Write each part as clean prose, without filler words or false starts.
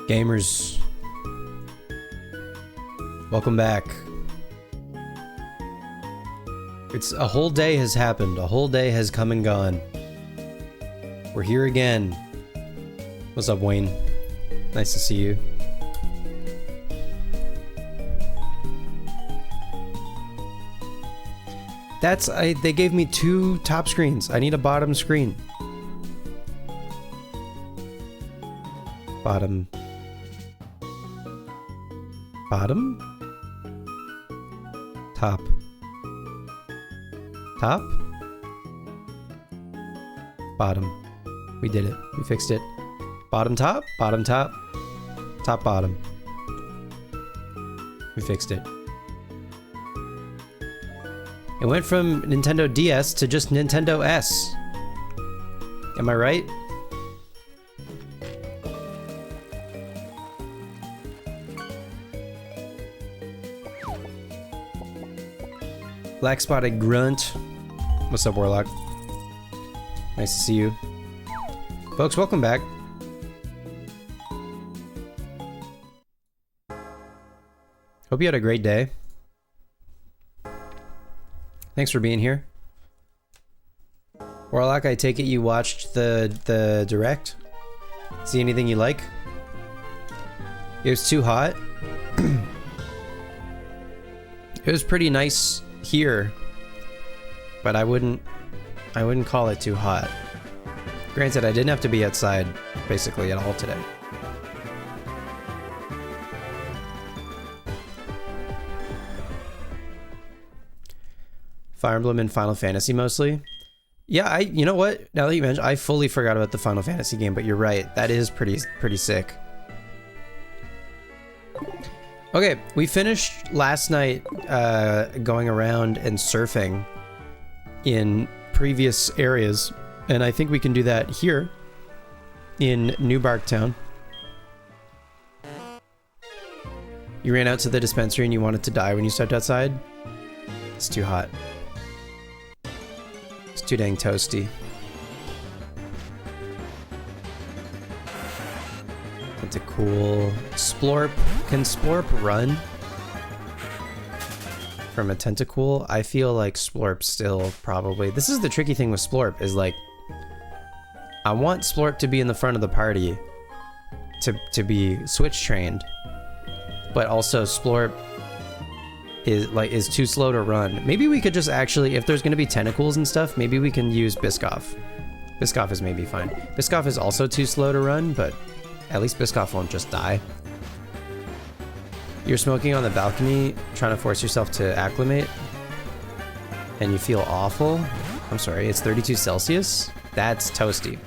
Gamers, welcome back. It's a whole day has happened. A whole day has come and gone. We're here again. What's up, Wayne? Nice to see you. They gave me 2 top screens. I need a bottom screen. Bottom. Bottom? Top. Top? Bottom. We did it. We fixed it. Bottom top? Bottom top? Top bottom. We fixed it. It went from Nintendo DS to just Nintendo S. Am I right? Black Spotted Grunt. What's up, Warlock? Nice to see you. Folks, welcome back. Hope you had a great day. Thanks for being here. Warlock, I take it you watched the direct? See anything you like? It was too hot. It was pretty nice here, but I wouldn't call it too hot. Granted, I didn't have to be outside basically at all today. Fire Emblem and Final Fantasy mostly. Yeah, you know what? Now that you mentioned, I fully forgot about the Final Fantasy game, but you're right. That is pretty sick. Okay, we finished last night going around and surfing in previous areas, and I think we can do that here in New Barktown. You ran out to the dispensary and you wanted to die when you stepped outside? It's too hot. It's too dang toasty. Tentacool. Splorp. Can Splorp run? From a Tentacool? I feel like Splorp still probably... This is the tricky thing with Splorp, is like... I want Splorp to be in the front of the party. To be switch trained. But also Splorp is too slow to run. Maybe we could just actually, if there's gonna be tentacles and stuff, maybe we can use Biscoff. Biscoff is maybe fine. Biscoff is also too slow to run, but at least Biscoff won't just die. You're smoking on the balcony, trying to force yourself to acclimate, and you feel awful? I'm sorry, it's 32 Celsius? That's toasty.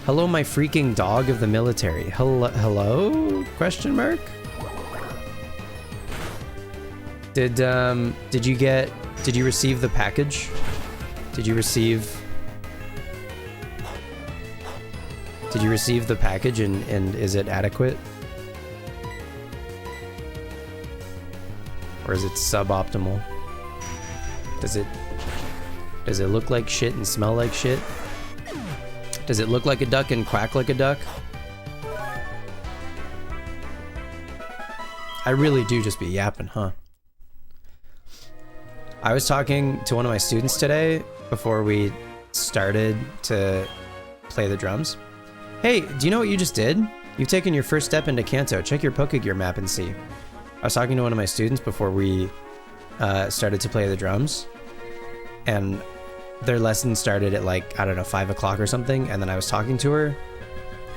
Hello, my freaking dog of the military. Hello? Question mark? Did you receive the package? Did you receive the package and is it adequate? Or is it suboptimal? Does it look like shit and smell like shit? Does it look like a duck and quack like a duck? I really do just be yapping, huh? I was talking to one of my students today before we started to play the drums. Hey, do you know what you just did? You've taken your first step into Kanto. Check your Pokegear map and see. I was talking to one of my students before we started to play the drums, and their lesson started at like, I don't know, 5 o'clock or something, and then I was talking to her,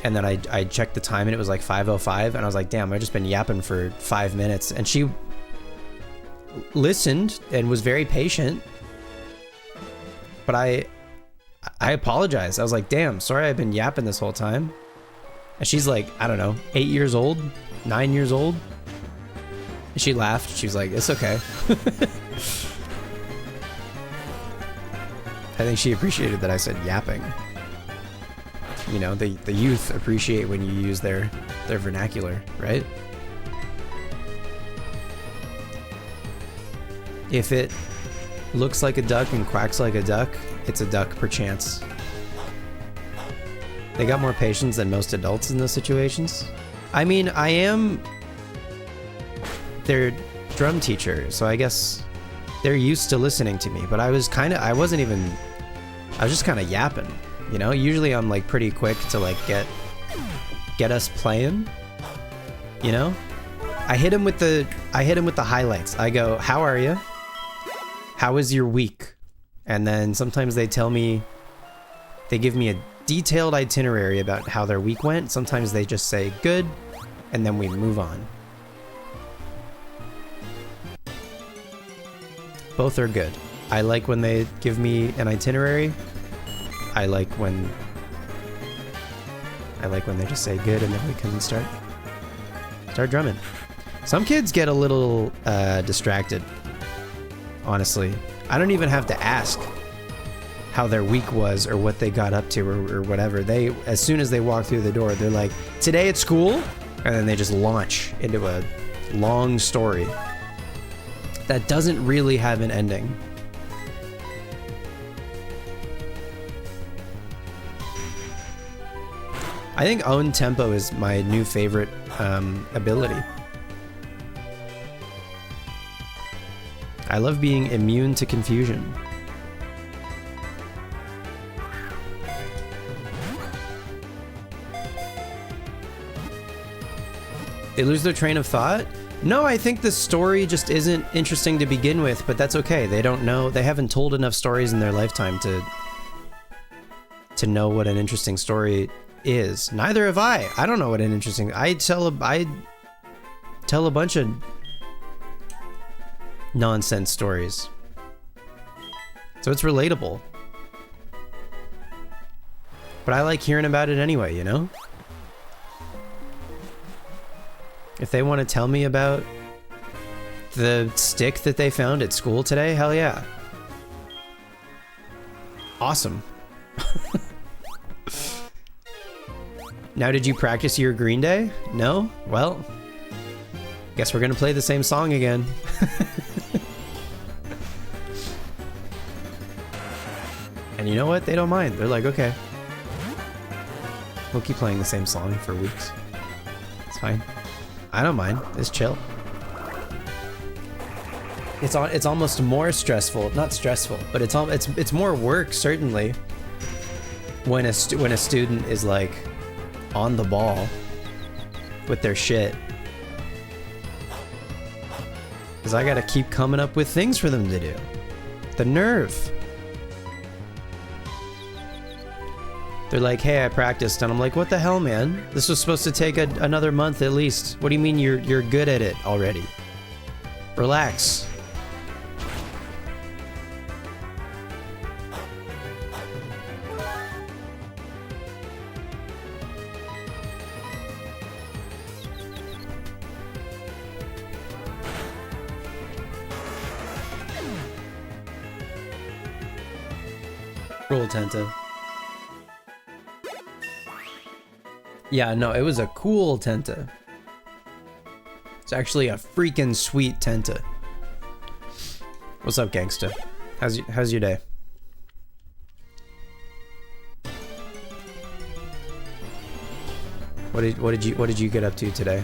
and then I checked the time and it was like 5:05, and I was like, damn, I've just been yapping for 5 minutes, and she listened and was very patient, but I apologized. I was like, damn, sorry I've been yapping this whole time. And she's like, I don't know, 8 years old, 9 years old. And she laughed. She was like, it's okay. I think she appreciated that I said yapping. You know, the youth appreciate when you use their vernacular, right? If it looks like a duck and quacks like a duck, it's a duck perchance. They got more patience than most adults in those situations. I mean, I am their drum teacher, so I guess they're used to listening to me, but I was just kind of yapping, you know? Usually I'm like pretty quick to like get us playing, you know? I hit him with the highlights. I go, "How are you? How was your week?" And then sometimes they give me a detailed itinerary about how their week went. Sometimes they just say good, and then we move on. Both are good. I like when they give me an itinerary. I like when they just say good, and then we can start drumming. Some kids get a little distracted, honestly. I don't even have to ask how their week was or what they got up to or whatever. They, as soon as they walk through the door, they're like, "Today at school?" And then they just launch into a long story that doesn't really have an ending. I think own tempo is my new favorite ability. I love being immune to confusion. They lose their train of thought? No, I think the story just isn't interesting to begin with, but that's okay. They don't know, they haven't told enough stories in their lifetime to know what an interesting story is. Neither have I. I don't know what an interesting, I tell a bunch of nonsense stories. So it's relatable. But I like hearing about it anyway, you know? If they want to tell me about the stick that they found at school today, hell yeah. Awesome. Now, did you practice your Green Day? No? Well, guess we're gonna play the same song again. And you know what? They don't mind. They're like, okay. We'll keep playing the same song for weeks. It's fine. I don't mind. It's chill. It's almost more stressful. Not stressful, but it's more work, certainly, when a student is like on the ball with their shit. Because I gotta keep coming up with things for them to do. The nerve. They're like, "Hey, I practiced," and I'm like, "What the hell, man? This was supposed to take another month at least. What do you mean you're good at it already? Relax." Roll Tenta. Yeah, no, it was a cool Tenta. It's actually a freaking sweet Tenta. What's up, gangsta? How's your day? What did you get up to today?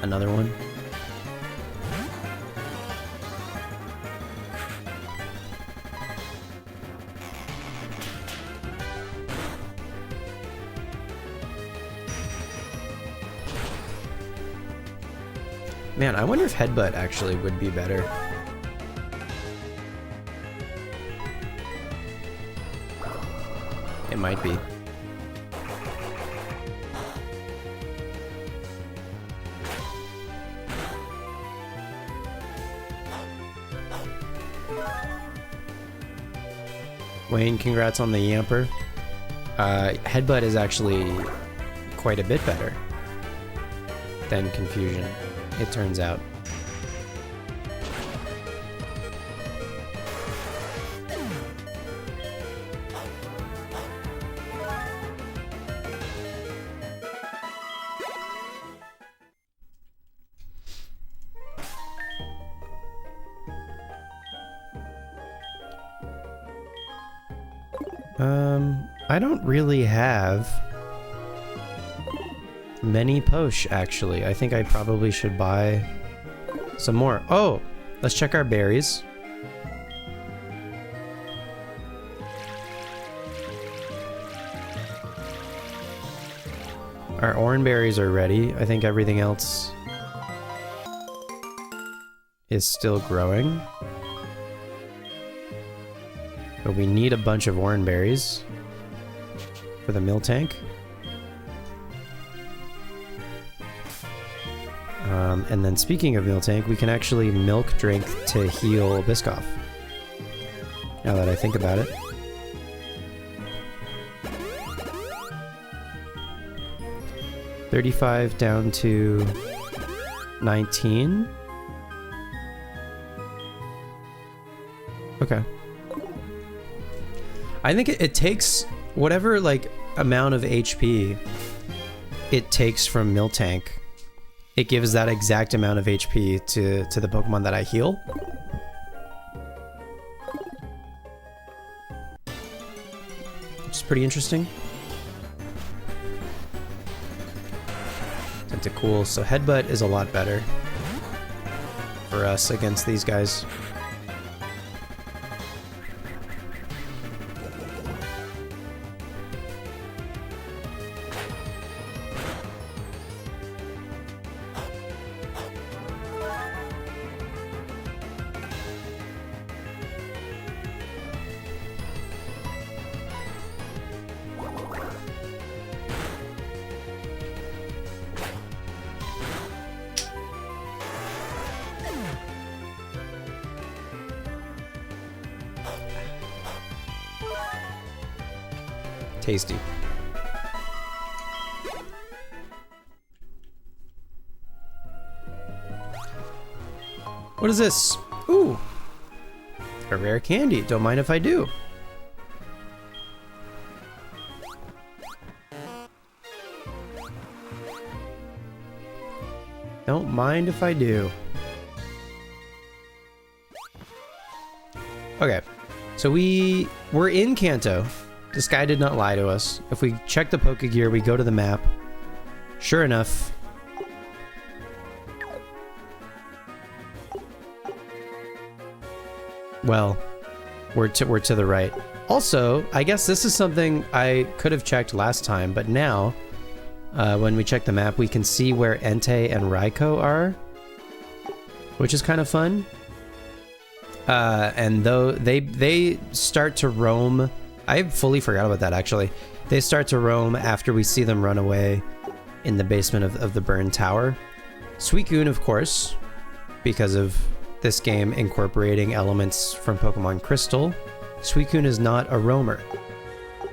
Another one? Man, I wonder if Headbutt actually would be better. It might be. Wayne, congrats on the Yamper. Headbutt is actually quite a bit better than Confusion, it turns out. I don't really have many posh, actually. I think I probably should buy some more. Oh, let's check our berries. Our orange berries are ready. I think everything else is still growing. But we need a bunch of orange berries for the mill tank. And then speaking of mill tank, we can actually milk drink to heal Biscoff. Now that I think about it. $35 down to 19. Okay. I think it takes whatever like amount of HP it takes from Miltank. It gives that exact amount of HP to the Pokemon that I heal. Which is pretty interesting. Tentacool. So Headbutt is a lot better for us against these guys. Tasty. What is this? Ooh, a rare candy. Don't mind if I do. Don't mind if I do. Okay, so we're in Kanto. This guy did not lie to us. If we check the Pokegear, we go to the map. Sure enough. Well, we're to the right. Also, I guess this is something I could have checked last time, but now, when we check the map, we can see where Entei and Raikou are, which is kind of fun. And though they start to roam. I fully forgot about that, actually. They start to roam after we see them run away in the basement of the burned tower. Suicune, of course, because of this game incorporating elements from Pokemon Crystal. Suicune is not a roamer,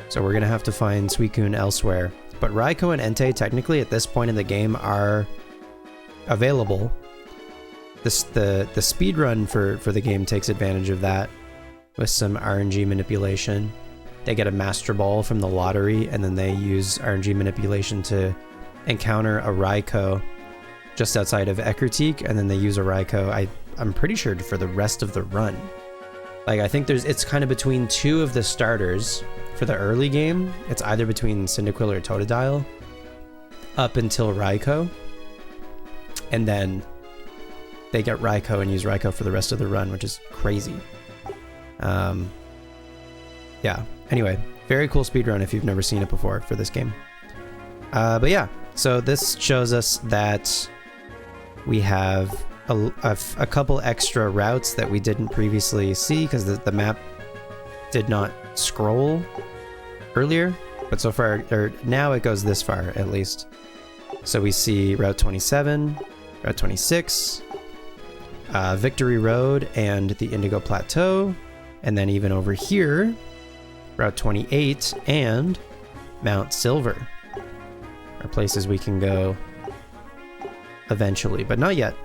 so we're going to have to find Suicune elsewhere. But Raikou and Entei, technically, at this point in the game, are available. The speedrun for the game takes advantage of that with some RNG manipulation. They get a Master Ball from the lottery, and then they use RNG manipulation to encounter a Raikou just outside of Ecruteak, and then they use a Raikou, I'm pretty sure, for the rest of the run. Like, I think it's kind of between two of the starters for the early game. It's either between Cyndaquil or Totodile up until Raikou, and then they get Raikou and use Raikou for the rest of the run, which is crazy. Yeah. Anyway, very cool speedrun if you've never seen it before for this game. But yeah, so this shows us that we have a couple extra routes that we didn't previously see because the map did not scroll earlier, but so far, or now it goes this far at least. So we see Route 27, Route 26, Victory Road and the Indigo Plateau, and then even over here, Route 28 and Mount Silver are places we can go eventually, but not yet.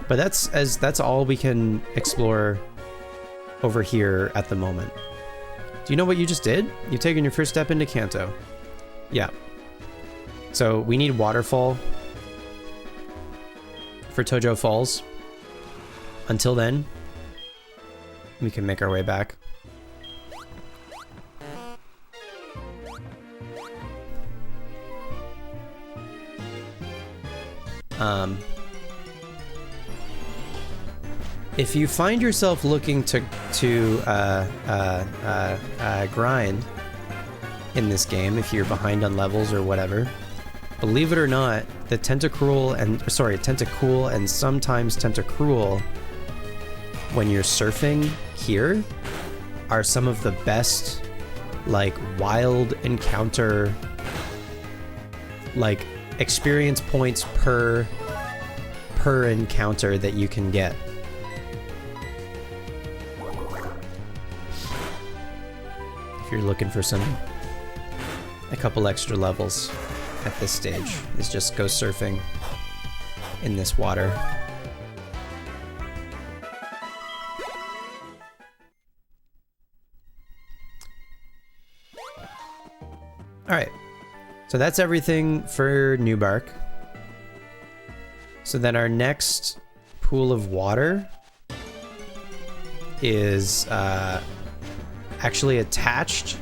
But that's all we can explore over here at the moment. Do you know what you just did? You've taken your first step into Kanto. Yeah. So we need Waterfall for Tojo Falls. Until then, we can make our way back. If you find yourself looking to grind in this game, if you're behind on levels or whatever, believe it or not, the Tentacool and sometimes Tentacruel, when you're surfing here, are some of the best, like, wild encounter, like, experience points per encounter that you can get. If you're looking for a couple extra levels at this stage, is just go surfing in this water. Alright, so that's everything for New Bark. So then our next pool of water is actually attached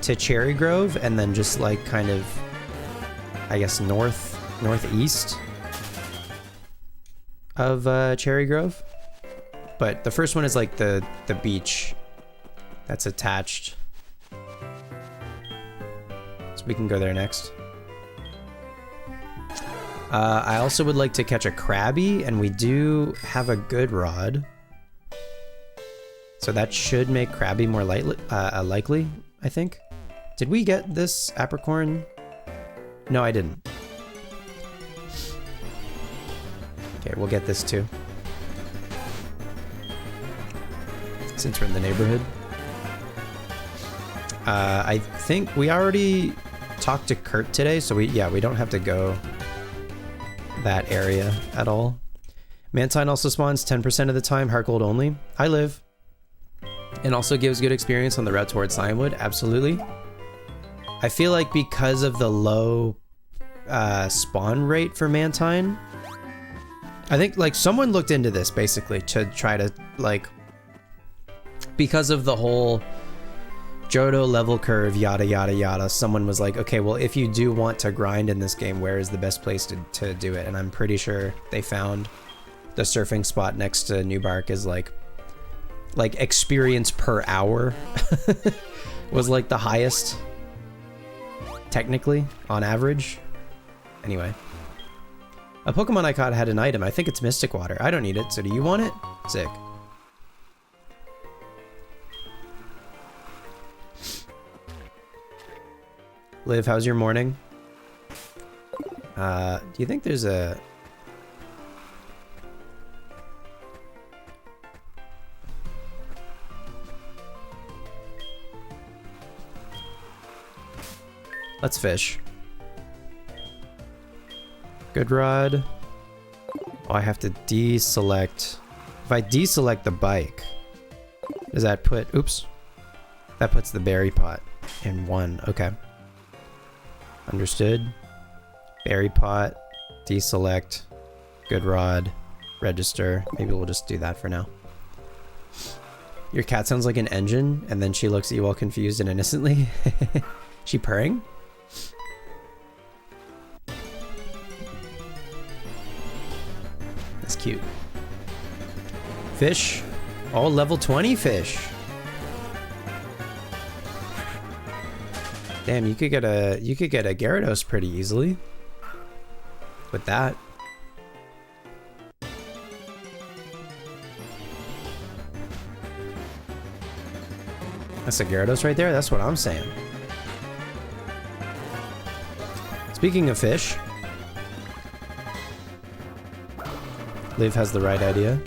to Cherry Grove, and then just like kind of, I guess, northeast of Cherry Grove. But the first one is like the beach that's attached. We can go there next. I also would like to catch a Krabby, and we do have a good rod. So that should make Krabby more likely, I think. Did we get this apricorn? No, I didn't. Okay, we'll get this too, since we're in the neighborhood. I think we already talked to Kurt today, so we don't have to go that area at all. Mantine also spawns 10% of the time, HeartGold only. Hi, Liv. And also gives good experience on the route towards Lionwood. Absolutely. I feel like because of the low spawn rate for Mantine, I think like someone looked into this basically to try to like, because of the whole Johto level curve, yada yada yada, someone was like, okay, well, if you do want to grind in this game, where is the best place to do it? And I'm pretty sure they found the surfing spot next to New Bark is like experience per hour was like the highest technically on average. Anyway, a Pokemon I caught had an item. I think it's Mystic Water. I don't need it, so do you want it? Sick. Liv, how's your morning? Do you think there's a... Let's fish. Good rod. Oh, I have to deselect. If I deselect the bike, does that put... Oops. That puts the berry pot in one. Okay. Understood. Berry pot, deselect, good rod, register. Maybe we'll just do that for now. Your cat sounds like an engine, and then she looks at you all confused and innocently. She purring? That's cute. Fish. Oh, level 20 fish. Damn, you could get a Gyarados pretty easily with that. That's a Gyarados right there. That's what I'm saying. Speaking of fish, Liv has the right idea.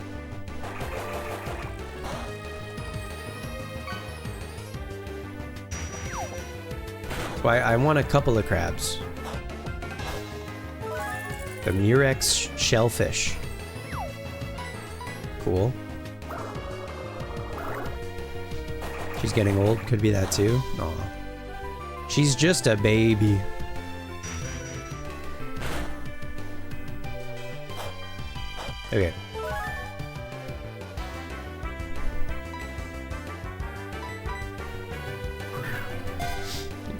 Why I want a couple of crabs. The Murex shellfish. Cool. She's getting old. Could be that too. Aw. She's just a baby. Okay.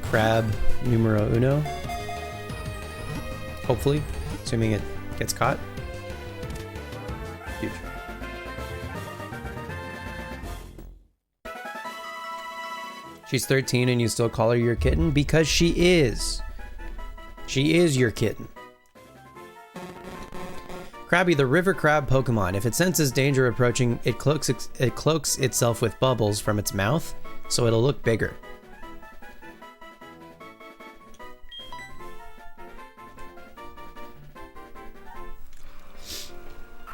Crab numero uno. Hopefully. Assuming it Gets caught. Huge. She's 13 and you still call her your kitten? Because she is. She is your kitten. Krabby, the river crab Pokemon. If it senses danger approaching, it cloaks itself with bubbles from its mouth, so it'll look bigger.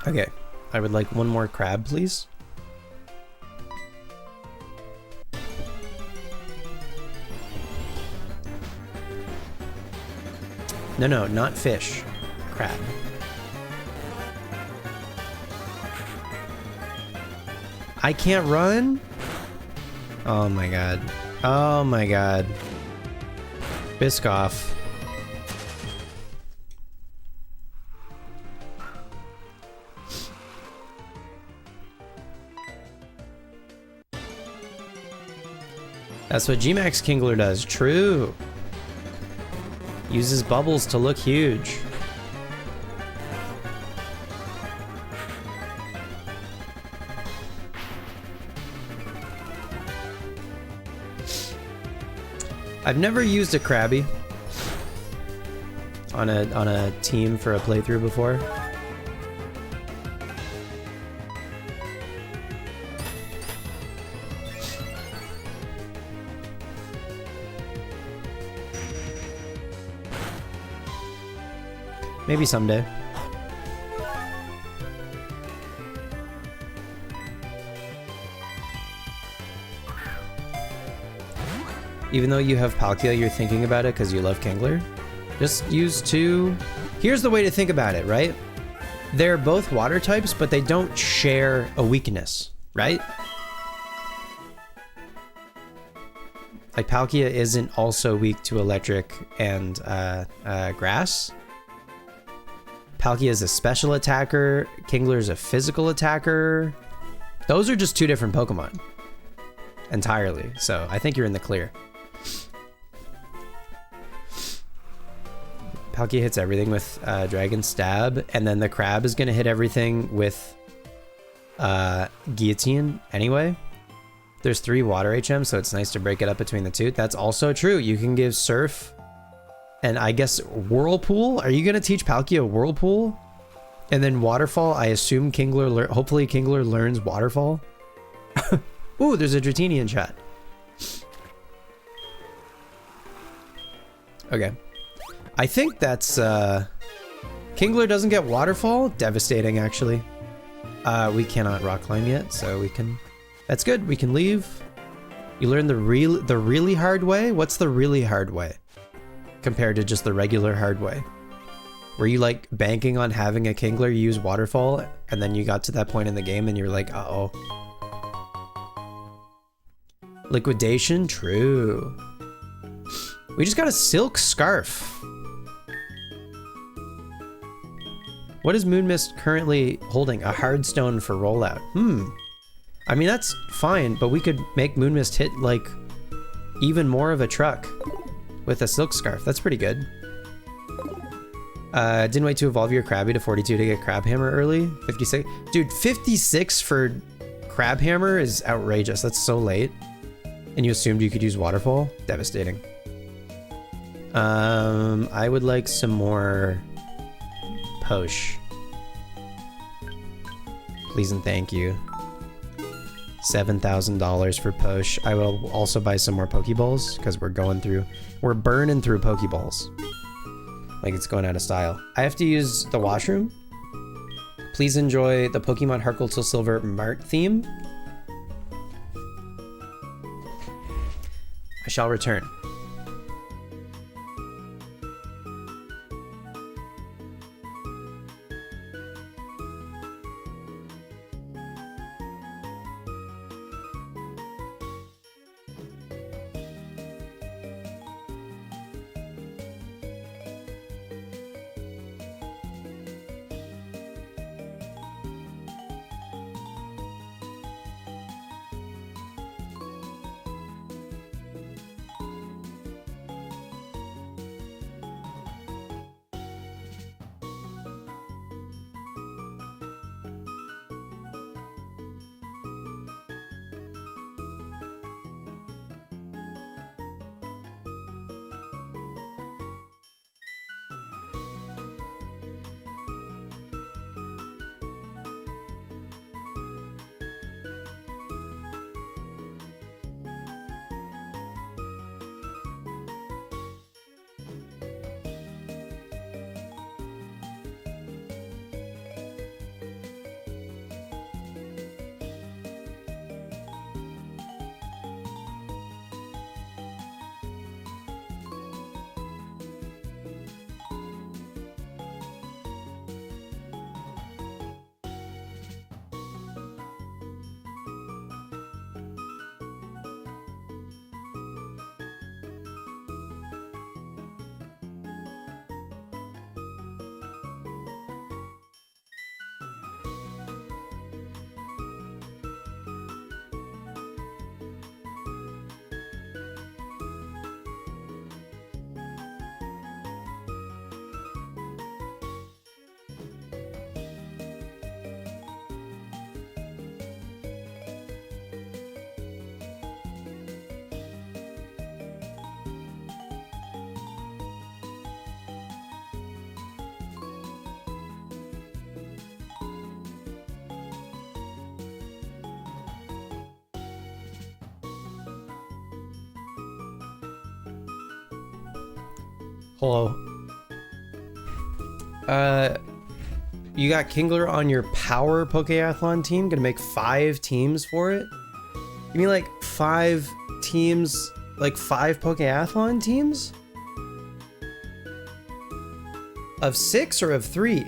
Okay, I would like one more crab, please. No, not fish. Crab. I can't run? Oh my god. Oh my god. Biscoff. That's what Gmax Kingler does. True. Uses bubbles to look huge. I've never used a Krabby on a team for a playthrough before. Maybe someday. Even though you have Palkia, you're thinking about it because you love Kingler. Just use two. Here's the way to think about it, right? They're both water types, but they don't share a weakness, right? Like Palkia isn't also weak to electric and grass. Palkia is a special attacker. Kingler is a physical attacker. Those are just two different Pokemon. Entirely. So I think you're in the clear. Palkia hits everything with Dragon Stab, and then the Crab is going to hit everything with Guillotine anyway. There's 3 Water HM, so it's nice to break it up between the two. That's also true. You can give Surf and I guess Whirlpool. Are you going to teach Palkia Whirlpool? And then Waterfall, I assume Kingler, hopefully Kingler learns Waterfall. Ooh, there's a Dratini in chat. Okay. I think that's, Kingler doesn't get Waterfall? Devastating, actually. We cannot rock climb yet, so we can, that's good. We can leave. You learn the really hard way? What's the really hard way? Compared to just the regular hard way. Were you like banking on having a Kingler use Waterfall, and then you got to that point in the game and you're like, uh-oh. Liquidation? True. We just got a Silk Scarf. What is Moonmist currently holding? A Hardstone for rollout. I mean, that's fine, but we could make Moonmist hit like even more of a truck with a Silk Scarf. That's pretty good. Didn't wait to evolve your Krabby to 42 to get Crab Hammer early. 56. Dude, 56 for Crab Hammer is outrageous. That's so late. And you assumed you could use Waterfall? Devastating. I would like some more Posh. Please and thank you. $7,000 for Posh. I will also buy some more Pokeballs because we're burning through Pokeballs. Like it's going out of style. I have to use the washroom. Please enjoy the Pokemon HeartGold till Silver Mart theme. I shall return. Hello. You got Kingler on your power Pokeathlon team? Gonna make 5 teams for it? You mean like 5 teams, like 5 Pokeathlon teams? Of 6 or of 3?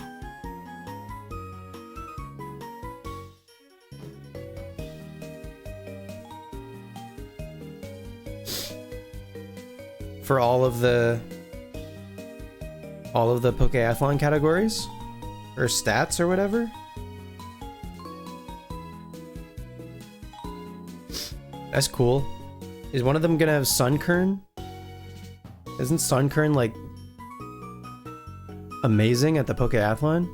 For all of the Pokeathlon categories? Or stats or whatever? That's cool. Is one of them gonna have Sunkern? Isn't Sunkern like amazing at the Pokeathlon?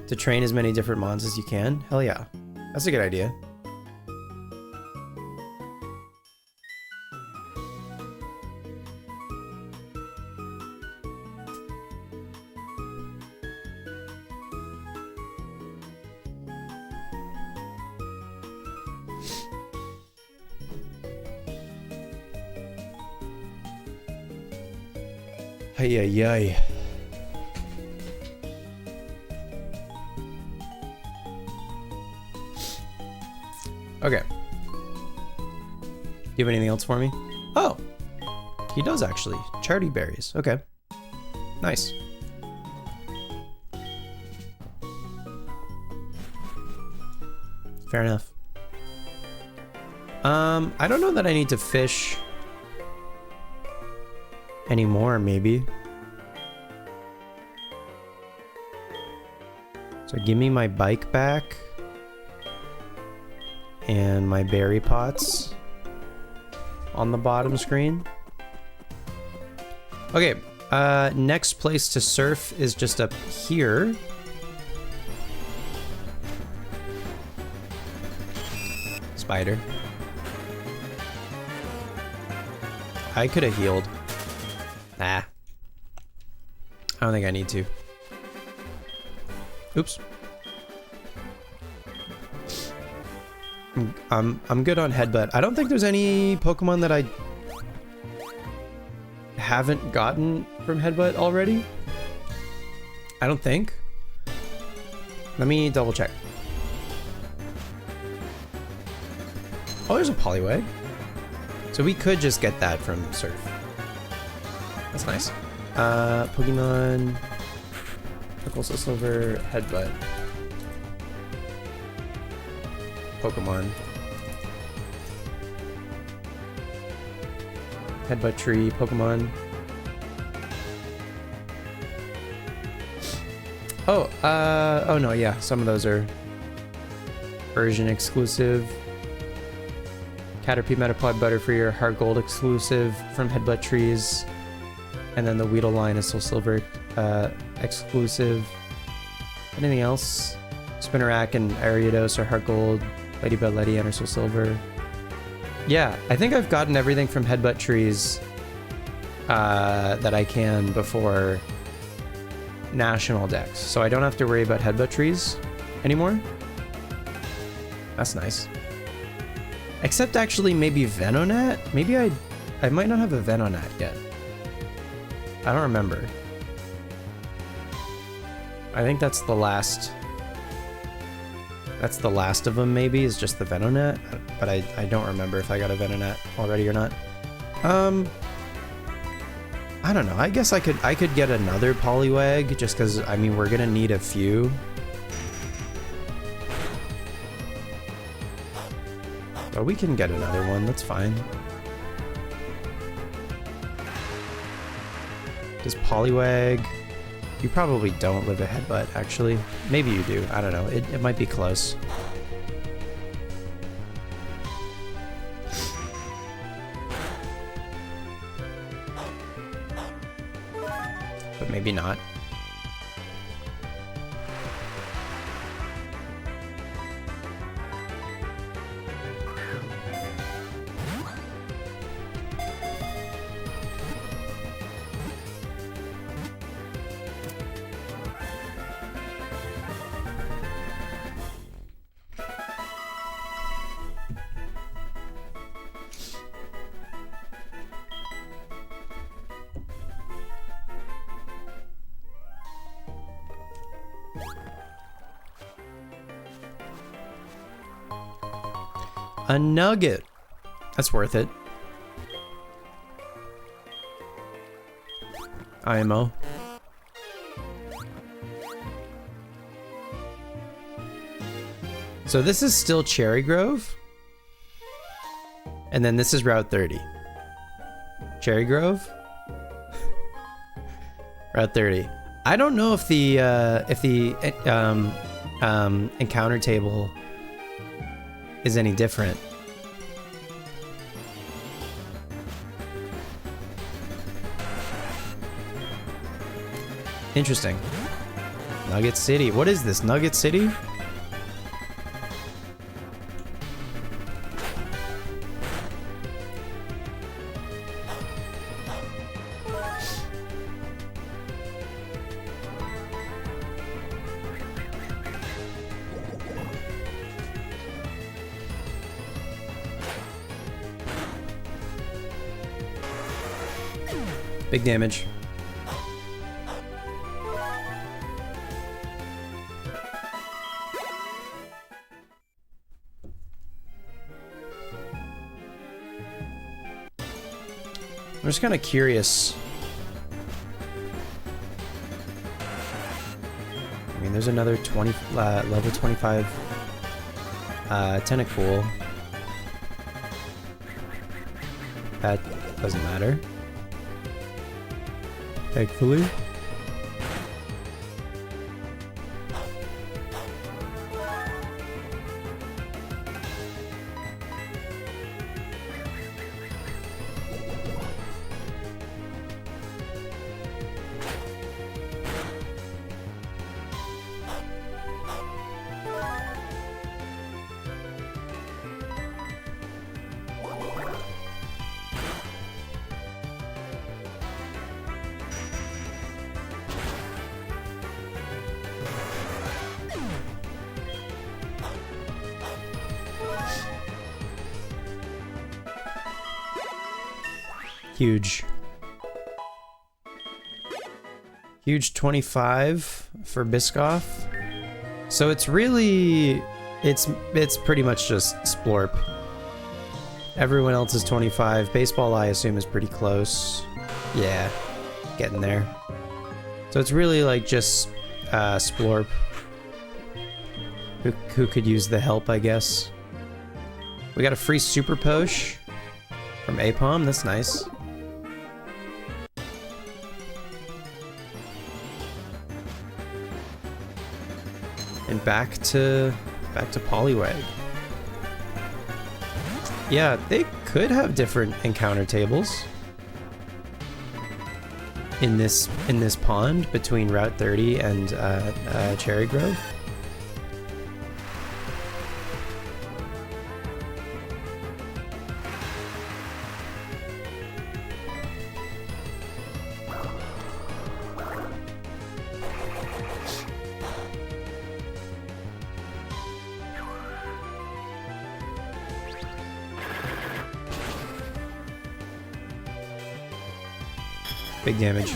To train as many different mons as you can? Hell yeah. That's a good idea. Ay, ay, ay. Okay. You have anything else for me? Oh! He does actually. Charity berries. Okay. Nice. Fair enough. I don't know that I need to fish anymore, maybe. So give me my bike back and my berry pots on the bottom screen. Okay, next place to surf is just up here. Spider. I could have healed. Nah. I don't think I need to. Oops. I'm good on Headbutt. I don't think there's any Pokemon that I haven't gotten from Headbutt already. I don't think. Let me double check. Oh, there's a Poliwag. So we could just get that from Surf. That's nice. Pokemon. Purple Silver, Headbutt. Pokemon. Headbutt Tree, Pokemon. Oh, oh no, yeah, some of those are version exclusive. Caterpie, Metapod, Butterfree are HeartGold exclusive from Headbutt Trees. And then the Weedle line is Soul Silver exclusive. Anything else? Spinarak and Ariados are HeartGold. Ladybug, Lady, and Soul Silver. Yeah, I think I've gotten everything from Headbutt Trees that I can before National Dex. So I don't have to worry about Headbutt Trees anymore. That's nice. Except actually maybe Venonat? Maybe I might not have a Venonat yet. I don't remember. I think that's the last. That's the last of them maybe, is just the Venonat. But I don't remember if I got a Venonat already or not. I don't know. I guess I could get another Poliwag just because, I mean, we're gonna need a few. But we can get another one, that's fine. Does Poliwag... You probably don't live a Headbutt, actually. Maybe you do, I don't know. It might be close. But maybe not. A nugget. That's worth it. IMO. So this is still Cherry Grove. And then this is Route 30. Cherry Grove. Route 30. I don't know if the encounter table is any different. Interesting. Nugget City. What is this? Nugget City? Big damage. I'm just kind of curious. I mean, there's another level 25 Tentacool. That doesn't matter. Thankfully. Huge. Huge 25 for Biscoff. So it's really, it's pretty much just Splorp. Everyone else is 25. Baseball, I assume, is pretty close. Yeah, getting there. So it's really like just Splorp. Who could use the help, I guess. We got a free Super Posh from Apom. That's nice. And back to Poliwag. Yeah, they could have different encounter tables in this pond between Route 30 and Cherry Grove. Big damage.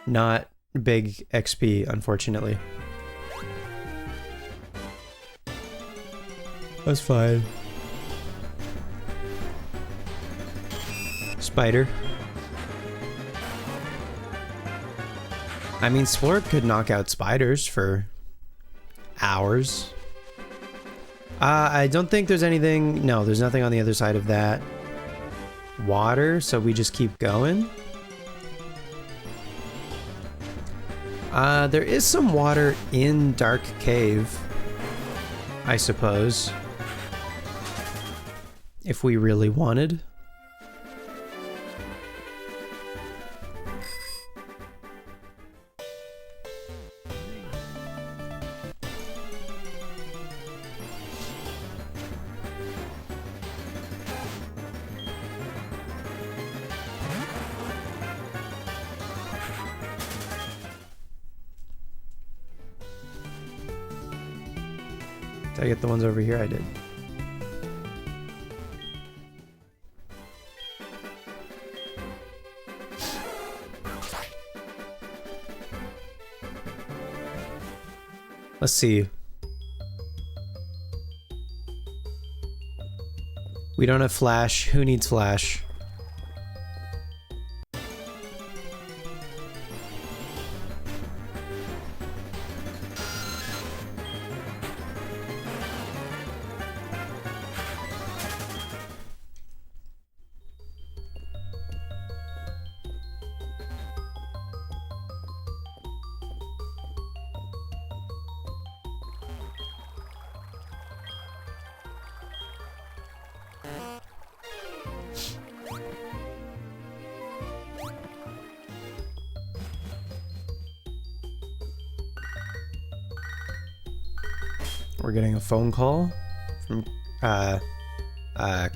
Not big XP, unfortunately. That's fine. Spider. I mean, Splorp could knock out spiders for hours. I don't think there's anything... No, there's nothing on the other side of that. Water, so we just keep going. There is some water in Dark Cave, I suppose, if we really wanted. Did I get the ones over here? I did. Let's see. We don't have flash. Who needs flash? We're getting a phone call from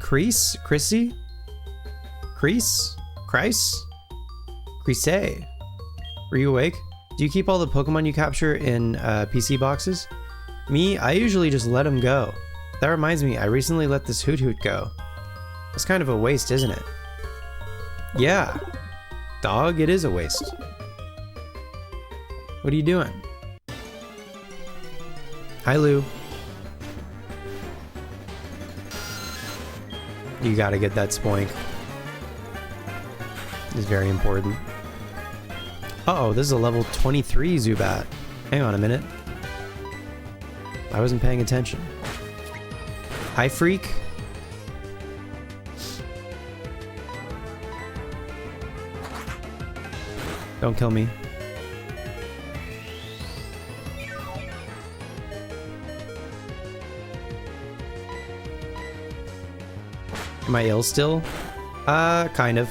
Chrissy? Crease? Were you awake? Do you keep all the Pokemon you capture in PC boxes? Me, I usually just let them go. That reminds me, I recently let this Hoot go. It's kind of a waste, isn't it? Yeah. Dog, it is a waste. What are you doing? Hi, Lou. You gotta get that spoink. It's very important. Uh-oh, this is a level 23 Zubat. Hang on a minute. I wasn't paying attention. Hi, Freak. Don't kill me. Am I ill still? Kind of.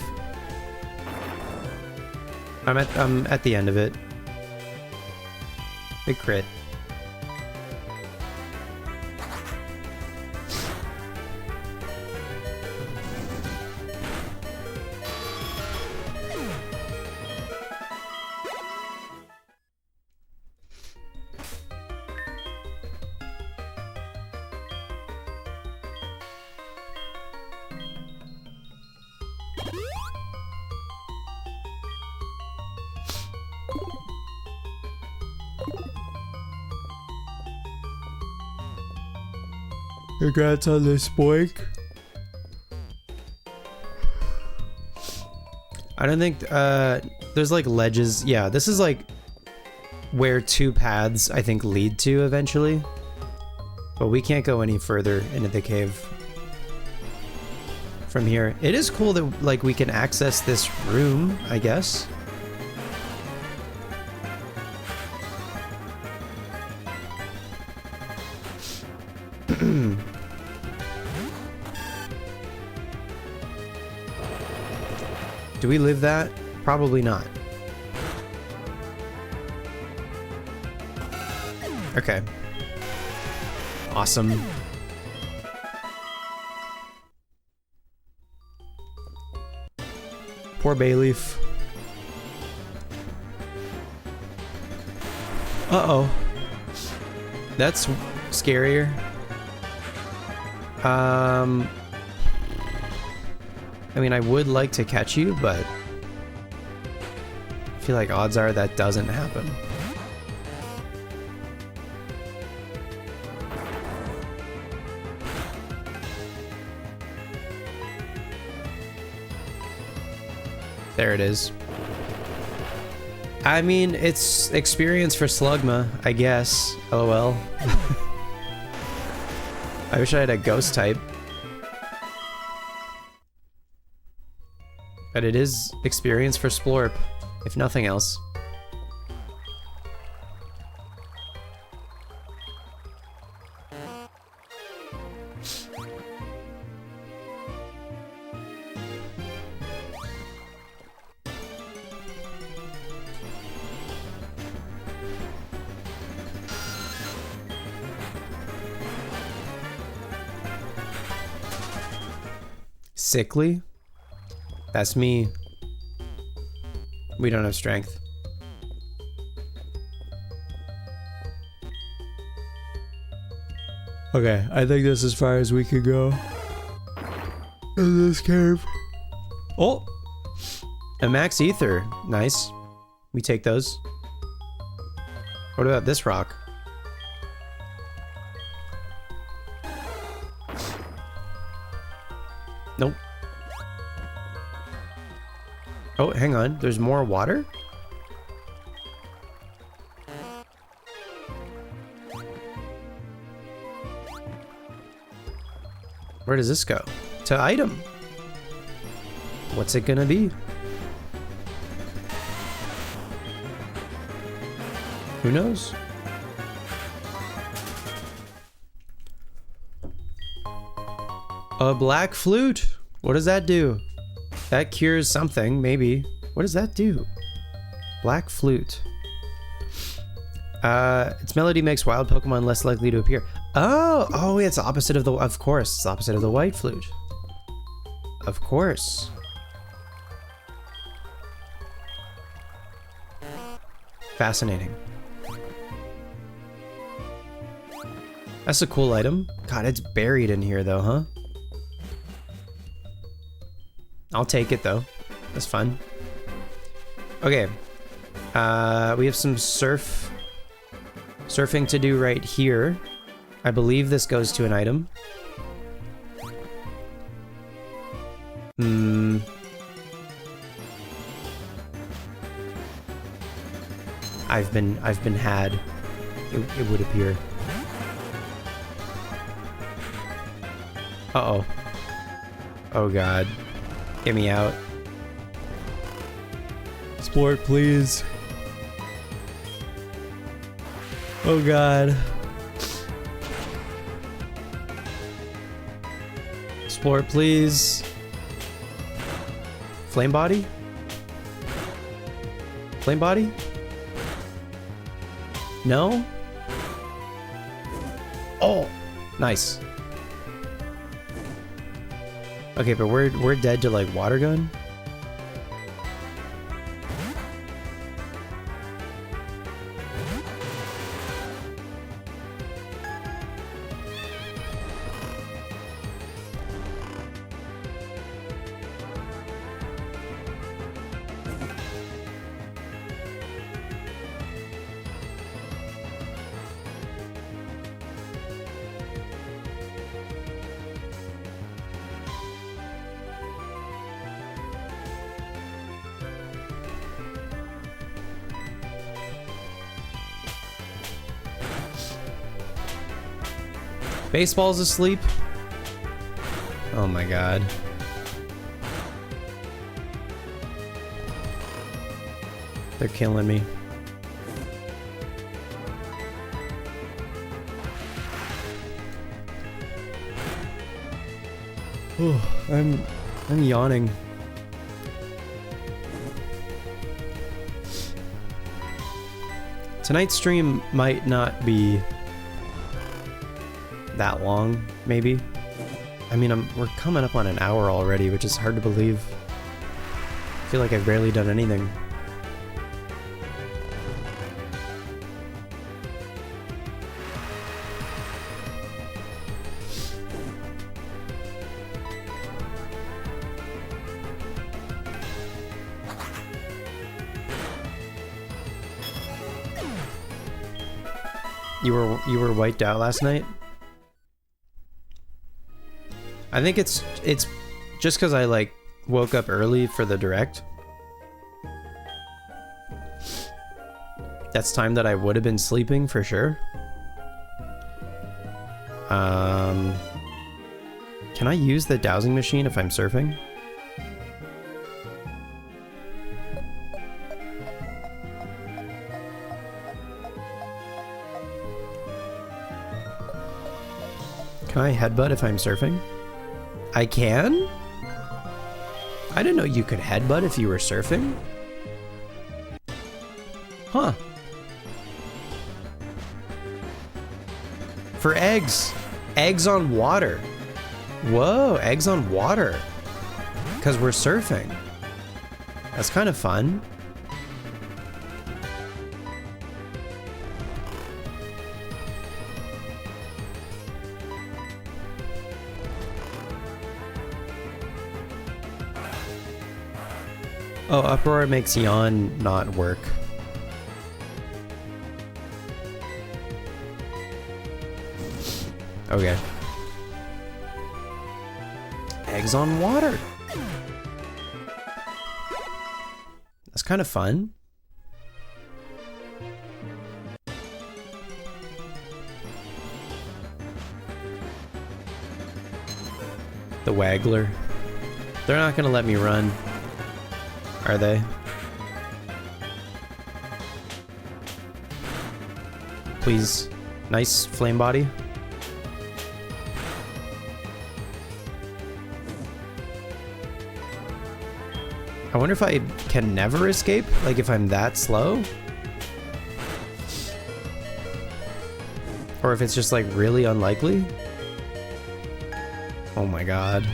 I'm at the end of it. Big crit. Congrats on this spoink. I don't think there's like ledges. Yeah, this is like where two paths I think lead to eventually. But we can't go any further into the cave from here. It is cool that like we can access this room, I guess. Do we live that? Probably not. Okay. Awesome. Poor Bayleaf. Uh-oh. That's scarier. I mean, I would like to catch you, but I feel like odds are that doesn't happen. There it is. I mean, it's experience for Slugma, I guess. LOL. I wish I had a ghost type. But it is experience for Splorp, if nothing else. Sickly? That's me. We don't have strength. Okay, I think this is as far as we could go in this cave. Oh! A max ether. Nice. We take those. What about this rock? Nope. Oh, hang on. There's more water? Where does this go? To item. What's it gonna be? Who knows? A black flute. What does that do? That cures something, maybe. What does that do? Black flute. Its melody makes wild Pokemon less likely to appear. Oh, it's the opposite of the, of course, it's the opposite of the white flute. Of course. Fascinating. That's a cool item. God, it's buried in here though, huh? I'll take it though. That's fun. Okay. We have some surfing to do right here. I believe this goes to an item. I've been had. It would appear. Uh-oh. Oh god. Get me out. Sport, please. Oh god. Sport, please. Flame body? Flame body? No? Oh! Nice. Okay, but we're dead to like water gun? Baseball's asleep? Oh my god. They're killing me. Oh, I'm yawning. Tonight's stream might not be that long, maybe. I mean, we're coming up on an hour already, which is hard to believe. I feel like I've barely done anything. You were wiped out last night? I think it's just because I like woke up early for the direct. That's time that I would have been sleeping for sure. Can I use the dowsing machine if I'm surfing? Can I headbutt if I'm surfing? I can? I didn't know you could headbutt if you were surfing. Huh. For eggs. Eggs on water. Whoa, eggs on water. Because we're surfing. That's kind of fun. Oh, uproar makes yawn not work. Okay. eggs on water. That's kind of fun. The Waggler. They're not gonna let me run, are they? Please. Nice flame body. I wonder if I can never escape, like if I'm that slow? Or if it's just like really unlikely? Oh my god.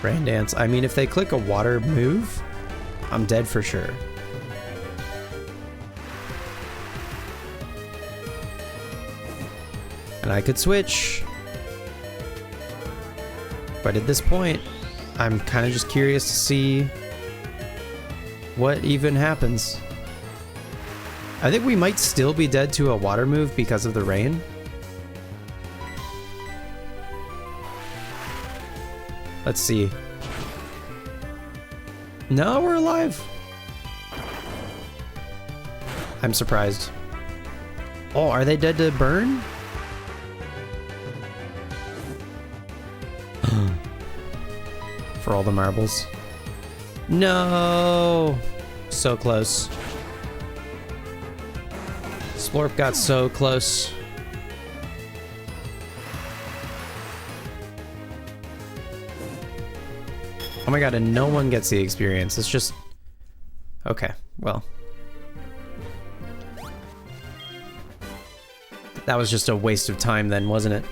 Rain dance. I mean, if they click a water move, I'm dead for sure. And I could switch. But at this point, I'm kind of just curious to see what even happens. I think we might still be dead to a water move because of the rain. Let's see. No, we're alive. I'm surprised. Oh, are they dead to burn? For all the marbles. No! So close. Splorp got so close. Oh my god, and no one gets the experience. It's just... Okay, well. That was just a waste of time then, wasn't it?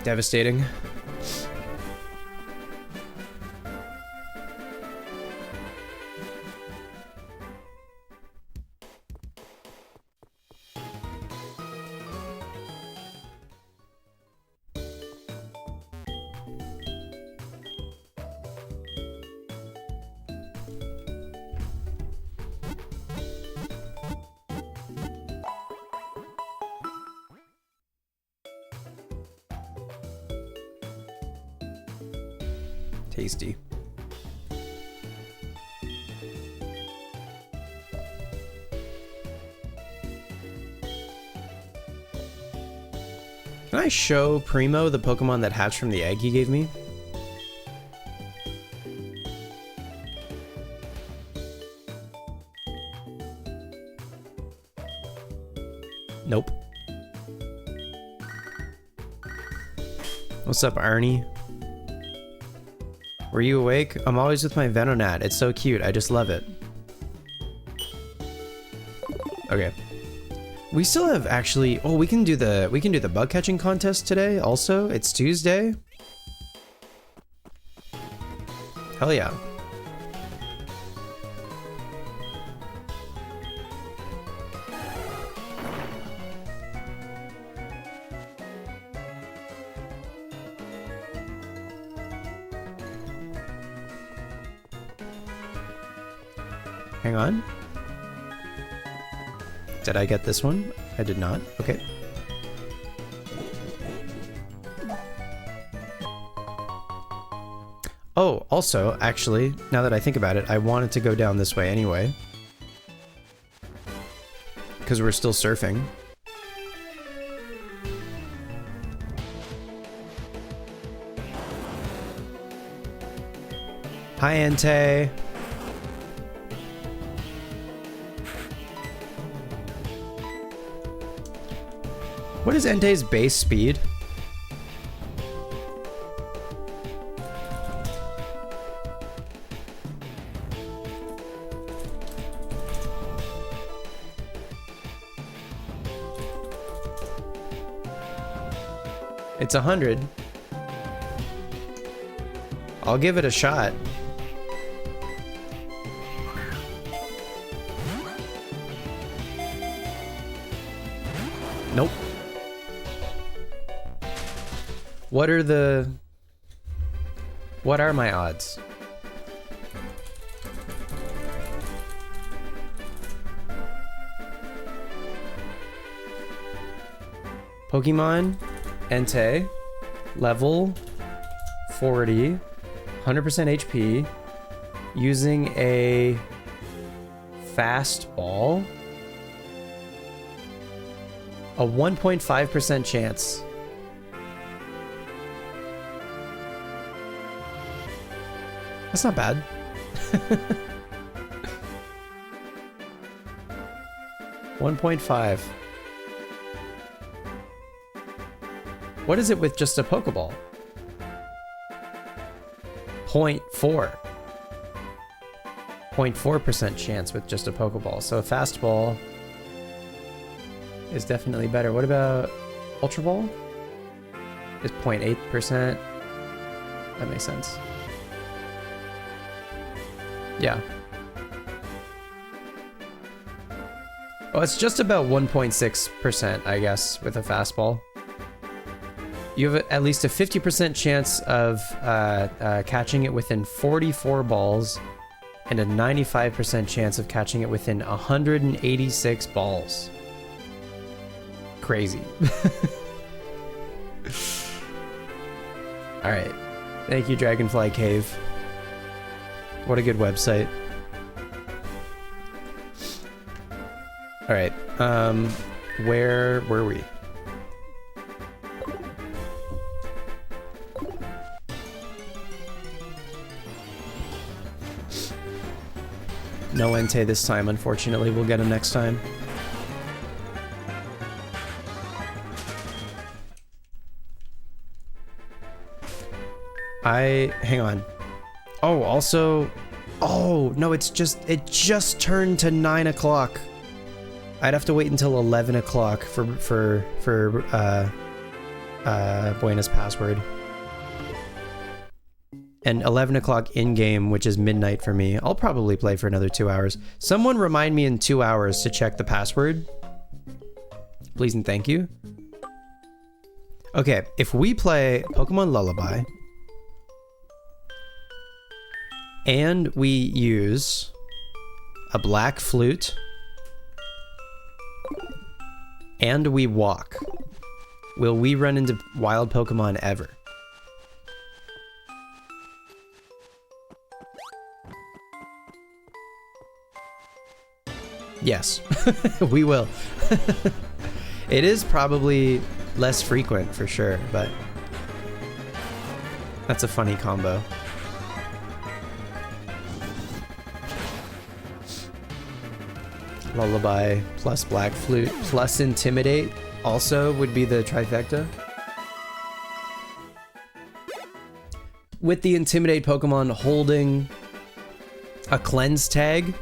Devastating. Tasty. Can I show Primo the Pokemon that hatched from the egg he gave me? Nope. What's up, Arnie? Were you awake? I'm always with my Venonat. It's so cute. I just love it. Okay. We still have actually... Oh, we can do the bug catching contest today also. It's Tuesday. Hell yeah. Hang on. Did I get this one? I did not. Okay. Oh, also, actually, now that I think about it, I wanted to go down this way anyway. Because we're still surfing. Hi, Entei. What is Entei's base speed? It's 100. I'll give it a shot. Nope. What are my odds? Pokemon Entei, level 40, 100% HP, using a fast ball. A 1.5% chance. That's not bad. One 1.5. What is it with just a Pokeball? 0.4. 0.4% chance with just a Pokeball. So a fastball is definitely better. What about Ultra Ball? Is 0.8%. That makes sense. Yeah. Oh, it's just about 1.6%, I guess, with a fastball. You have at least a 50% chance of catching it within 44 balls and a 95% chance of catching it within 186 balls. Crazy. All right. Thank you, Dragonfly Cave. What a good website. All right. Where were we? No Entei this time, unfortunately. We'll get him next time. Hang on. Oh, also, oh no, it just turned to 9 o'clock. I'd have to wait until 11 o'clock for Buena's password. And 11 o'clock in-game, which is midnight for me. I'll probably play for another 2 hours. Someone remind me in 2 hours to check the password. Please and thank you. Okay, if we play Pokemon Lullaby, and we use a black flute, and we walk, will we run into wild Pokemon ever? Yes, we will. It is probably less frequent for sure, but that's a funny combo. Lullaby plus Black Flute plus Intimidate also would be the trifecta. With the Intimidate Pokemon holding a Cleanse tag,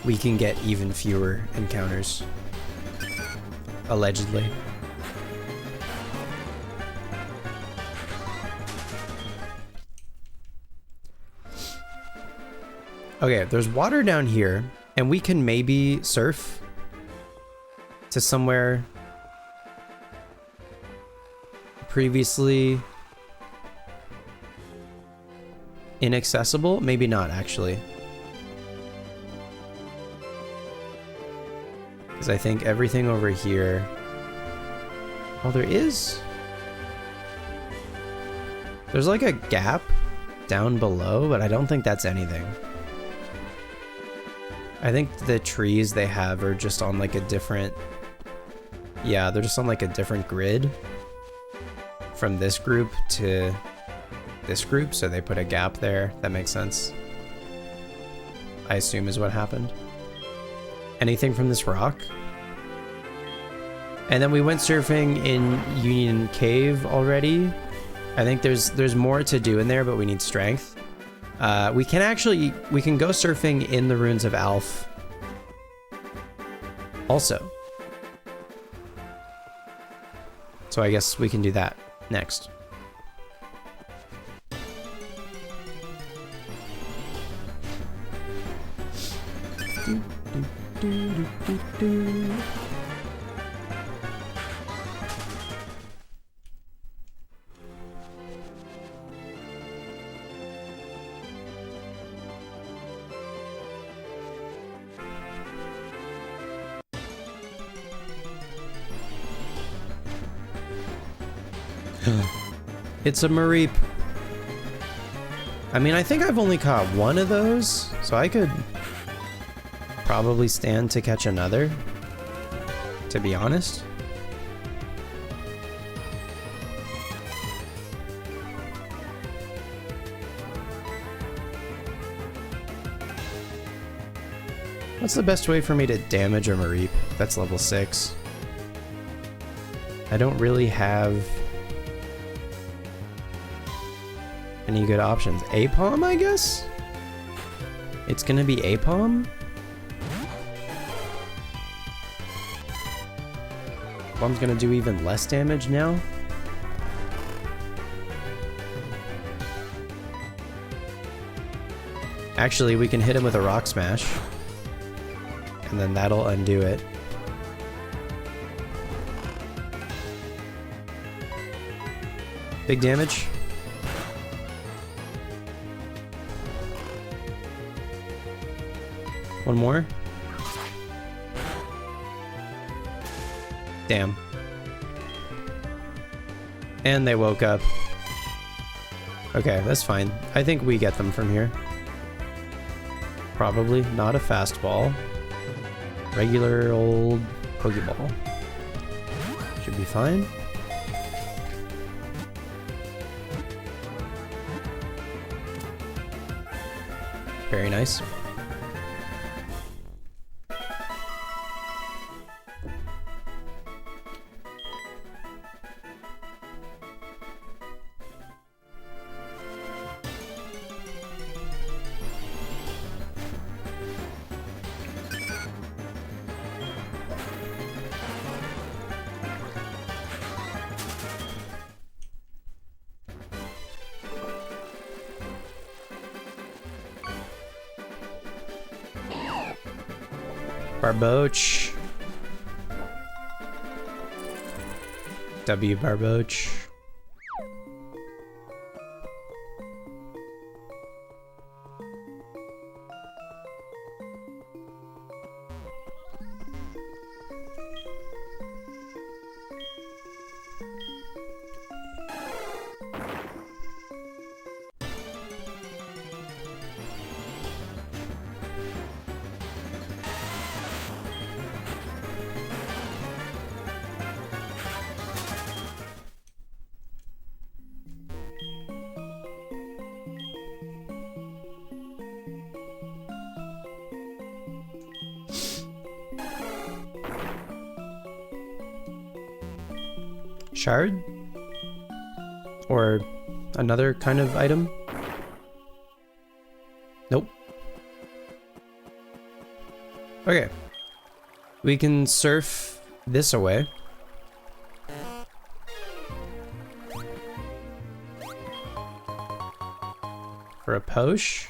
we can get even fewer encounters. Allegedly. Okay, there's water down here, and we can maybe surf to somewhere previously inaccessible. Maybe not, actually. Because I think everything over here... Oh, there is... There's like a gap down below, but I don't think that's anything. I think the trees they have are just on like a different... Yeah, they're just on like a different grid from this group to this group, so they put a gap there. That makes sense. I assume is what happened. Anything from this rock? And then we went surfing in Union Cave already. I think there's more to do in there, but we need strength. We can go surfing in the ruins of Alph also. So I guess we can do that next. It's a Mareep. I mean, I think I've only caught one of those, so I could probably stand to catch another, to be honest. What's the best way for me to damage a Mareep? That's level 6. I don't really have any good options. Apom, I guess? It's gonna be Apom? Bomb's gonna do even less damage now? Actually, we can hit him with a Rock Smash. And then that'll undo it. Big damage. One more. Damn. And they woke up. Okay, that's fine. I think we get them from here. Probably not a fastball. Regular old Pokeball. Should be fine. Very nice. Barboach. W Barboach. Shard? Or another kind of item? Nope. Okay. We can surf this away. For a Posh.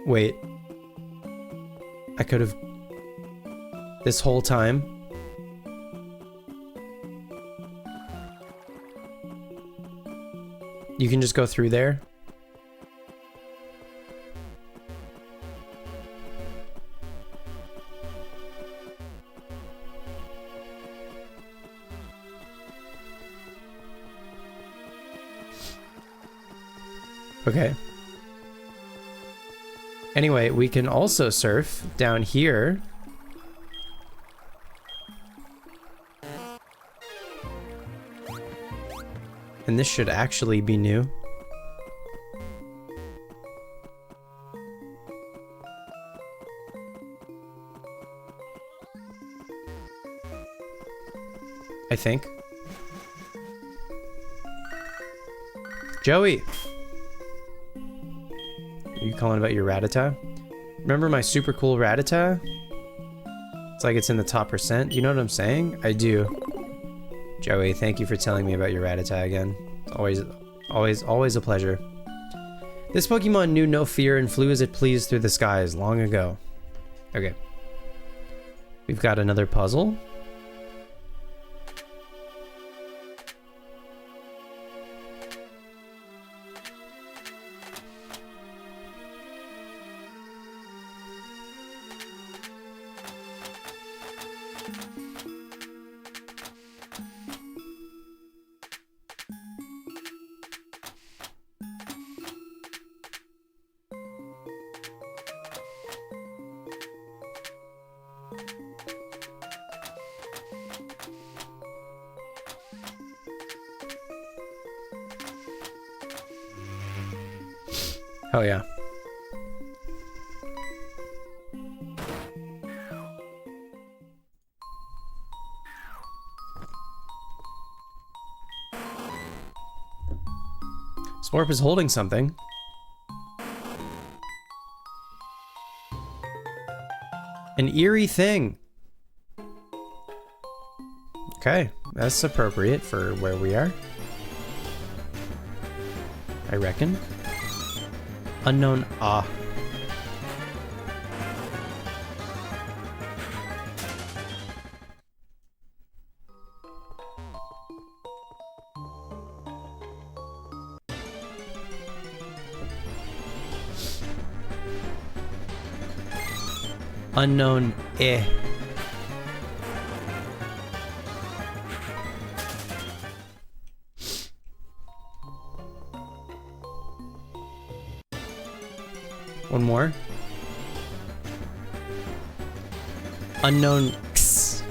Wait. I could have... This whole time? You can just go through there? Okay. Anyway, we can also surf down here. And this should actually be new. I think. Joey! Are you calling about your Rattata? Remember my super cool Rattata? It's like it's in the top percent. You know what I'm saying? I do. Joey, thank you for telling me about your Rattata again. Always a pleasure. This Pokemon knew no fear and flew as it pleased through the skies long ago. Okay. We've got another puzzle. Oh yeah. Slurp is holding something. An eerie thing. Okay, that's appropriate for where we are, I reckon. Unknown Ah. Unknown Eh. One more. Unknown X.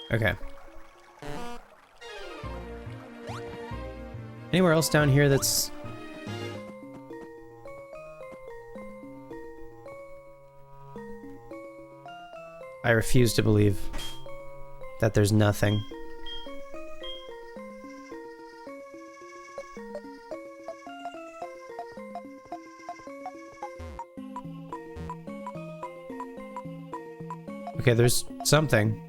Okay. Anywhere else down here that's... I refuse to believe that there's nothing. Okay, there's something.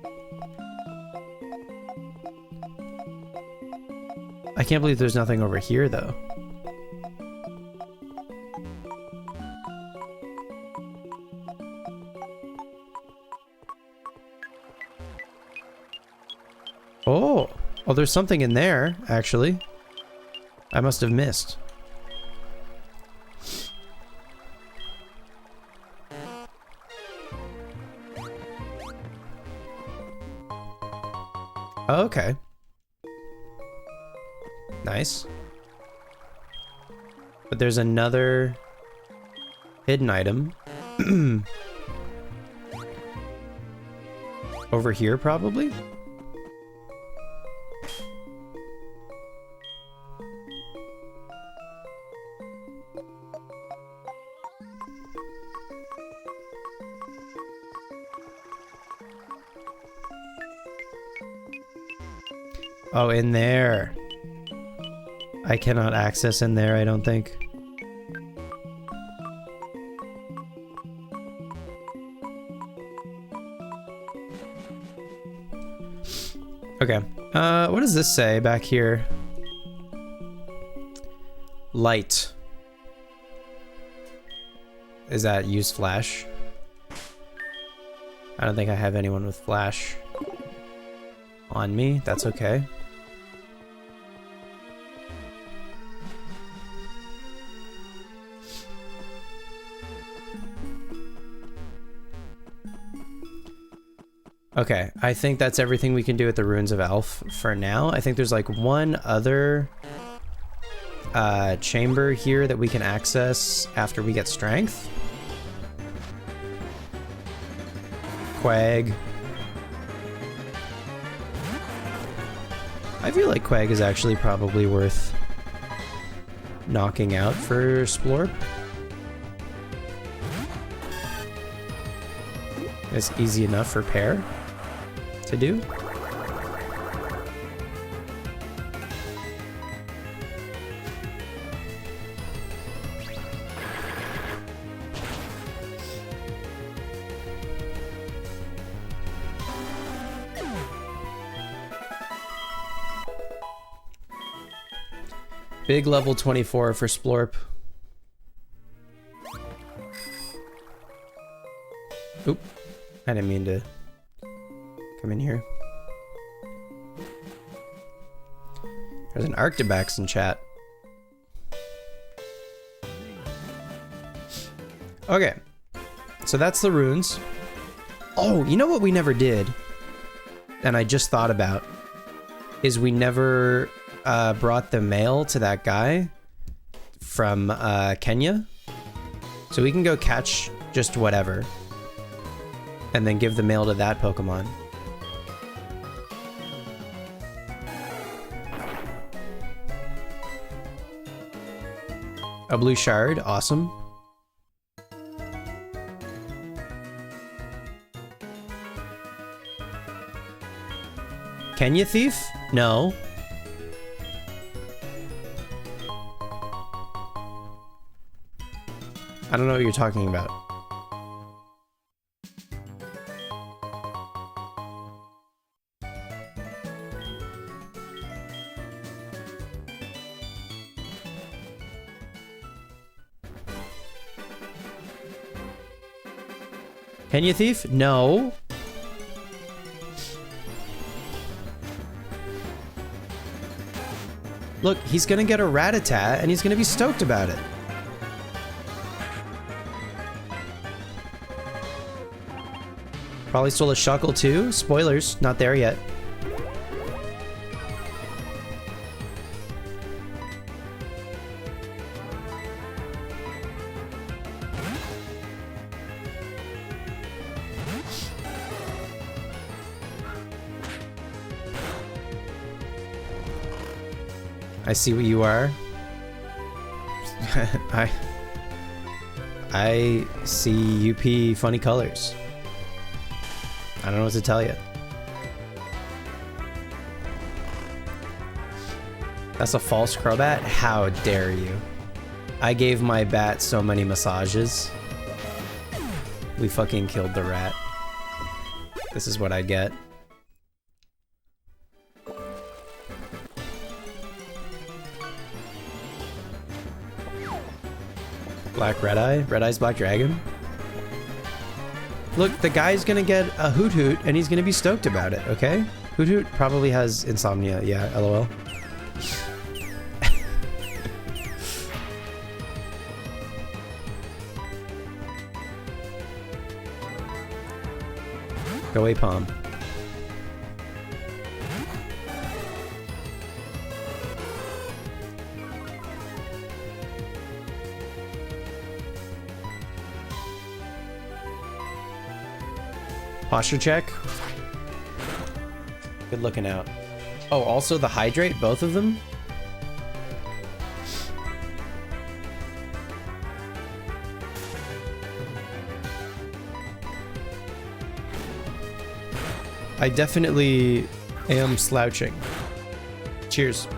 I can't believe there's nothing over here, though. Oh! Oh, there's something in there, actually. I must have missed. Oh, okay. Nice. But there's another hidden item. Over here, probably? Oh, in there. I cannot access in there, I don't think. Okay. What does this say back here? Light. Is that use flash? I don't think I have anyone with flash on me. That's okay. Okay, I think that's everything we can do at the Ruins of Elf for now. I think there's like one other chamber here that we can access after we get strength. Quag. I feel like Quag is actually probably worth knocking out for Splorp. It's easy enough for Pear to do. Big level 24 for Splorp. Oop. I didn't mean to come in here. There's an Arctibax in chat. Okay. So that's the runes. Oh, you know what we never did? And I just thought about is we never brought the mail to that guy from Kenya. So we can go catch just whatever and then give the mail to that Pokemon. A blue shard, awesome. Kenya Thief? No. I don't know what you're talking about. Kenya Thief? No. Look, he's gonna get a Rattata and he's gonna be stoked about it. Probably stole a Shuckle too. Spoilers, not there yet. I see what you are. I see UP funny colors. I don't know what to tell you. That's a false Crobat? How dare you? I gave my bat so many massages. We fucking killed the rat. This is what I get. Black Red-Eye? Red-Eye's Black Dragon? Look, the guy's gonna get a Hoot Hoot and he's gonna be stoked about it, okay? Hoot Hoot probably has insomnia, yeah, lol. Go away, Palm. Posture check. Good looking out. Oh, also the hydrate, both of them? I definitely am slouching. Cheers.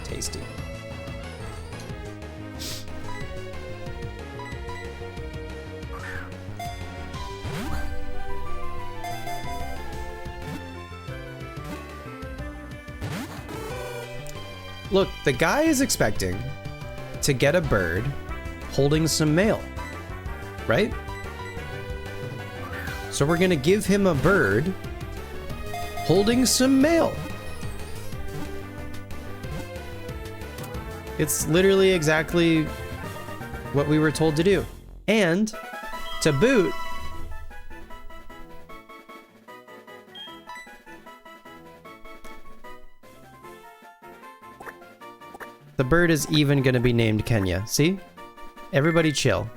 Tasty. Look, the guy is expecting to get a bird holding some mail, right? So we're gonna give him a bird holding some mail. It's literally exactly what we were told to do. And to boot, the bird is even gonna be named Kenya. See? Everybody chill.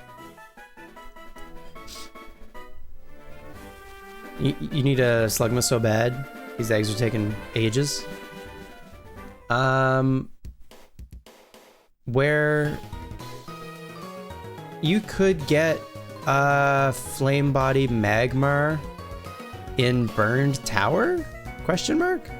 You need a Slugma so bad. These eggs are taking ages. Where you could get a flame body Magmar in Burned Tower? Question mark?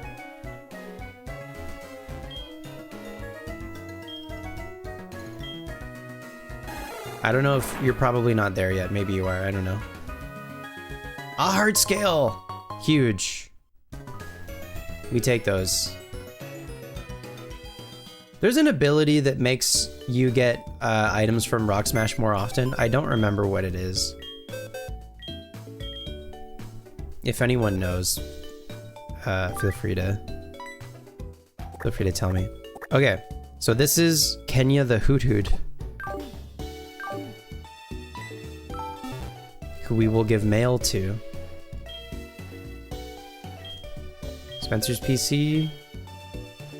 I don't know if you're probably not there yet. Maybe you are. I don't know. A heart scale! Huge. We take those. There's an ability that makes you get items from Rock Smash more often. I don't remember what it is. If anyone knows, feel free to tell me. Okay, so this is Kenya the Hoot Hoot, who we will give mail to. Spencer's PC,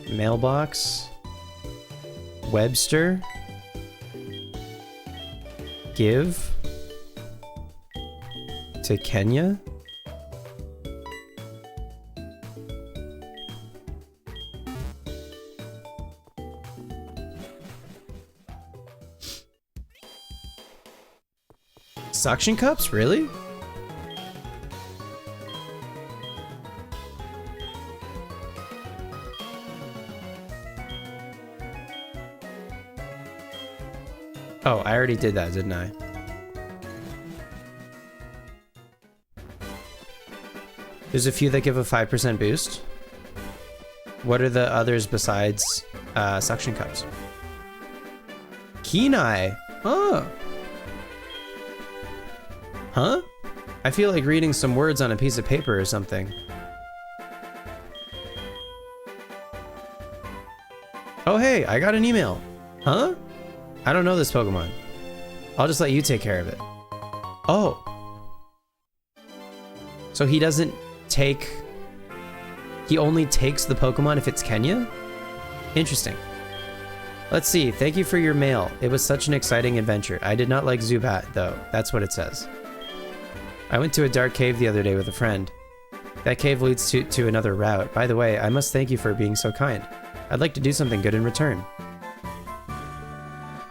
mailbox, Webster, give to Kenya. Suction cups? Really? Oh, I already did that, didn't I? There's a few that give a 5% boost. What are the others besides suction cups? Kenai! Oh! Huh? I feel like reading some words on a piece of paper or something. Oh hey, I got an email. Huh? I don't know this Pokemon. I'll just let you take care of it. Oh. So he doesn't take... He only takes the Pokemon if it's Kenya? Interesting. Let's see. Thank you for your mail. It was such an exciting adventure. I did not like Zubat, though. That's what it says. I went to a dark cave the other day with a friend. That cave leads to another route. By the way, I must thank you for being so kind. I'd like to do something good in return.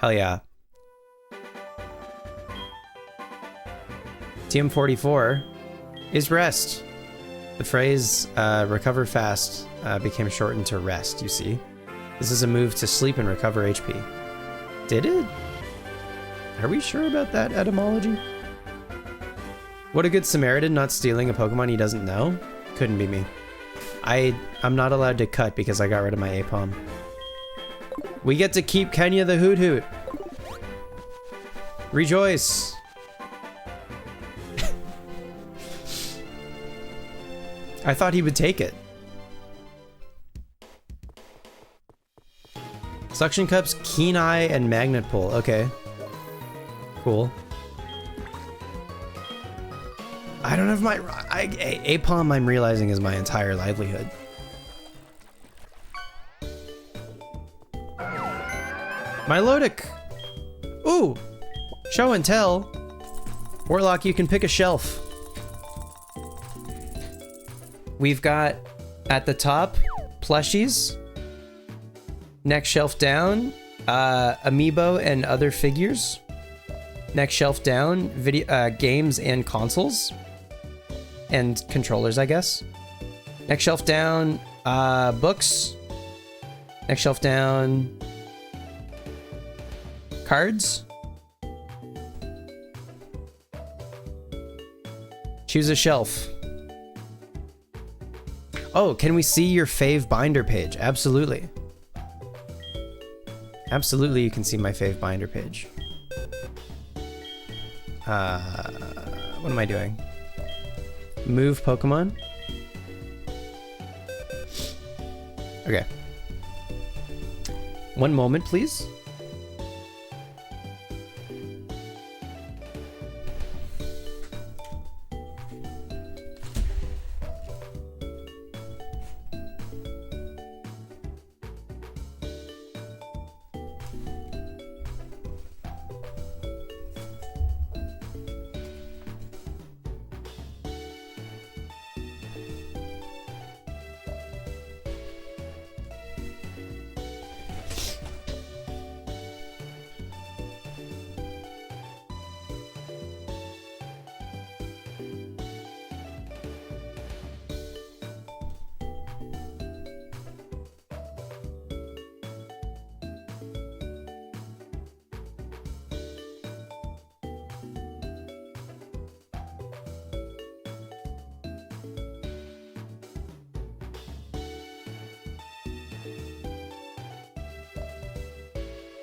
Hell yeah. TM44 is rest. The phrase recover fast became shortened to rest, you see. This is a move to sleep and recover HP. Did it? Are we sure about that etymology? What a good Samaritan, not stealing a Pokemon he doesn't know? Couldn't be me. I'm not allowed to cut because I got rid of my Apom. We get to keep Kenya the Hoot Hoot. Rejoice. I thought he would take it. Suction cups, keen eye, and magnet pull. Okay. Cool. I don't have my... Apom, I'm realizing, is my entire livelihood. Milotic! Ooh! Show and tell. Warlock, you can pick a shelf. We've got, at the top, plushies. Next shelf down, amiibo and other figures. Next shelf down, video, games and consoles. And controllers, I guess. Next shelf down, books. Next shelf down, cards. Choose a shelf. Oh, can we see your fave binder page? Absolutely. Absolutely, you can see my fave binder page. What am I doing? Move Pokemon? Okay. One moment, please.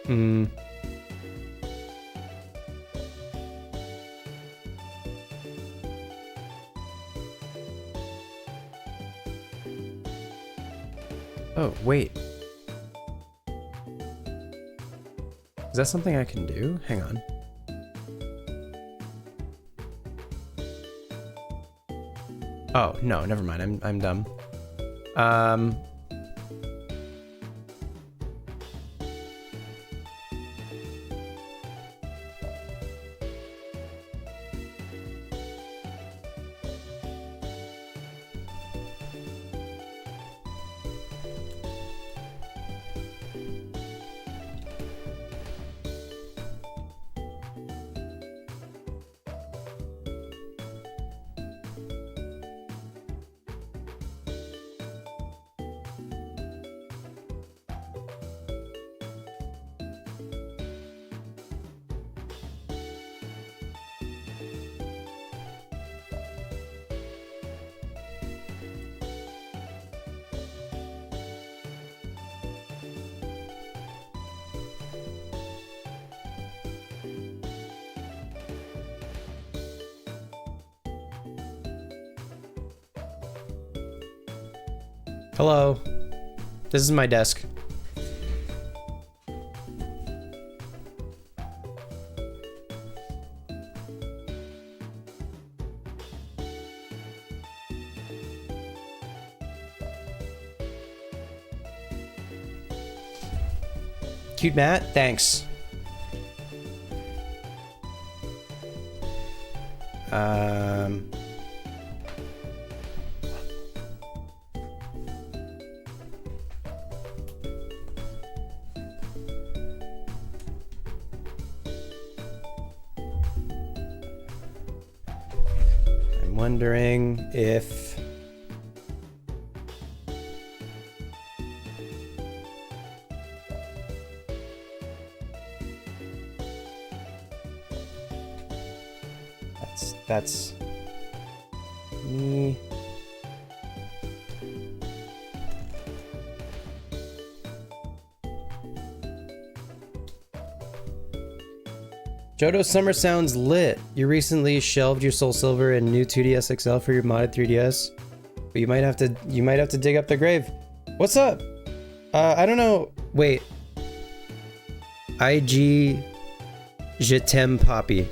Hmm. Oh, wait. Is that something I can do? Hang on. Oh, no, never mind. I'm dumb. Hello. This is my desk. Cute Matt, thanks. I'm wondering if that's me. Jodo Summer sounds lit. You recently shelved your Soul Silver and new 2DS XL for your modded 3DS, but you might have to dig up the grave. What's up? I don't know. Wait. IG Je t'aime Poppy.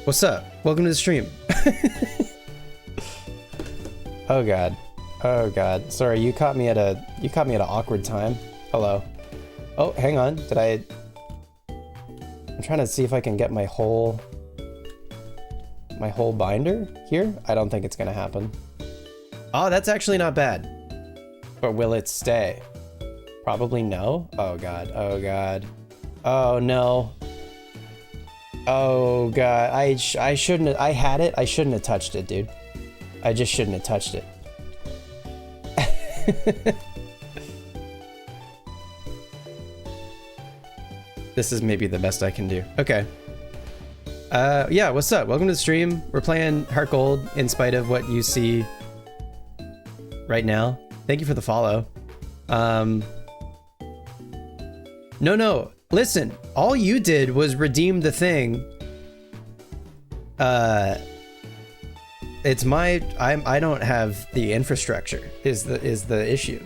What's up? Welcome to the stream. Oh god. Oh god. Sorry, you caught me at an awkward time. Hello. Oh, hang on. I'm trying to see if I can get my whole binder here. I don't think it's gonna happen. Oh, that's actually not bad. But will it stay? Probably no. Oh god. Oh god. Oh no. Oh god. I shouldn't have, I had it. I shouldn't have touched it, dude. I just shouldn't have touched it. This is maybe the best I can do. Okay. Yeah, what's up? Welcome to the stream. We're playing HeartGold in spite of what you see right now. Thank you for the follow. No. Listen, all you did was redeem the thing. It's I don't have the infrastructure is the issue.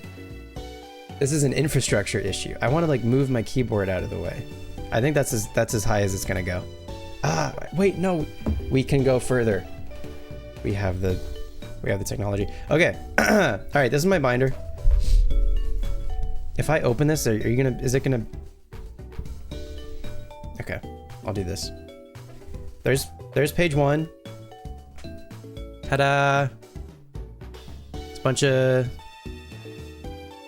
This is an infrastructure issue. I want to like move my keyboard out of the way. I think that's as high as it's gonna go. Ah, wait, no, we can go further. We have the technology. Okay, all right, this is my binder. If I open this, is it gonna? Okay, I'll do this. There's page 1. Ta-da! It's a bunch of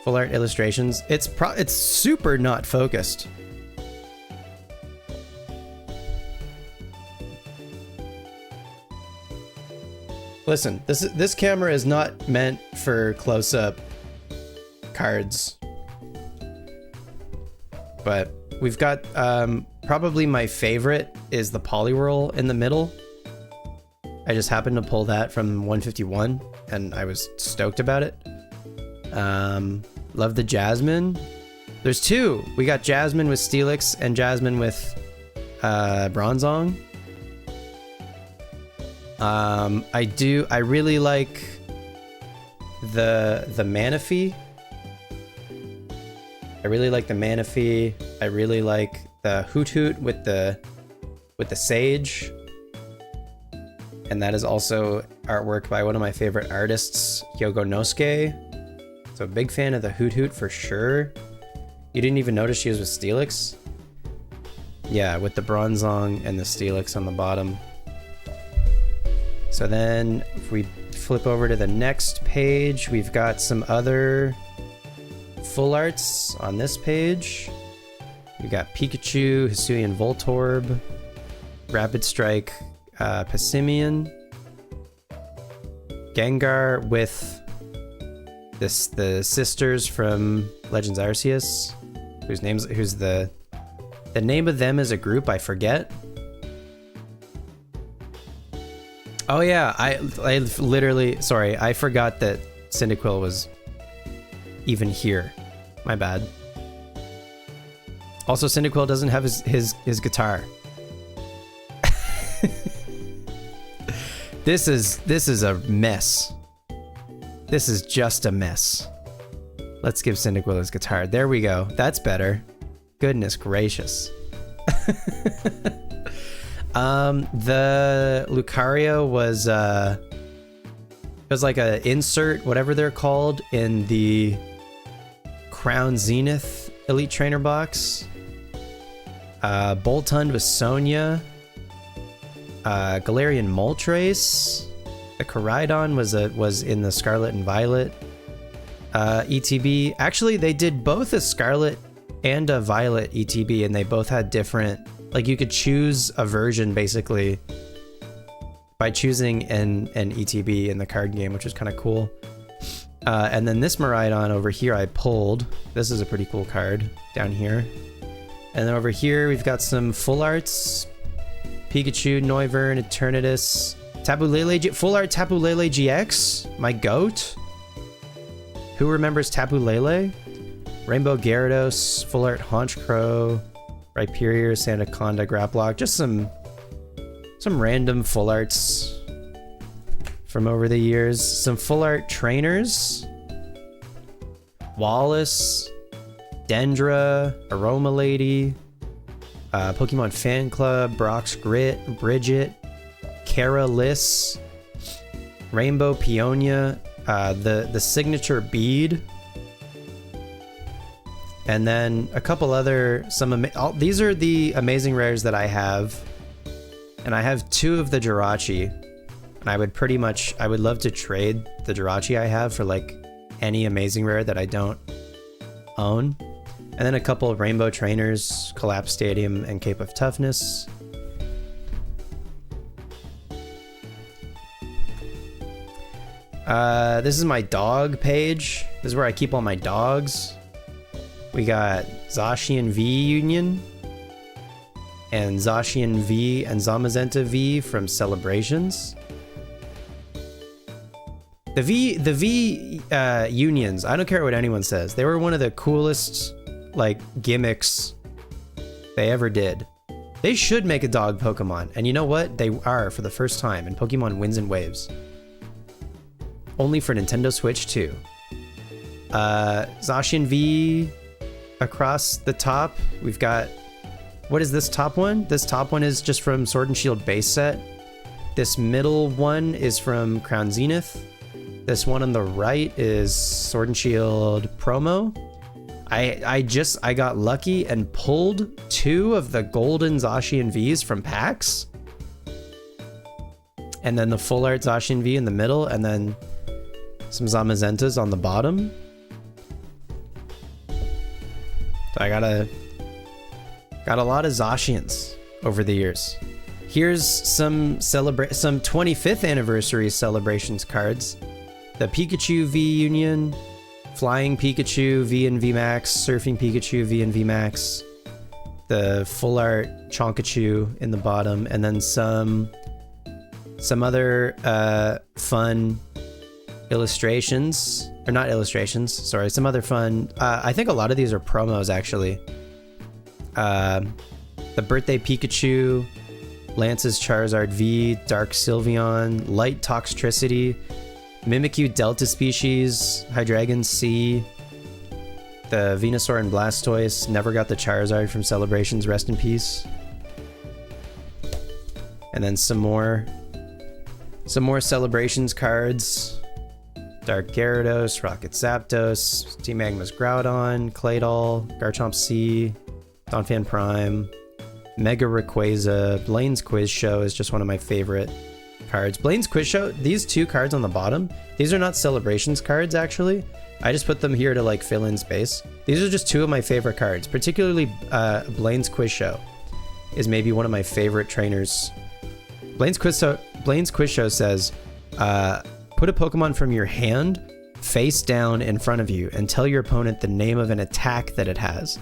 full art illustrations. It's super not focused. Listen, this camera is not meant for close-up cards. But we've got probably my favorite is the Polywhirl in the middle. I just happened to pull that from 151 and I was stoked about it. Love the Jasmine. There's two. We got Jasmine with Steelix and Jasmine with Bronzong. I really like the Manaphy. I really like the Manaphy. I really like the Hoot Hoot with the Sage. And that is also artwork by one of my favorite artists, Hyogo Nosuke. So big fan of the Hoot Hoot for sure. You didn't even notice she was with Steelix? Yeah, with the Bronzong and the Steelix on the bottom. So then if we flip over to the next page, we've got some other full arts on this page. We got Pikachu, Hisuian Voltorb, Rapid Strike, Passimian, Gengar with the sisters from Legends Arceus, whose the name of them as a group I forget. Oh yeah, I literally, sorry, I forgot that Cyndaquil was even here. My bad. Also, Cyndaquil doesn't have his guitar. This is a mess. This is just a mess. Let's give Cyndaquil his guitar. There we go. That's better. Goodness gracious. The Lucario was like a insert, whatever they're called, in the Crown Zenith Elite Trainer box. Boltund was Sonia. Galarian Moltres. The Koraidon was in the Scarlet and Violet ETB. Actually, they did both a Scarlet and a Violet ETB, and they both had different, like, you could choose a version basically by choosing an ETB in the card game, which is kind of cool. And then this Miraidon over here I pulled. This is a pretty cool card down here. And then over here we've got some full arts. Pikachu, Noivern, Eternatus, Tapu Lele, full art Tapu Lele GX, my goat. Who remembers Tapu Lele? Rainbow Gyarados, full art Honchkrow, Rhyperior, Sandaconda, Grapploct, just some random full arts from over the years. Some full art trainers. Wallace, Dendra, Aroma Lady, Pokemon Fan Club, Brock's Grit, Bridget, Kara Liss, Rainbow Peonia, the signature bead, and then a couple other these are the amazing rares that I have, and I have 2 of the Jirachi, and I would love to trade the Jirachi I have for like any amazing rare that I don't own. And then a couple of Rainbow Trainers, Collapse Stadium, and Cape of Toughness. This is my dog page. This is where I keep all my dogs. We got Zacian V Union, and Zacian V and Zamazenta V from Celebrations. The V Unions, I don't care what anyone says. They were one of the coolest, like, gimmicks they ever did. They should make a dog Pokemon, and you know what? They are for the first time in Pokemon Winds and Waves. Only for Nintendo Switch 2. Zacian V across the top. We've got, what is this top one? This top one is just from Sword and Shield base set. This middle one is from Crown Zenith. This one on the right is Sword and Shield promo. I got lucky and pulled 2 of the golden Zacian Vs from packs. And then the full art Zacian V in the middle, and then some Zamazentas on the bottom. So I got a lot of Zacians over the years. Here's some 25th anniversary celebrations cards. The Pikachu V Union, Flying Pikachu V and V Max, Surfing Pikachu V and V Max, the full art Chonkachu in the bottom, and then some other fun illustrations, or not illustrations, sorry, some other fun. I think a lot of these are promos actually. The Birthday Pikachu, Lance's Charizard V, Dark Sylveon, Light Toxtricity, Mimikyu Delta Species, Hydreigon C, the Venusaur and Blastoise. Never got the Charizard from Celebrations, rest in peace. And then some more Celebrations cards. Dark Gyarados, Rocket Zapdos, Team Magma's Groudon, Claydol, Garchomp C, Donphan Prime, Mega Rayquaza. Blaine's Quiz Show is just one of my favorite cards. Blaine's Quiz Show, these two cards on the bottom, these are not Celebrations cards actually. I just put them here to like fill in space. These are just two of my favorite cards, particularly Blaine's Quiz Show is maybe one of my favorite trainers. Blaine's Quiz Show says, put a Pokemon from your hand face down in front of you and tell your opponent the name of an attack that it has.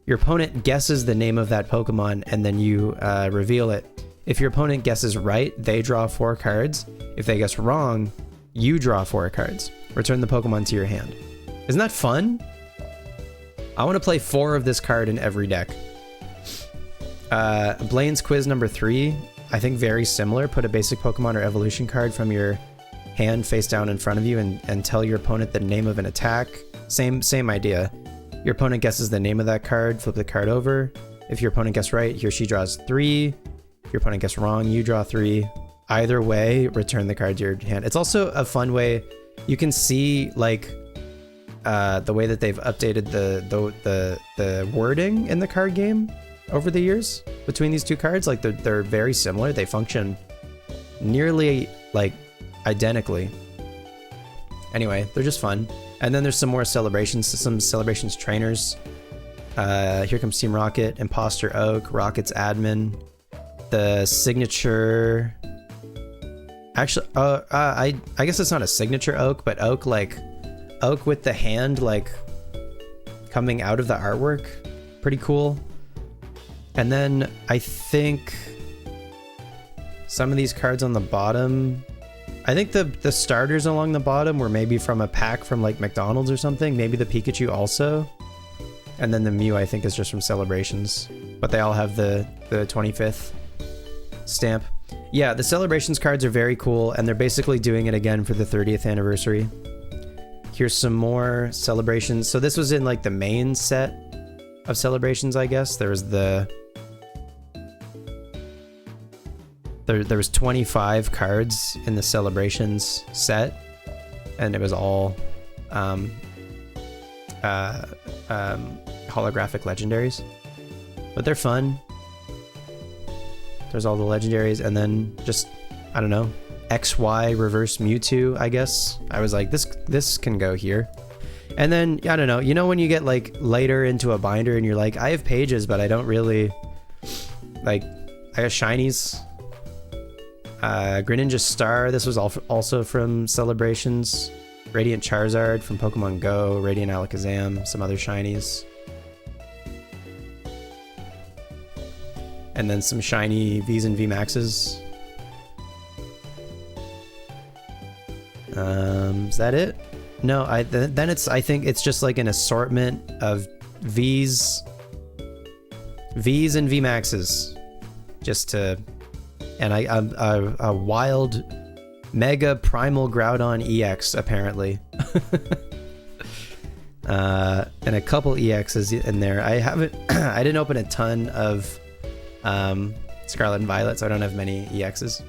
Your opponent guesses the name of that Pokemon and then you reveal it. If your opponent guesses right, they draw 4 cards. If they guess wrong, you draw 4 cards. Return the Pokemon to your hand. Isn't that fun? I want to play 4 of this card in every deck. Blaine's Quiz number 3, I think very similar. Put a basic Pokemon or evolution card from your hand face down in front of you and tell your opponent the name of an attack. Same idea. Your opponent guesses the name of that card, flip the card over. If your opponent guesses right, he or she draws 3. If your opponent guesses wrong, you draw 3. Either way, return the card to your hand. It's also a fun way. You can see like the way that they've updated the wording in the card game over the years between these two cards. Like they're very similar. They function nearly like identically. Anyway, they're just fun. And then there's some more Celebrations, some Celebrations trainers. Here comes Team Rocket, Imposter Oak, Rocket's Admin, the signature. Actually, I guess it's not a signature Oak, but Oak with the hand like coming out of the artwork. Pretty cool. And then I think some of these cards on the bottom, I think the starters along the bottom were maybe from a pack from like McDonald's or something. Maybe the Pikachu also. And then the Mew I think is just from Celebrations. But they all have the 25th stamp. Yeah, the Celebrations cards are very cool, and they're basically doing it again for the 30th anniversary. Here's some more Celebrations. So this was in like the main set of Celebrations, I guess. There was there was 25 cards in the Celebrations set, and it was all holographic legendaries. But they're fun. There's all the legendaries, and then just, I don't know, XY reverse Mewtwo, I guess. I was like, this can go here. And then, I don't know, you know when you get like later into a binder and you're like, I have pages, but I don't really, like, I got shinies. Greninja Star, this was also from Celebrations. Radiant Charizard from Pokemon Go, Radiant Alakazam, some other shinies. And then some shiny Vs and VMAXs. Is that it? No, then I think it's just like an assortment of Vs and VMAXs. Just to, and a wild Mega Primal Groudon EX apparently. And a couple EXs in there. I didn't open a ton of Scarlet and Violet, so I don't have many EXs.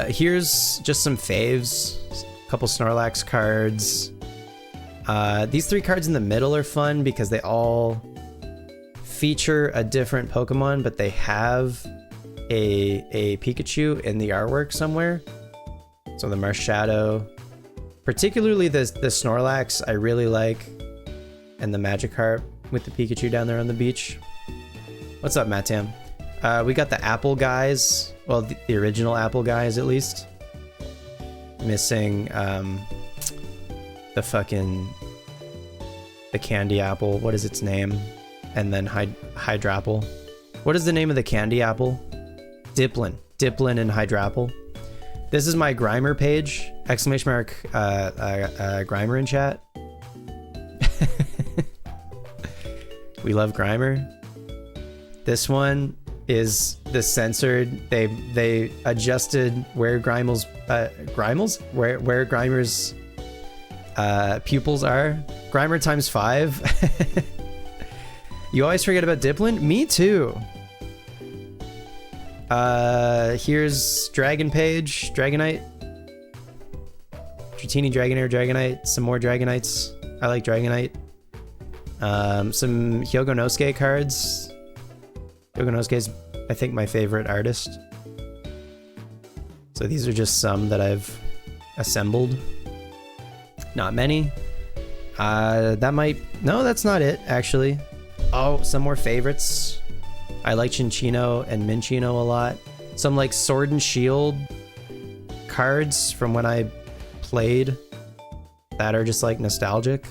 Here's just some faves. A couple Snorlax cards. These 3 cards in the middle are fun because they all feature a different Pokemon, but they have a Pikachu in the artwork somewhere. So the Marshadow, particularly the Snorlax, I really like, and the Magikarp with the Pikachu down there on the beach. What's up, Mattam? We got the Apple guys. Well, the original Apple guys, at least. Missing the candy apple. What is its name? And then Hydrapple. What is the name of the candy apple? Diplin and Hydrapple. This is my Grimer page. Exclamation mark Grimer in chat. We love Grimer. This one is the censored. They adjusted where Grimer's pupils are. Grimer times 5. You always forget about Diplin? Me too. Here's Dragon Page, Dragonite. Dratini, Dragonair, Dragonite. Some more Dragonites. I like Dragonite. Some Hyogonosuke cards. Hyogonosuke is, I think, my favorite artist. So these are just some that I've assembled. Not many. That might... No, that's not it, actually. Oh, some more favorites. I like Chinchino and Minchino a lot. Some, like, Sword and Shield cards from when I played that are just, like, nostalgic.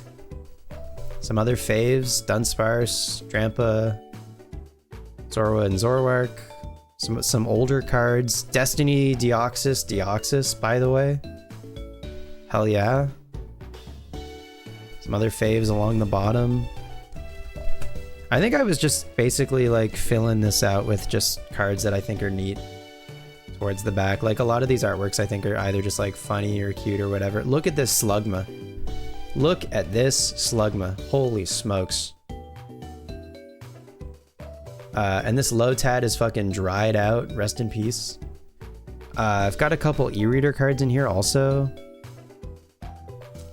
Some other faves. Dunsparce, Drampa, Zorua and Zoroark. Some older cards. Destiny, Deoxys, by the way. Hell yeah. Some other faves along the bottom. I think I was just basically like filling this out with just cards that I think are neat towards the back. Like a lot of these artworks I think are either just like funny or cute or whatever. Look at this Slugma. Look at this Slugma. Holy smokes. And this Lotad is fucking dried out. Rest in peace. I've got a couple e-reader cards in here also.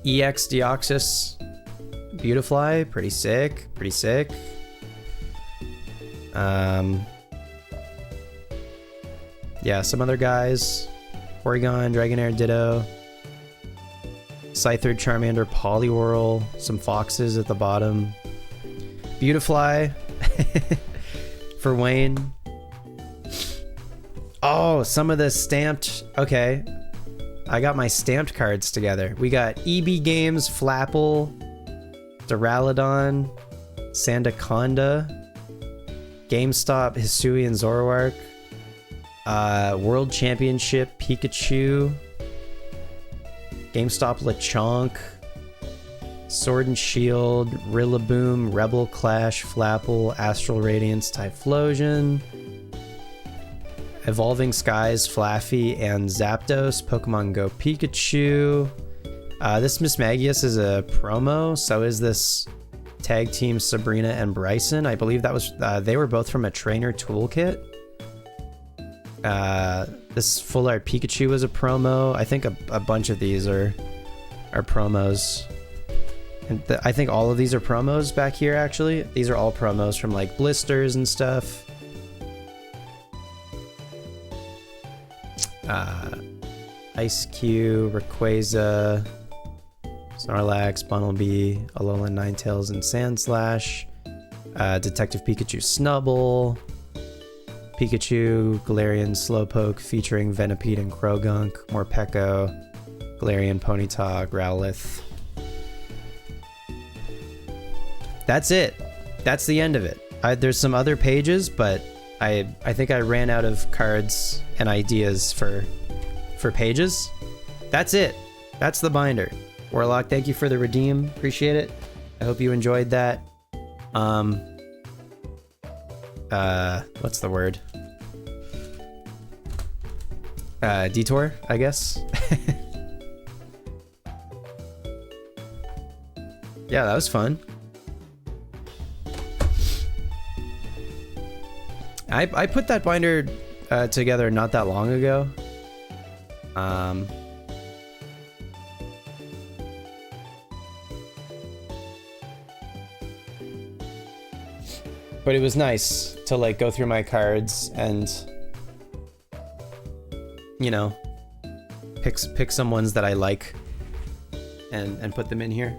EX Deoxys. Beautifly. Pretty sick. Pretty sick. Yeah, some other guys. Porygon, Dragonair, Ditto. Scyther, Charmander, Poliwhirl. Some foxes at the bottom. Beautifly. For Wayne. Oh, some of the stamped... Okay. I got my stamped cards together. We got EB Games, Flapple, Duraludon, Sandaconda, GameStop, Hisui and Zoroark, World Championship, Pikachu, GameStop, Lechonk, Sword and Shield, Rillaboom, Rebel Clash, Flapple, Astral Radiance, Typhlosion, Evolving Skies, Flaffy, and Zapdos, Pokemon Go Pikachu. This Mismagius is a promo, so is this Tag Team Sabrina and Bryson. I believe that was they were both from a trainer toolkit. This Full Art Pikachu was a promo. I think a bunch of these are promos. And I think all of these are promos back here, actually. These are all promos from like blisters and stuff. Ice Cube, Rayquaza, Snorlax, Bunnelby, Alolan Ninetales, and Sandslash. Detective Pikachu Snubbull. Pikachu, Galarian Slowpoke featuring Venipede and Croagunk. Morpeko, Galarian Ponyta, Growlithe. That's it. That's the end of it. There's some other pages, but I think I ran out of cards and ideas for pages. That's it. That's the binder. Warlock, thank you for the redeem. Appreciate it. I hope you enjoyed that. What's the word? Detour, I guess. Yeah, that was fun. I put that binder together not that long ago. But it was nice to like go through my cards and, you know, pick some ones that I like and put them in here.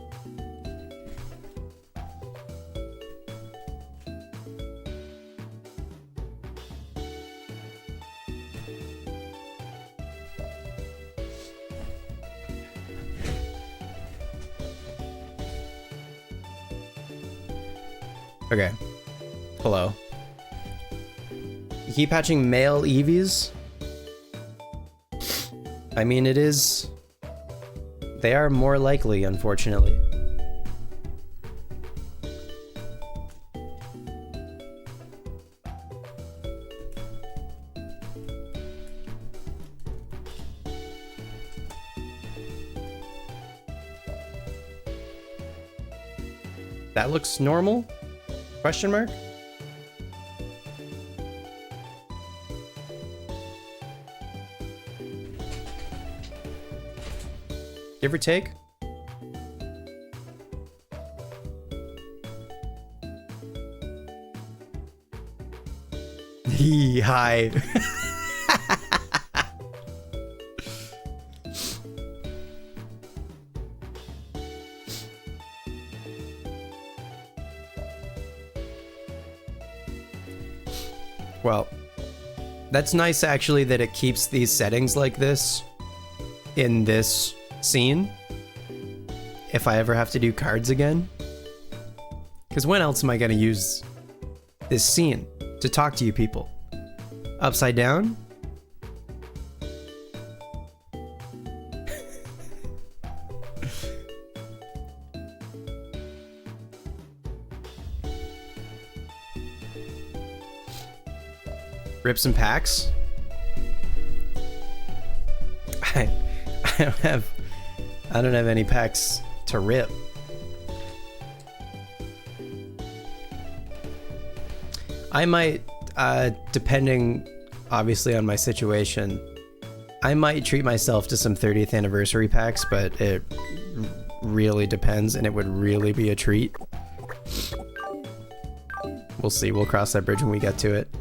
Okay. Hello. You keep hatching male Eevees? I mean, it is... They are more likely, unfortunately. That looks normal? Question mark? Give or take? Hi. Well, that's nice actually that it keeps these settings like this in this scene if I ever have to do cards again. Because when else am I going to use this scene to talk to you people? Upside down? Rip some packs? I don't have any packs to rip. I might, depending obviously on my situation, I might treat myself to some 30th anniversary packs, but it really depends, and it would really be a treat. We'll see, we'll cross that bridge when we get to it.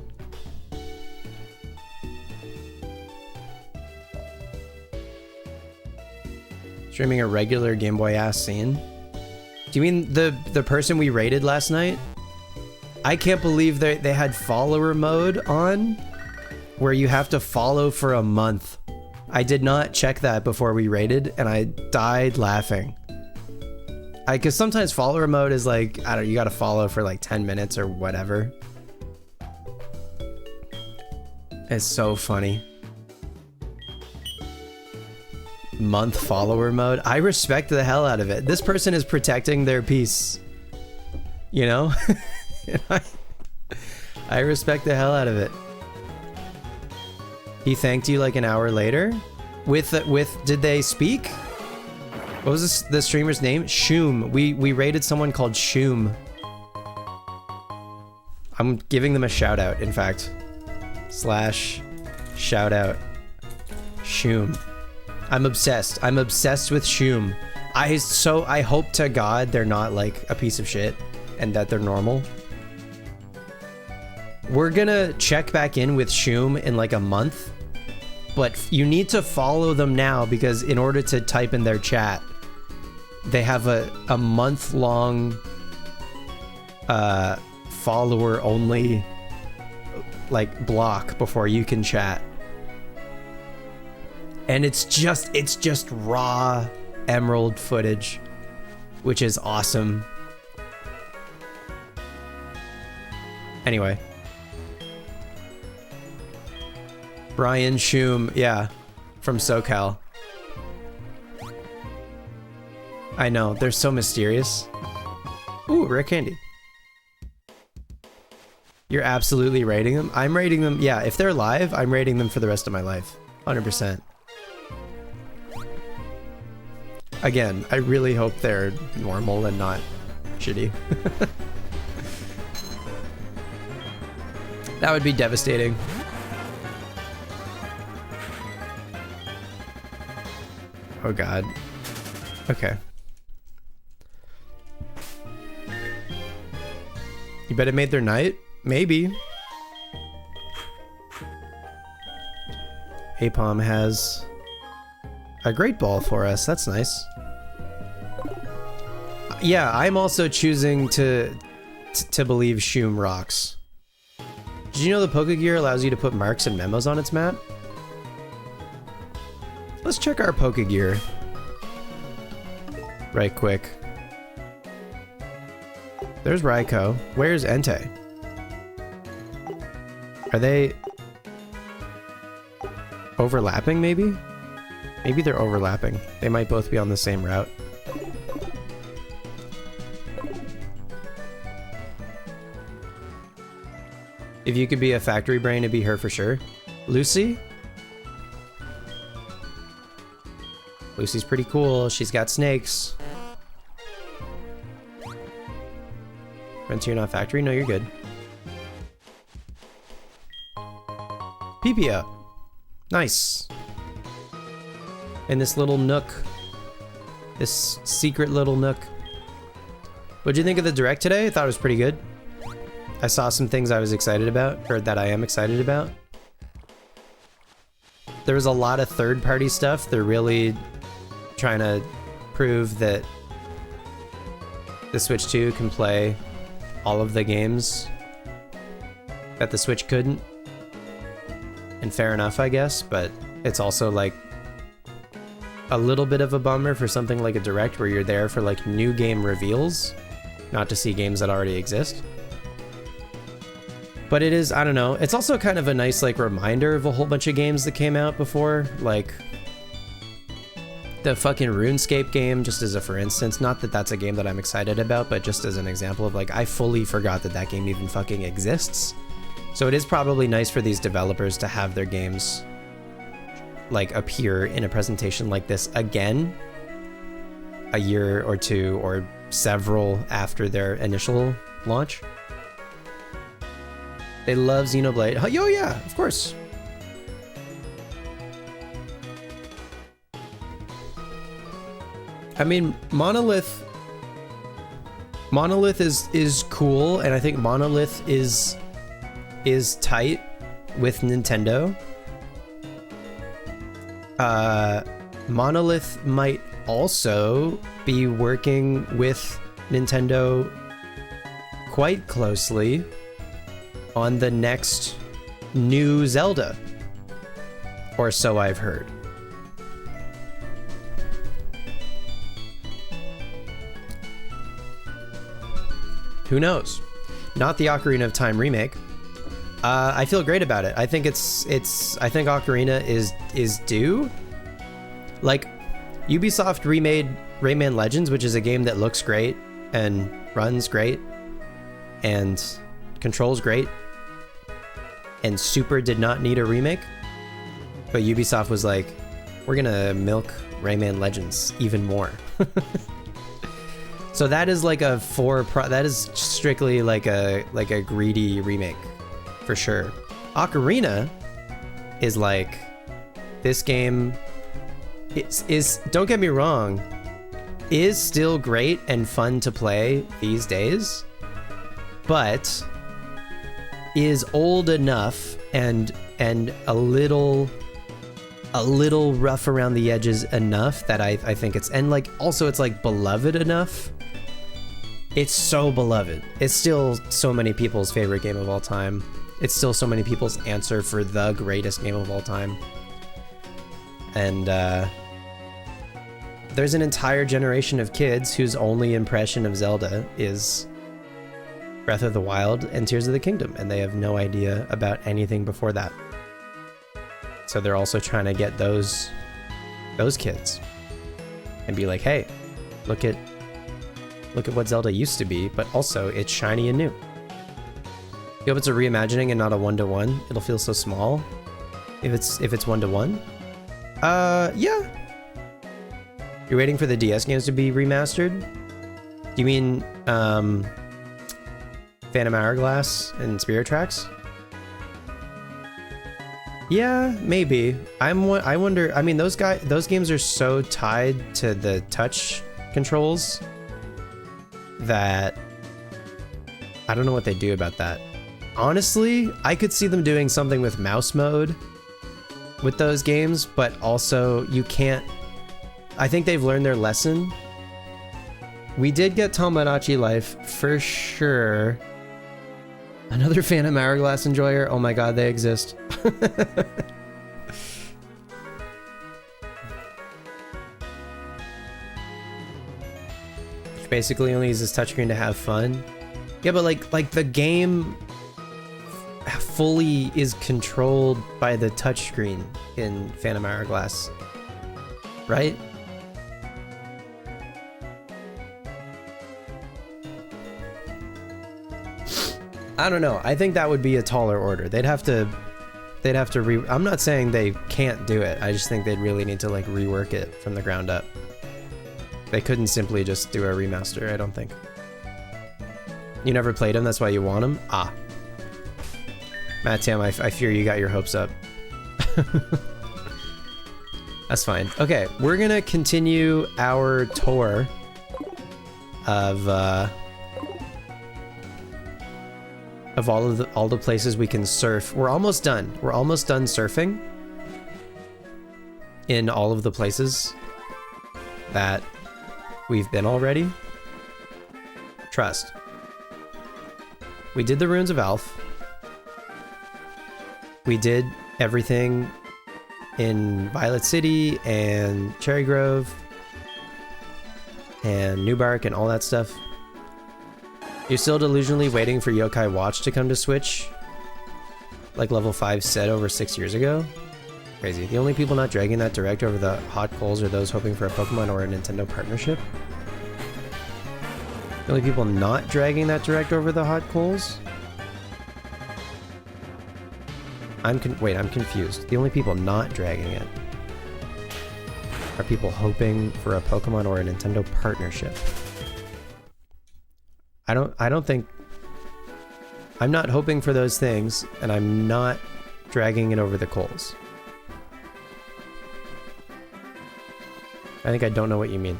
Streaming a regular Game Boy ass scene? Do you mean the person we raided last night? I can't believe they had follower mode on, where you have to follow for a month. I did not check that before we raided, and I died laughing. Cause sometimes follower mode is like, I don't know, you gotta follow for like 10 minutes or whatever. It's so funny. Month follower mode. I respect the hell out of it. This person is protecting their peace. You know? I respect the hell out of it. He thanked you like an hour later? With did they speak? What was the streamer's name? Shoom. We raided someone called Shoom. I'm giving them a shout out, in fact. / shout out. Shoom. I'm obsessed. I'm obsessed with Shoom. I hope to God they're not like a piece of shit and that they're normal. We're gonna check back in with Shoom in like a month, but you need to follow them now because in order to type in their chat, they have a month-long follower only like block before you can chat. And it's just raw emerald footage, which is awesome. Anyway. Brian Shoom, yeah, from SoCal. I know, they're so mysterious. Ooh, rare candy. You're absolutely rating them? I'm rating them, yeah, if they're live, I'm rating them for the rest of my life. 100%. Again, I really hope they're normal and not shitty. That would be devastating. Oh god. Okay. You bet it made their night? Maybe. Apom has a great ball for us. That's nice. Yeah, I'm also choosing to believe Shoom rocks. Did you know the Pokegear allows you to put marks and memos on its map? Let's check our Pokegear right quick. There's Raikou. Where's Entei? Are they overlapping maybe? Maybe they're overlapping. They might both be on the same route. If you could be a factory brain, it'd be her for sure. Lucy? Lucy's pretty cool. She's got snakes. Rent, you're not factory? No, you're good. Pipia. Nice. In this little nook. This secret little nook. What'd you think of the direct today? I thought it was pretty good. I saw some things I was excited about, or that I am excited about. There was a lot of third-party stuff. They're really trying to prove that the Switch 2 can play all of the games that the Switch couldn't. And fair enough, I guess, but it's also like a little bit of a bummer for something like a direct where you're there for like new game reveals, not to see games that already exist. But it is, I don't know, it's also kind of a nice like reminder of a whole bunch of games that came out before, like the fucking RuneScape game, just as a for instance. Not that that's a game that I'm excited about, but just as an example of like, I fully forgot that that game even fucking exists. So it is probably nice for these developers to have their games like appear in a presentation like this again, a year or two or several after their initial launch. They love Xenoblade. Oh, yo, yeah, of course. I mean, Monolith is cool, and I think Monolith is tight with Nintendo. Monolith might also be working with Nintendo quite closely on the next new Zelda, or so I've heard. Who knows? Not the Ocarina of Time remake. I feel great about it. I think I think Ocarina is due. Like, Ubisoft remade Rayman Legends, which is a game that looks great and runs great and controls great, and Super did not need a remake. But Ubisoft was like, we're gonna milk Rayman Legends even more. So that is like that is strictly like a greedy remake, for sure. Ocarina is like, this game is don't get me wrong, is still great and fun to play these days, but is old enough and a little rough around the edges enough that I think it's, and like also it's like beloved enough. It's so beloved. It's still so many people's favorite game of all time. It's still so many people's answer for the greatest game of all time. And there's an entire generation of kids whose only impression of Zelda is Breath of the Wild and Tears of the Kingdom, and they have no idea about anything before that. So they're also trying to get those kids and be like, hey, look at what Zelda used to be, but also it's shiny and new. You hope it's a reimagining and not a one-to-one. It'll feel so small if it's one-to-one. Yeah. You're waiting for the DS games to be remastered? Do you mean Phantom Hourglass and Spirit Tracks? Yeah, maybe. I wonder. I mean, those games are so tied to the touch controls that I don't know what they do about that. Honestly, I could see them doing something with mouse mode with those games, but also you can't. I think they've learned their lesson. We did get Tomodachi Life for sure. Another Phantom Hourglass enjoyer. Oh my god, they exist. Basically only uses touchscreen to have fun. Yeah, but like the game fully is controlled by the touchscreen in Phantom Hourglass. right? I don't know. I think that would be a taller order. They'd have to I'm not saying they can't do it. I just think they'd really need to like rework it from the ground up. They couldn't simply just do a remaster, I don't think. You never played them, that's why you want them? Ah. Matt Tam, I fear you got your hopes up. That's fine. Okay, we're gonna continue our tour of all the places we can surf. We're almost done. We're almost done surfing in all of the places that we've been already. Trust. We did the Ruins of Alf. We did everything in Violet City and Cherry Grove and Newbark and all that stuff. You're still delusionally waiting for Yokai Watch to come to Switch? Like level 5 said over 6 years ago? Crazy. The only people not dragging that direct over the hot coals are those hoping for a Pokemon or a Nintendo partnership? The only people not dragging that direct over the hot coals? Wait, I'm confused. The only people not dragging it are people hoping for a Pokemon or a Nintendo partnership. I don't think... I'm not hoping for those things, and I'm not dragging it over the coals. I think I don't know what you mean.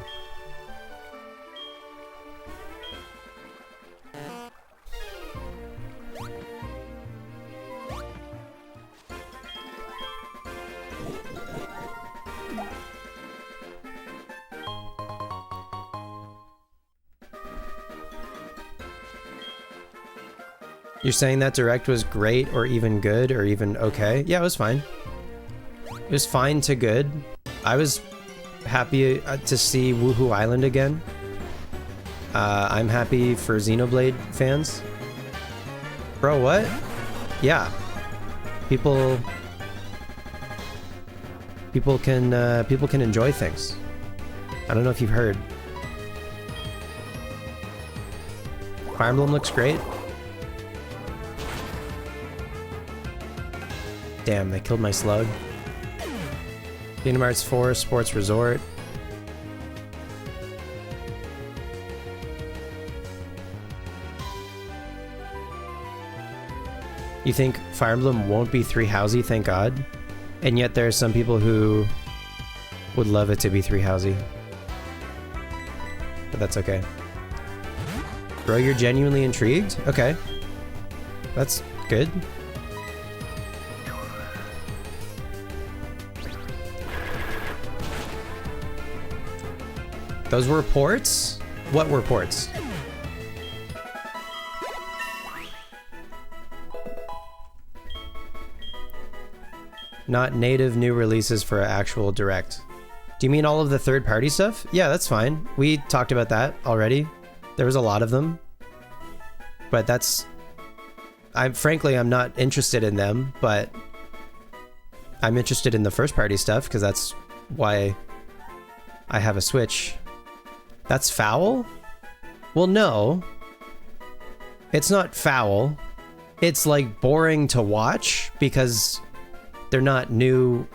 You're saying that direct was great or even good or even okay? Yeah, it was fine. It was fine to good. I was happy to see Woohoo Island again. I'm happy for Xenoblade fans. Bro, what? Yeah. People can enjoy things. I don't know if you've heard. Fire Emblem looks great. Damn, they killed my slug. Kingdom Hearts 4 Sports Resort. You think Fire Emblem won't be 3-housey, thank God? And yet there are some people who would love it to be 3-housey. But that's okay. Bro, you're genuinely intrigued? Okay. That's good. Those were ports? What were ports? Not native new releases for actual direct. Do you mean all of the third-party stuff? Yeah, that's fine. We talked about that already. There was a lot of them. But that's... frankly, I'm not interested in them, but I'm interested in the first-party stuff, because that's why I have a Switch. That's foul? Well, no. It's not foul. It's like boring to watch because they're not new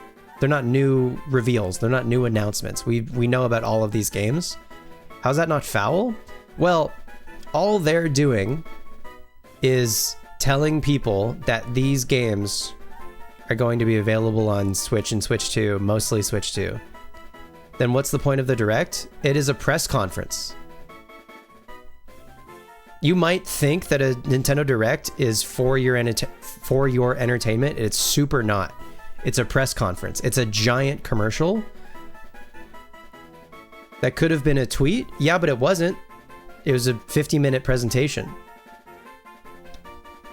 reveals. They're not new announcements. We know about all of these games. How's that not foul? Well, all they're doing is telling people that these games are going to be available on Switch and Switch 2, mostly Switch 2. Then what's the point of the direct? It is a press conference. You might think that a Nintendo Direct is for your entertainment. It's super not. It's a press conference. It's a giant commercial. That could have been a tweet. Yeah, but it wasn't. It was a 50-minute presentation.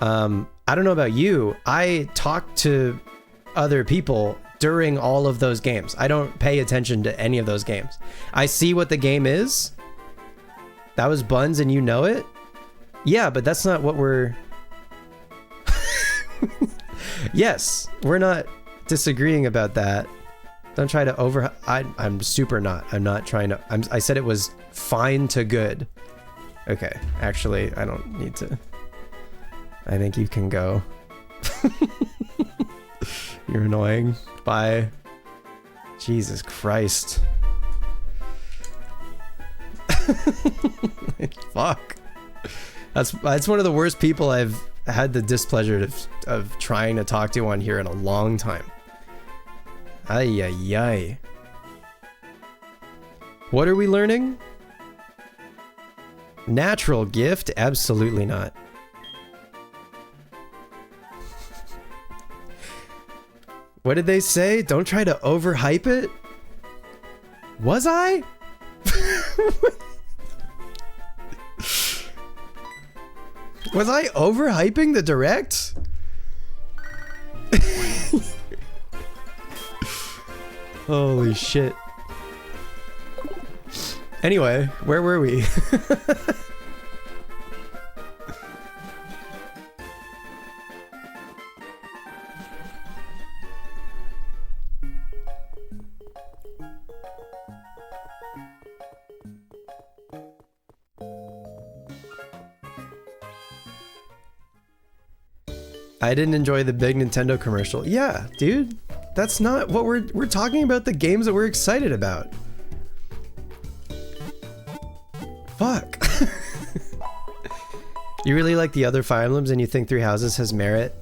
I don't know about you. I talked to other people during all of those games. I don't pay attention to any of those games. I see what the game is. That was Buns and you know it. Yeah, but that's not what we're... Yes, we're not disagreeing about that. Don't try to I'm super not. I'm not trying to. I said it was fine to good. Okay, actually, I don't need to. I think you can go. You're annoying. Bye. Jesus Christ. Fuck. That's one of the worst people I've had the displeasure of trying to talk to on here in a long time. Ay ay ay. What are we learning? Natural gift? Absolutely not. What did they say? Don't try to overhype it? Was I? Was I overhyping the direct? Holy shit. Anyway, where were we? I didn't enjoy the big Nintendo commercial. Yeah, dude. That's not what we're talking about, the games that we're excited about. Fuck. You really like the other Fire Emblems and you think Three Houses has merit?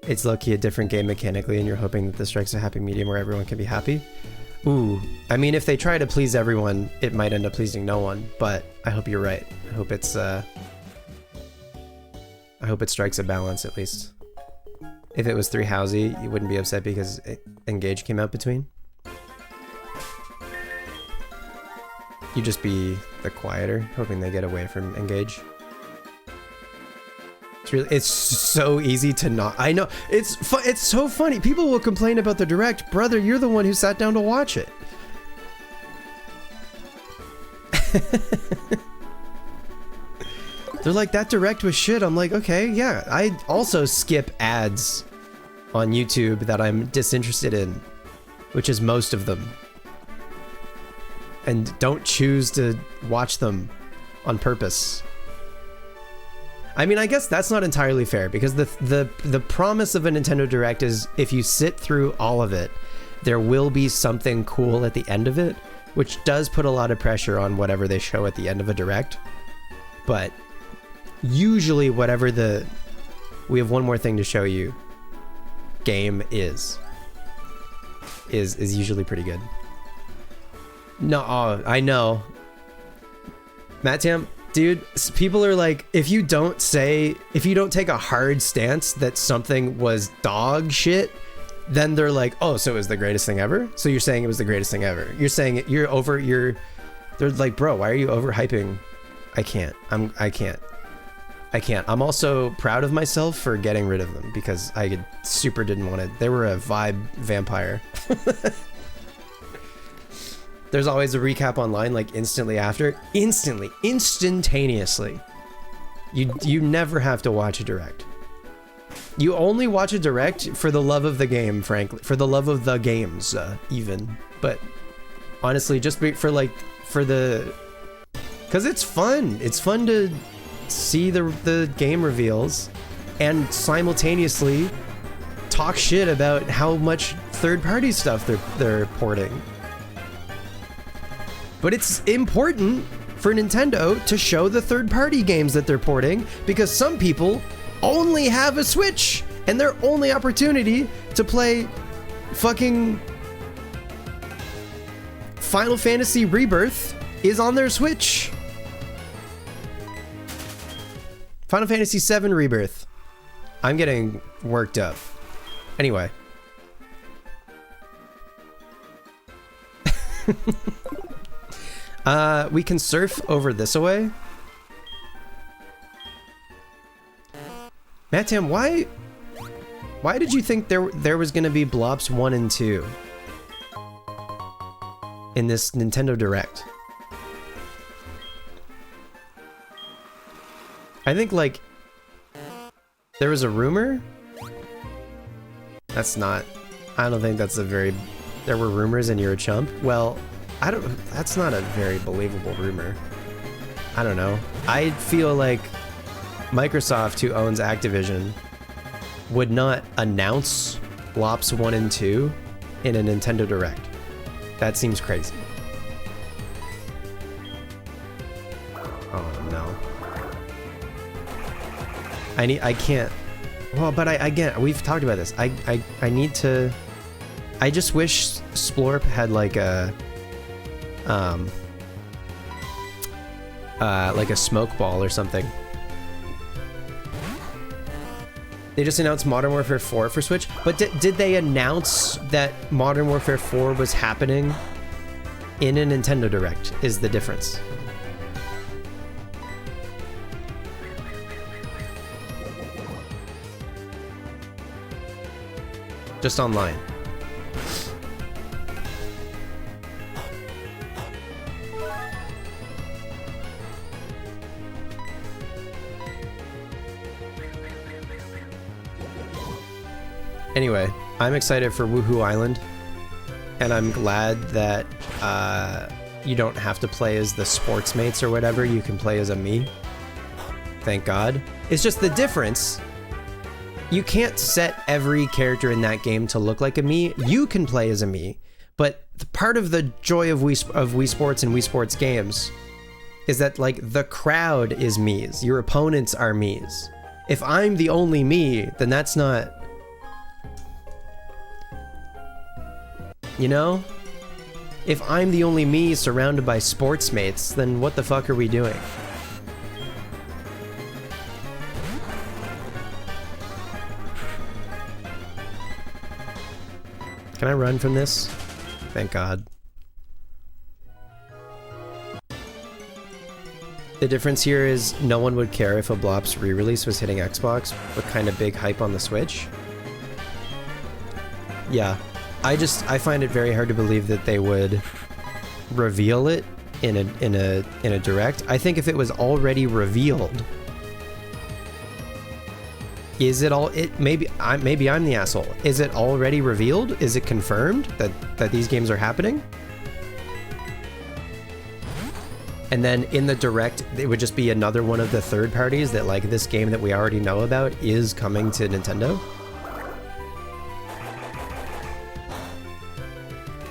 It's low-key a different game mechanically and you're hoping that this strikes a happy medium where everyone can be happy? Ooh, I mean, if they try to please everyone, it might end up pleasing no one, but I hope you're right. I hope it's, I hope it strikes a balance at least. If it was Three Housey, you wouldn't be upset because Engage came out between? You'd just be the quieter, hoping they get away from Engage. It's so easy to not. I know, it's so funny. People will complain about the direct. Brother, you're the one who sat down to watch it. They're like, that direct was shit. I'm like, okay, yeah. I also skip ads on YouTube that I'm disinterested in, which is most of them. And don't choose to watch them on purpose. I mean, I guess that's not entirely fair because the promise of a Nintendo Direct is if you sit through all of it, there will be something cool at the end of it, which does put a lot of pressure on whatever they show at the end of a Direct. But usually whatever we have one more thing to show you game is usually pretty good. No, I know. Matt Tam, dude, people are like, if you don't take a hard stance that something was dog shit, then they're like, oh, so it was the greatest thing ever? So you're saying it was the greatest thing ever. You're saying it, they're like, bro, why are you overhyping? I can't. I'm also proud of myself for getting rid of them because I super didn't want it. They were a vibe vampire. There's always a recap online like instantly after. Instantaneously. You never have to watch a direct. You only watch a direct for the love of the game, frankly. For the love of the games, even. But honestly, just for the... Because it's fun. It's fun to see the game reveals and simultaneously talk shit about how much third-party stuff they're porting. But it's important for Nintendo to show the third-party games that they're porting because some people only have a Switch and their only opportunity to play fucking Final Fantasy Rebirth is on their Switch. Final Fantasy VII Rebirth. I'm getting worked up. Anyway. We can surf over this away. Mattam, why did you think there was gonna be Blops 1 and 2 in this Nintendo Direct? I think like there was a rumor. I don't think that's a very There were rumors and you're a chump? Well, I don't... That's not a very believable rumor. I don't know. I feel like Microsoft, who owns Activision, would not announce Lops 1 and 2 in a Nintendo Direct. That seems crazy. Oh no. I can't. Well, but again, we've talked about this. I need to. I just wish Splorp had like a smoke ball or something. They just announced Modern Warfare 4 for Switch, but did they announce that Modern Warfare 4 was happening in a Nintendo Direct? Is the difference. Just online. Anyway, I'm excited for Woohoo Island, and I'm glad that you don't have to play as the sports mates or whatever. You can play as a me. Thank God. It's just the difference. You can't set every character in that game to look like a me. You can play as a me, but part of the joy of Wii Sports and Wii Sports games is that like the crowd is me's. Your opponents are me's. If I'm the only me, then that's not... You know? If I'm the only me surrounded by sports mates, then what the fuck are we doing? Can I run from this? Thank God. The difference here is no one would care if a Blops re-release was hitting Xbox with kind of big hype on the Switch. Yeah. I find it very hard to believe that they would reveal it in a direct. I think if it was already revealed, is it all maybe I'm the asshole. Is it already revealed? Is it confirmed that these games are happening? And then in the direct, it would just be another one of the third parties that like this game that we already know about is coming to Nintendo.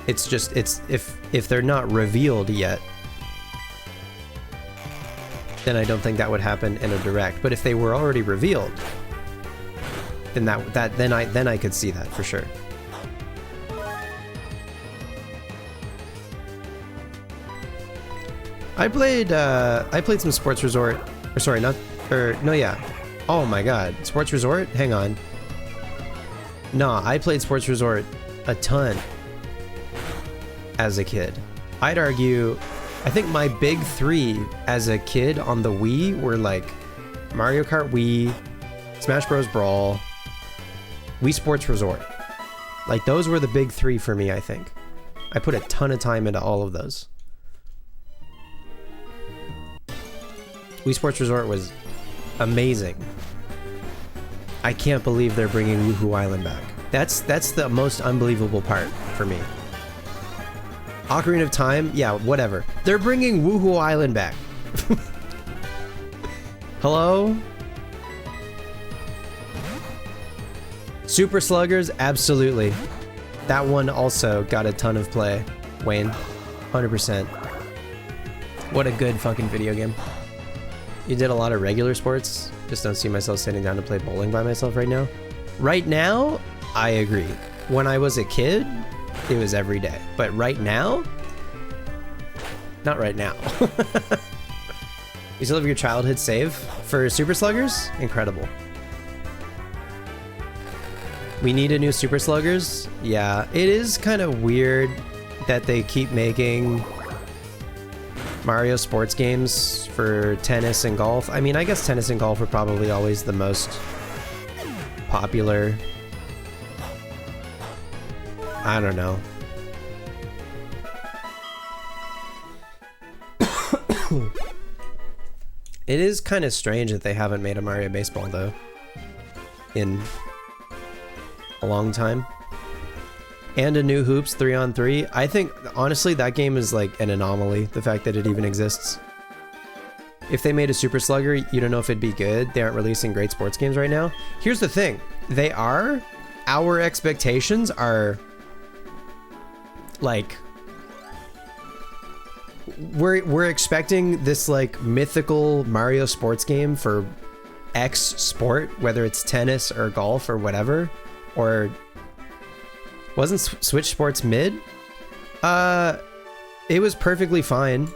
It's just, if they're not revealed yet, then I don't think that would happen in a direct. But if they were already revealed, then then I could see that for sure. I played some Sports Resort, or sorry, yeah. Oh my God, Sports Resort? Hang on. Nah, I played Sports Resort a ton as a kid. I'd argue, I think my big three as a kid on the Wii were like Mario Kart Wii, Smash Bros. Brawl, Wii Sports Resort. Like those were the big three for me, I think. I put a ton of time into all of those. Wii Sports Resort was amazing. I can't believe they're bringing Woohoo Island back. That's the most unbelievable part for me. Ocarina of Time, yeah, whatever. They're bringing Woohoo Island back. Hello? Super Sluggers, absolutely. That one also got a ton of play, Wayne. 100%. What a good fucking video game. You did a lot of regular sports. Just don't see myself sitting down to play bowling by myself right now. Right now, I agree. When I was a kid, it was every day. But right now, not right now. You still have your childhood save for Super Sluggers? Incredible. We need a new Super Sluggers? Yeah, it is kind of weird that they keep making Mario sports games for tennis and golf. I mean, I guess tennis and golf are probably always the most popular. I don't know. It is kind of strange that they haven't made a Mario Baseball, though, in a long time. And a new Hoops 3-on-3. I think, honestly, that game is like an anomaly, the fact that it even exists. If they made a Super Slugger, you don't know if it'd be good. They aren't releasing great sports games right now. Here's the thing. They are. Our expectations are like... We're expecting this like mythical Mario sports game for X sport, whether it's tennis or golf or whatever, or... Wasn't Switch Sports mid? It was perfectly fine,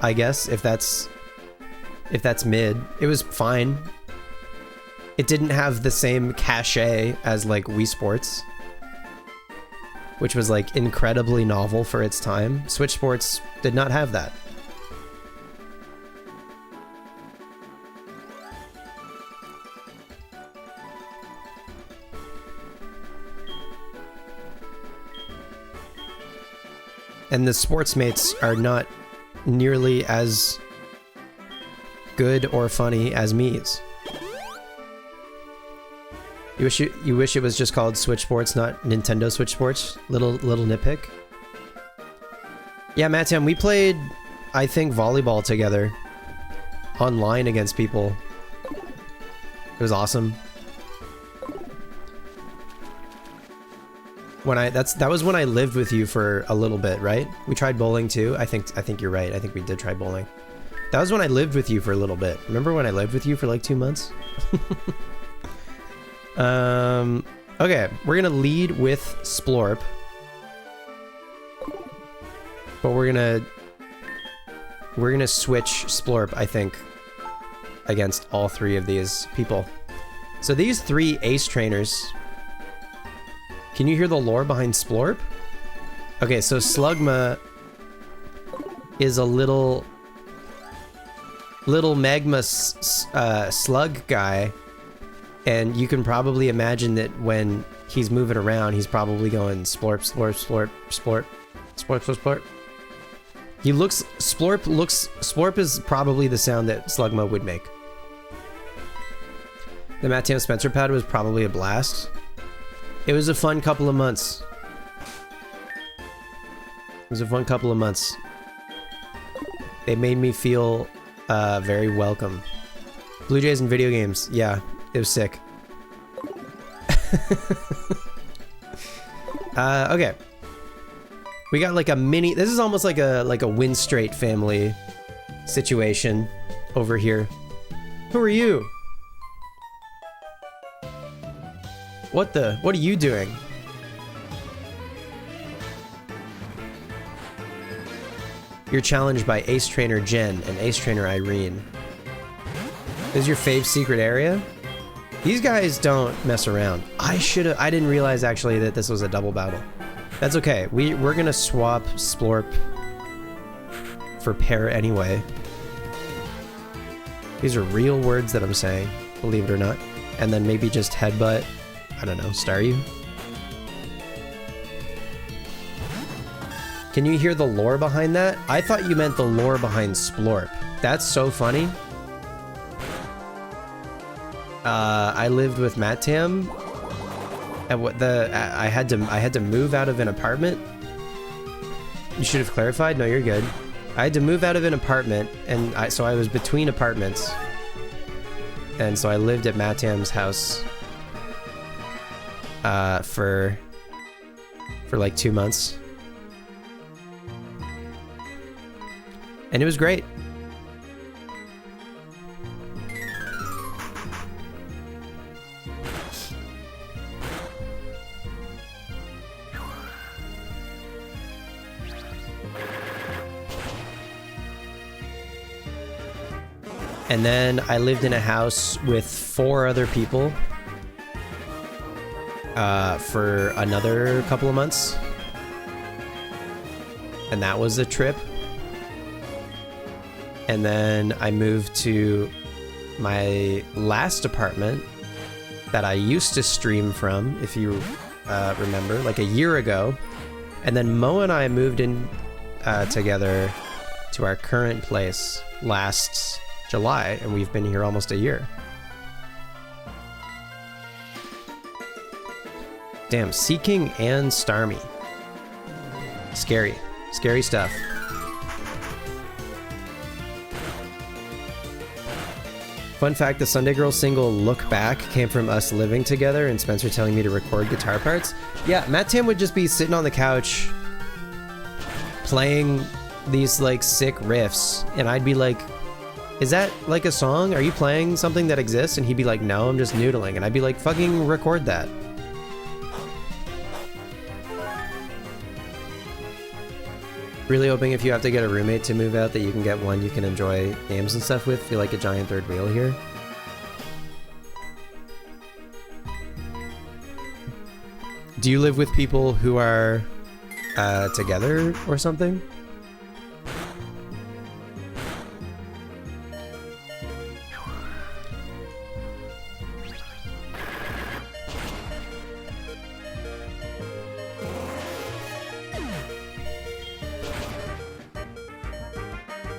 I guess, if that's mid. It was fine. It didn't have the same cachet as like Wii Sports, which was like incredibly novel for its time. Switch Sports did not have that. And the Sportsmates are not nearly as good or funny as Mii's. You wish it was just called Switch Sports, not Nintendo Switch Sports? Little nitpick. Yeah, Mattam, we played, I think, volleyball together. Online against people. It was awesome. That was when I lived with you for a little bit, right? We tried bowling too. I think you're right. I think we did try bowling. That was when I lived with you for a little bit. Remember when I lived with you for like 2 months? Okay, we're gonna lead with Splorp. But we're gonna switch Splorp, I think, against all three of these people. So these three ace trainers. Can you hear the lore behind Splorp? Okay, so Slugma is a little magma slug guy, and you can probably imagine that when he's moving around, he's probably going Splorp, Splorp, Splorp, Splorp, Splorp, Splorp, Splorp. Splorp is probably the sound that Slugma would make. The Mattam Spencer pad was probably a blast. It was a fun couple of months. They made me feel very welcome. Blue Jays and video games. Yeah, it was sick. Okay. We got like a mini... This is almost like a Win Straight family situation over here. Who are you? What are you doing? You're challenged by Ace Trainer Jen and Ace Trainer Irene. This is your fave secret area? These guys don't mess around. I didn't realize actually that this was a double battle. That's okay. We're gonna swap Splorp for pair anyway. These are real words that I'm saying, believe it or not. And then maybe just headbutt. I don't know, star you? Can you hear the lore behind that? I thought you meant the lore behind Splorp. That's so funny. I lived with Mattam. And I had to move out of an apartment. You should have clarified. No, you're good. I had to move out of an apartment, and so I was between apartments, and so I lived at Mattam's house for like 2 months, and it was great. And then I lived in a house with 4 other people for another couple of months. And that was a trip. And then I moved to my last apartment that I used to stream from, if you remember, like a year ago. And then Mo and I moved in together to our current place last July, and we've been here almost a year. Damn, Sea King and Starmie. Scary. Scary stuff. Fun fact, the Sunday Girl single Look Back came from us living together and Spencer telling me to record guitar parts. Yeah, Matt Tam would just be sitting on the couch playing these like sick riffs and I'd be like, is that like a song? Are you playing something that exists? And he'd be like, no, I'm just noodling. And I'd be like, fucking record that. Really hoping if you have to get a roommate to move out that you can get one you can enjoy games and stuff with. Feel like a giant third wheel here. Do you live with people who are together or something?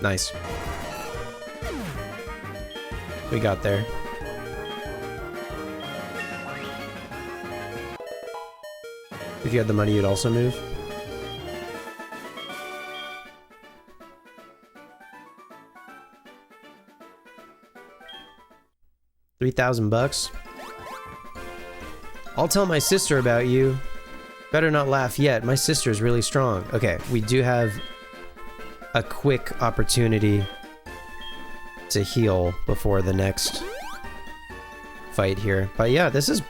Nice. We got there. If you had the money, you'd also move. $3,000. I'll tell my sister about you. Better not laugh yet. My sister's really strong. Okay, we do have a quick opportunity to heal before the next fight here. But yeah, this is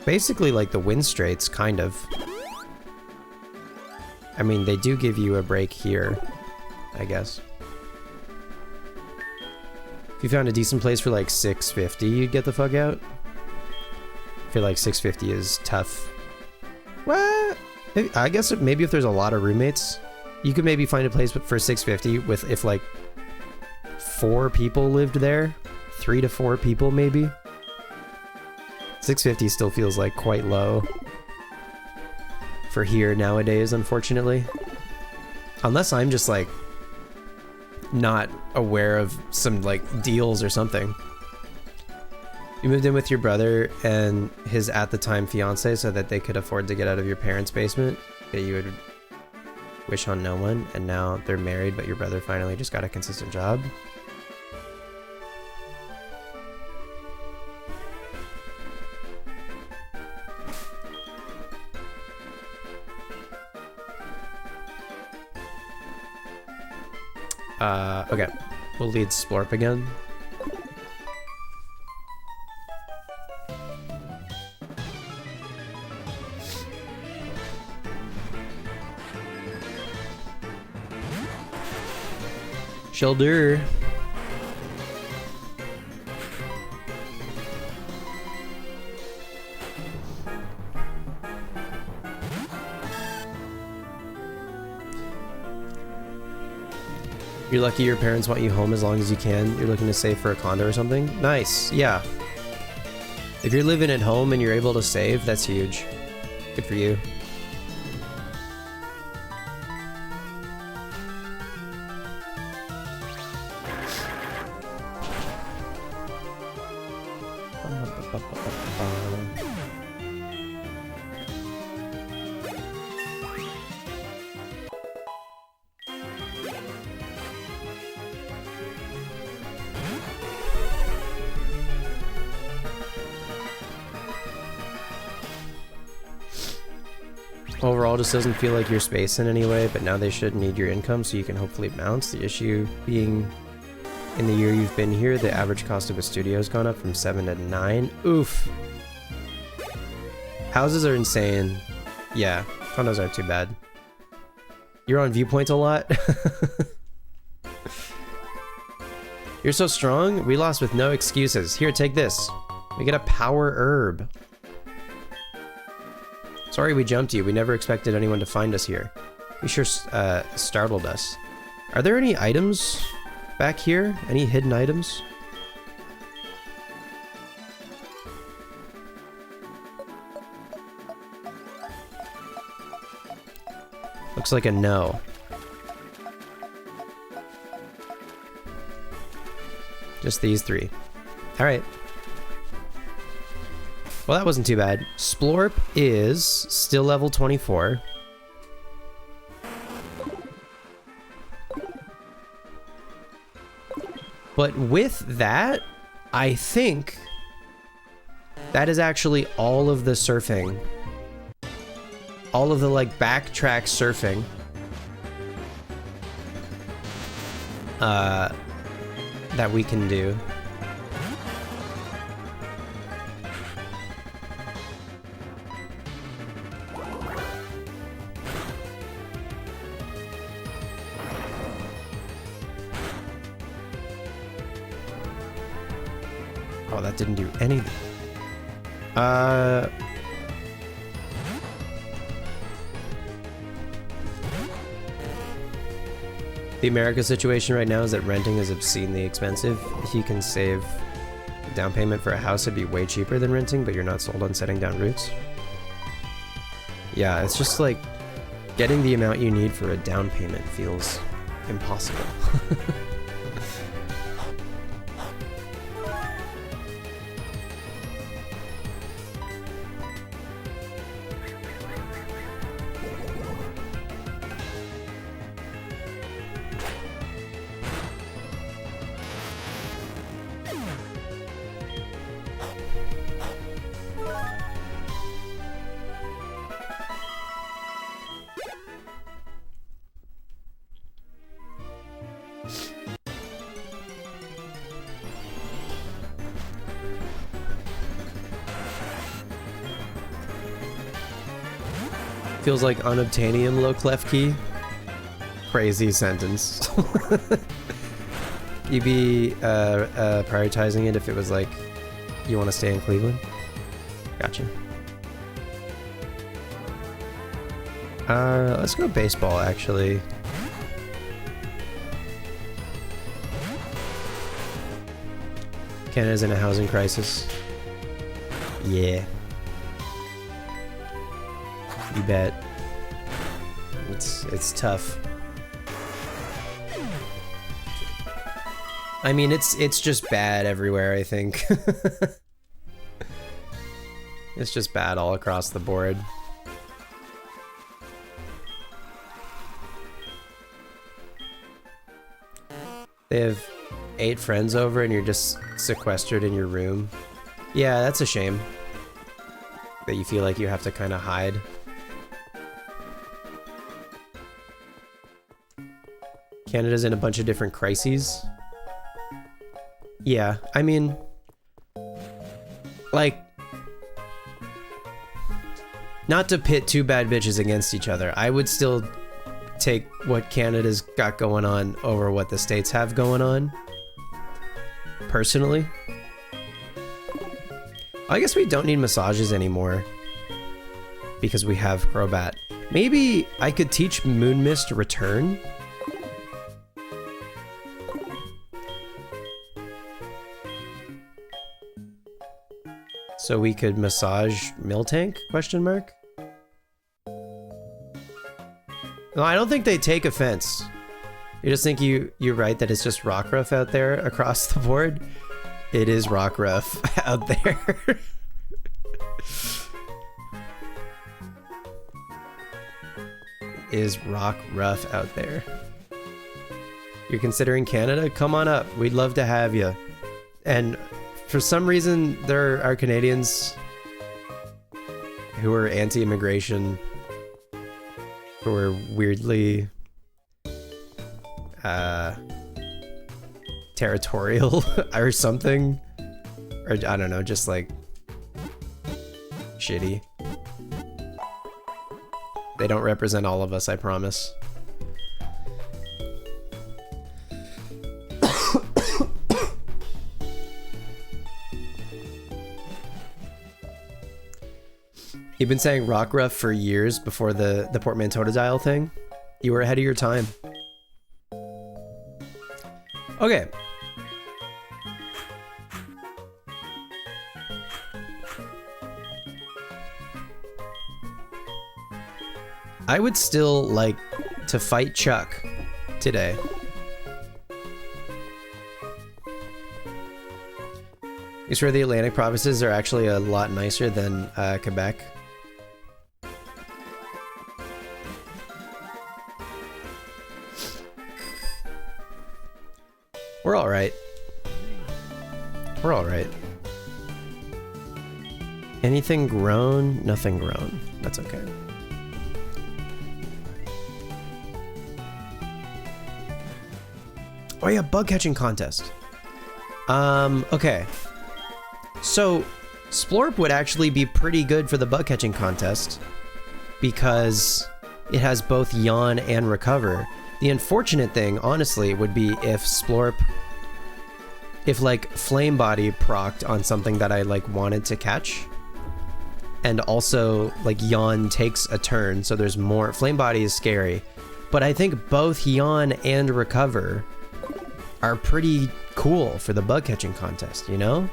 basically like the win straights, kind of. I mean, they do give you a break here, I guess. If you found a decent place for like 650, you'd get the fuck out. I feel like 650 is tough. What? I guess maybe if there's a lot of roommates, you could maybe find a place for 650 with if like 4 people lived there, 3 to 4 people maybe. 650 still feels like quite low for here nowadays, unfortunately. Unless I'm just like not aware of some like deals or something. You moved in with your brother and his at the time fiance so that they could afford to get out of your parents' basement that you would wish on no one, and now they're married but your brother finally just got a consistent job. Okay, we'll lead Splorp again. Shoulder. You're lucky your parents want you home as long as you can. You're looking to save for a condo or something? Nice, yeah. If you're living at home and you're able to save, that's huge. Good for you. Overall, just doesn't feel like your space in any way, but now they should need your income so you can hopefully bounce. The issue being, in the year you've been here, the average cost of a studio has gone up from 7 to 9. Oof. Houses are insane. Yeah, condos aren't too bad. You're on Viewpoint a lot? You're so strong, we lost with no excuses. Here, take this. We get a power herb. Sorry we jumped you. We never expected anyone to find us here. You sure startled us. Are there any items back here? Any hidden items? Looks like a no. Just these 3. All right. Well, that wasn't too bad. Splorp is still level 24. But with that, I think that is actually all of the surfing. All of the, like, backtrack surfing. That we can do. Oh, that didn't do anything. The America situation right now is that renting is obscenely expensive. If you can save a down payment for a house, it'd be way cheaper than renting, but you're not sold on setting down roots. Yeah, it's just like getting the amount you need for a down payment feels impossible. Feels like unobtainium low clef key. Crazy sentence. You'd be prioritizing it if it was like you want to stay in Cleveland. Gotcha. Let's go baseball actually. Canada's in a housing crisis. Yeah. You bet. It's tough. I mean, it's just bad everywhere, I think. It's just bad all across the board. They have 8 friends over and you're just sequestered in your room. Yeah, that's a shame. That you feel like you have to kind of hide. Canada's in a bunch of different crises. Yeah, I mean, like, not to pit two bad bitches against each other, I would still take what Canada's got going on over what the States have going on. Personally. I guess we don't need massages anymore. Because we have Crobat. Maybe I could teach Moon Mist Return? So we could massage Miltank? Question mark? No, I don't think they take offense. You just think you're right that it's just Rockruff out there across the board. It is Rockruff out there. Is Rockruff out there. You're considering Canada? Come on up. We'd love to have you. And for some reason, there are Canadians who are anti-immigration, who are weirdly territorial or something. Or I don't know, just like shitty. They don't represent all of us, I promise. You've been saying Rockruff for years before the portmanteau dial thing. You were ahead of your time. Okay. I would still like to fight Chuck today. You swear the Atlantic provinces are actually a lot nicer than Quebec? We're alright. We're alright. Anything grown? Nothing grown. That's okay. Oh yeah, bug catching contest. Okay. So, Splorp would actually be pretty good for the bug catching contest because it has both yawn and recover. The unfortunate thing, honestly, would be if Splorp, if like Flame Body procced on something that I like wanted to catch, and also like yawn takes a turn, so there's more. Flame Body is scary, but I think both yawn and recover are pretty cool for the bug catching contest, you know?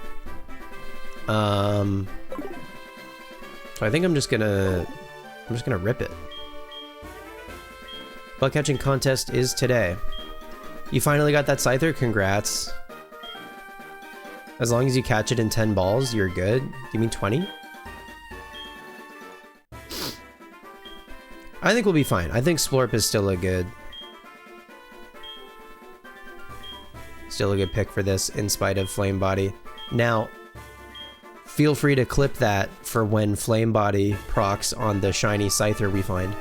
So I think I'm just gonna rip it. Bug catching contest is today. You finally got that Scyther? Congrats. As long as you catch it in 10 balls, you're good. You mean 20? I think we'll be fine. I think Splorp is still a good pick for this, in spite of Flame Body. Now, feel free to clip that for when Flame Body procs on the shiny Scyther we find.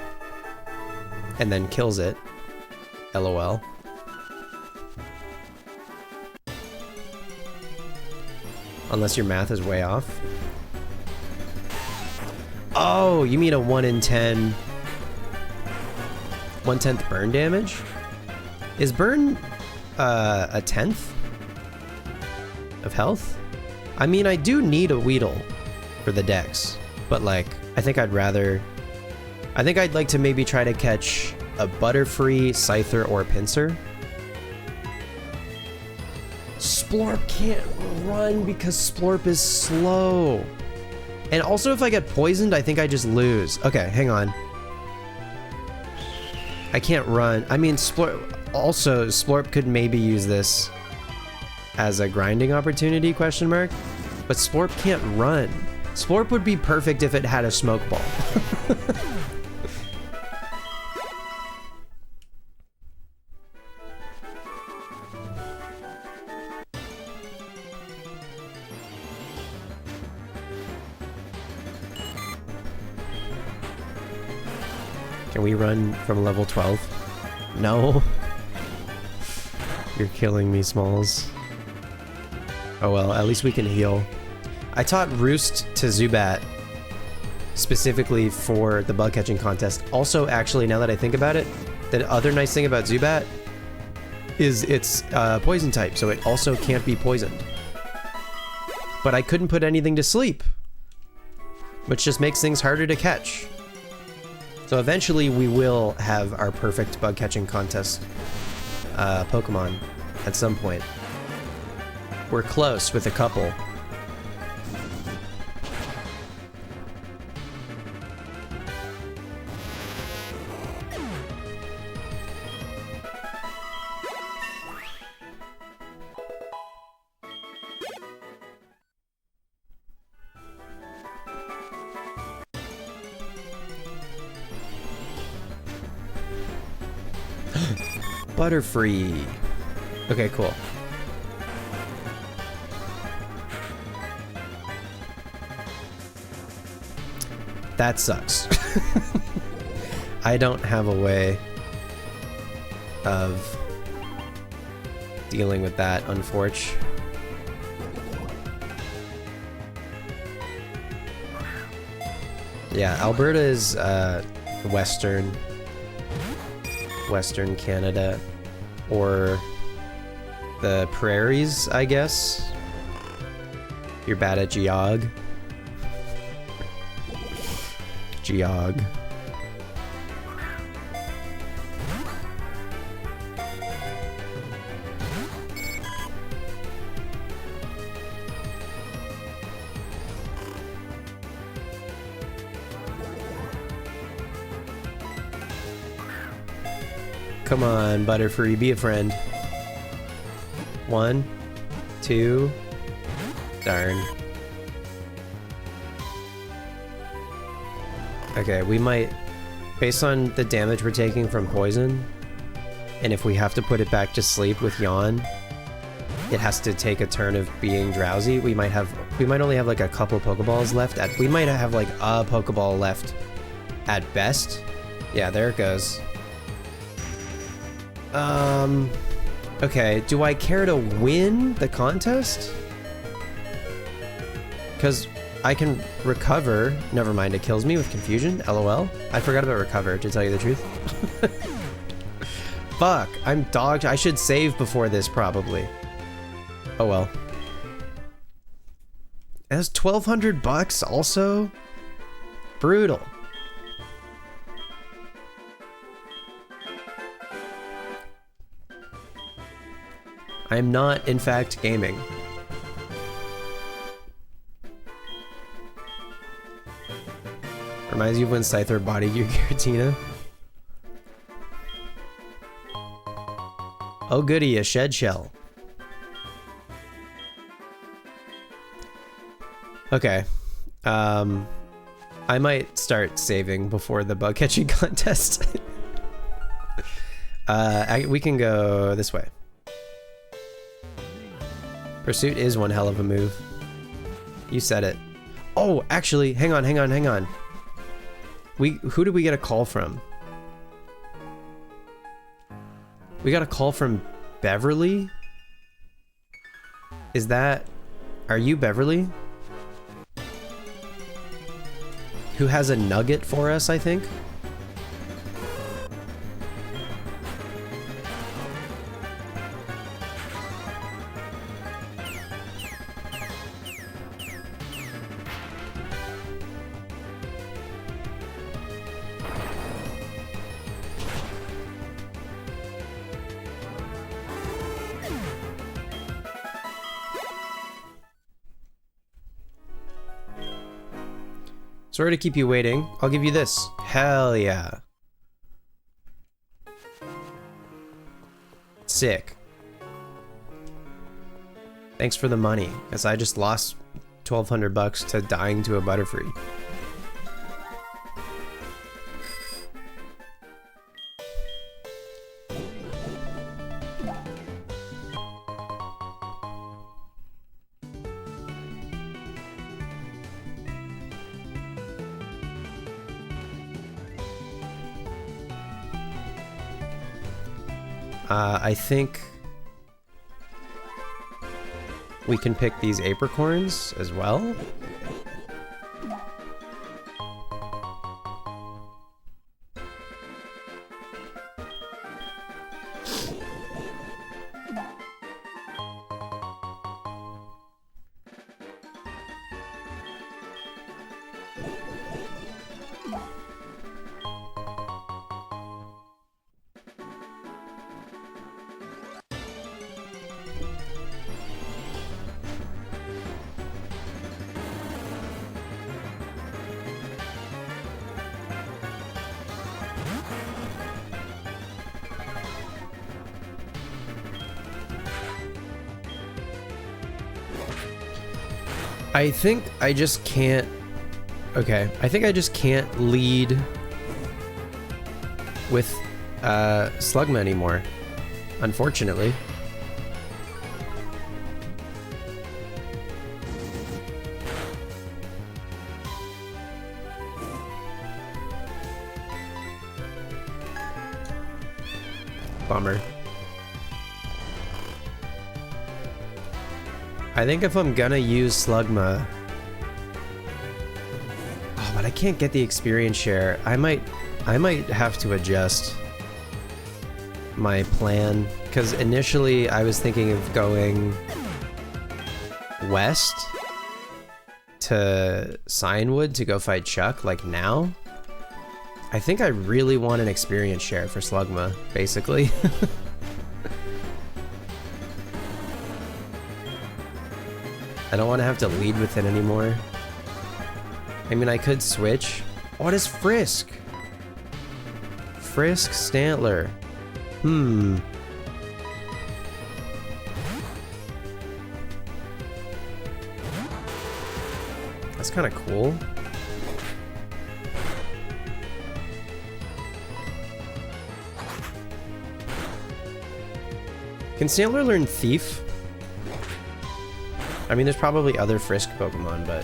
And then kills it. LOL. Unless your math is way off. Oh, you mean a 1 in 10... 1/10 burn damage? Is burn a 10th of health? I mean, I do need a Weedle for the dex, but like, I think I'd like to maybe try to catch a Butterfree, Scyther, or Pinsir. Splorp can't run because Splorp is slow. And also, if I get poisoned, I think I just lose. Okay, hang on. I can't run. I mean, Splorp could maybe use this as a grinding opportunity, question mark. But Splorp can't run. Splorp would be perfect if it had a smoke ball. Can we run from level 12? No. You're killing me, Smalls. Oh well, at least we can heal. I taught Roost to Zubat specifically for the bug catching contest. Also, actually, now that I think about it, the other nice thing about Zubat is it's poison type, so it also can't be poisoned. But I couldn't put anything to sleep, which just makes things harder to catch. So eventually we will have our perfect bug catching contest Pokemon at some point. We're close with a couple. Butterfree. Okay, cool. That sucks. I don't have a way of dealing with that, unfortunately. Yeah, Alberta is Western Canada, or the prairies, I guess. You're bad at Geog. Come on, Butterfree, be a friend. 1, 2, Darn. Okay, we might, based on the damage we're taking from poison, and if we have to put it back to sleep with Yawn, it has to take a turn of being drowsy. We might only have like a couple Pokeballs left. We might have like a Pokeball left at best. Yeah, there it goes. Okay, do I care to win the contest? Because I can recover. Never mind, it kills me with confusion. LOL. I forgot about recover, to tell you the truth. Fuck, I'm dogged. I should save before this, probably. Oh well. That's 1,200 bucks also? Brutal. I am not, in fact, gaming. Reminds you of when Scyther bodied your Giratina. Oh goody, a shed shell. Okay. I might start saving before the bug catching contest. We can go this way. Pursuit is one hell of a move. You said it. Oh, actually, hang on. Who did we get a call from? We got a call from Beverly? Are you Beverly? Who has a nugget for us, I think? Sorry to keep you waiting. I'll give you this. Hell yeah. Sick. Thanks for the money, as I just lost 1,200 bucks to dying to a Butterfree. I think we can pick these apricorns as well. I think I just can't... Okay, I think I just can't lead with Slugma anymore, unfortunately. Bummer. I think if I'm gonna use Slugma... Oh, but I can't get the experience share. I might have to adjust my plan, because initially I was thinking of going west to Cianwood to go fight Chuck, like now. I think I really want an experience share for Slugma, basically. I don't want to have to lead with it anymore. I mean, I could switch. What is Frisk? Frisk Stantler. That's kind of cool. Can Stantler learn Thief? I mean, there's probably other Frisk Pokemon, but...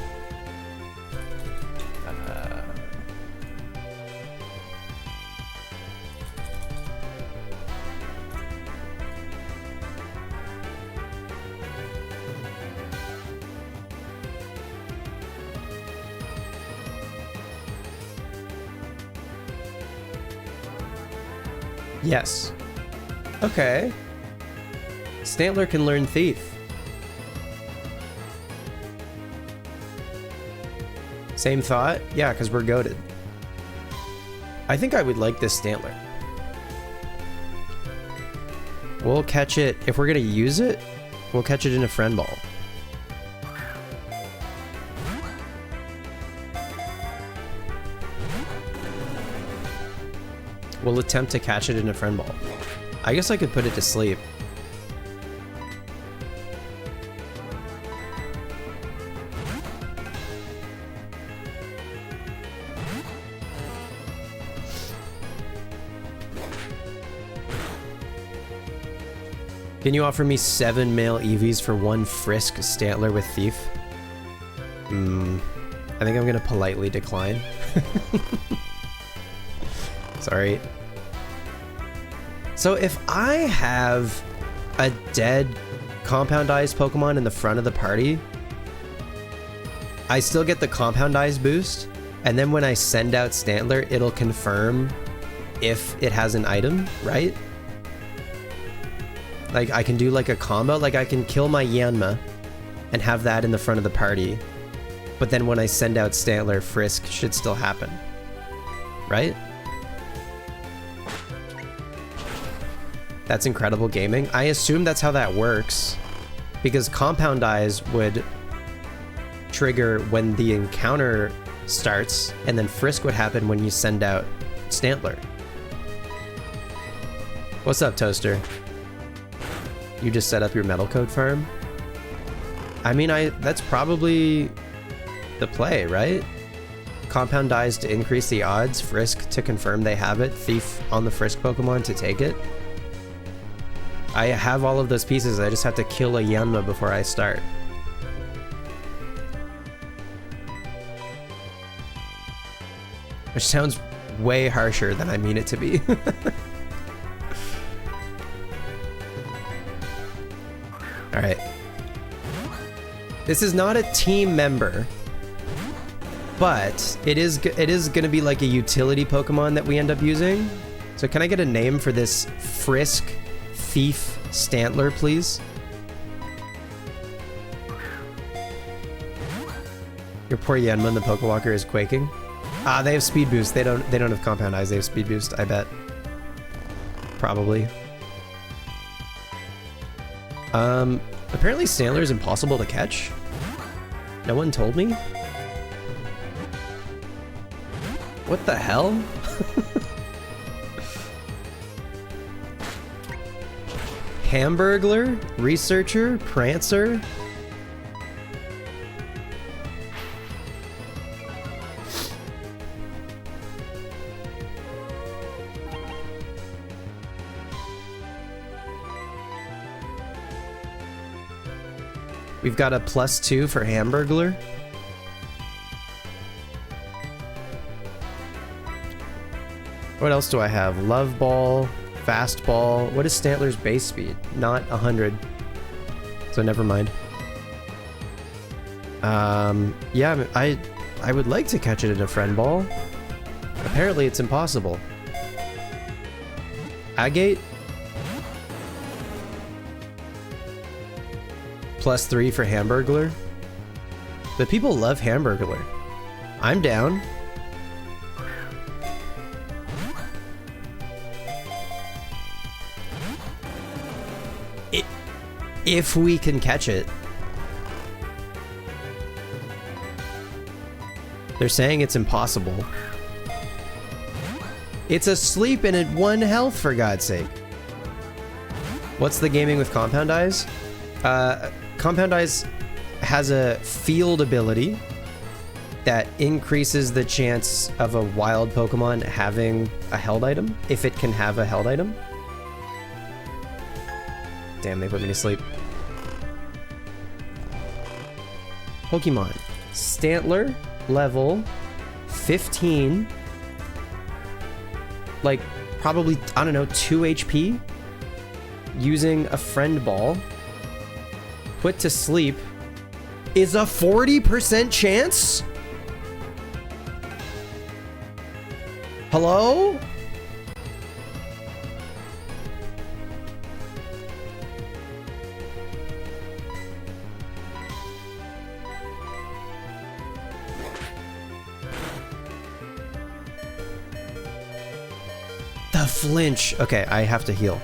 Yes. Okay. Stantler can learn Thief. Same thought? Yeah, because we're goated. I think I would like this Stantler. We'll catch it. If we're going to use it, we'll catch it in a friend ball. We'll attempt to catch it in a friend ball. I guess I could put it to sleep. Can you offer me 7 male EVs for 1 Frisk Stantler with Thief? I think I'm gonna politely decline. Sorry. So if I have a dead compound-ized Pokemon in the front of the party, I still get the compound-ized boost, and then when I send out Stantler, it'll confirm if it has an item, right? Like, I can do like a combo, like I can kill my Yanma and have that in the front of the party, but then when I send out Stantler, Frisk should still happen, right? That's incredible gaming. I assume that's how that works, because Compound Eyes would trigger when the encounter starts, and then Frisk would happen when you send out Stantler. What's up, Toaster? You just set up your Metal Code farm? I mean, that's probably the play, right? Compound Eyes to increase the odds, Frisk to confirm they have it, Thief on the Frisk Pokemon to take it. I have all of those pieces, I just have to kill a Yanma before I start. Which sounds way harsher than I mean it to be. Alright. This is not a team member, but it is going to be like a utility Pokemon that we end up using. So can I get a name for this Frisk Thief Stantler, please? Your poor Yanma in the Pokewalker is quaking. Ah, they have speed boost. They don't have Compound Eyes. They have speed boost, I bet. Probably. Apparently Stantler is impossible to catch. No one told me? What the hell? Hamburglar? Researcher? Prancer? We've got a +2 for Hamburglar. What else do I have? Love Ball, Fast Ball. What is Stantler's base speed? Not 100. So never mind. Yeah, I would like to catch it in a friend ball. Apparently it's impossible. Agate? +3 for Hamburglar. But people love Hamburglar. I'm down. If we can catch it. They're saying it's impossible. It's asleep and at 1 health, for God's sake. What's the gaming with Compound Eyes? Compound Eyes has a field ability that increases the chance of a wild Pokemon having a held item, if it can have a held item. Damn, they put me to sleep. Pokemon. Stantler, level 15. Like, probably, I don't know, 2 HP. Using a friend ball. Put to sleep. Is a 40% chance? Hello? The flinch. Okay, I have to heal.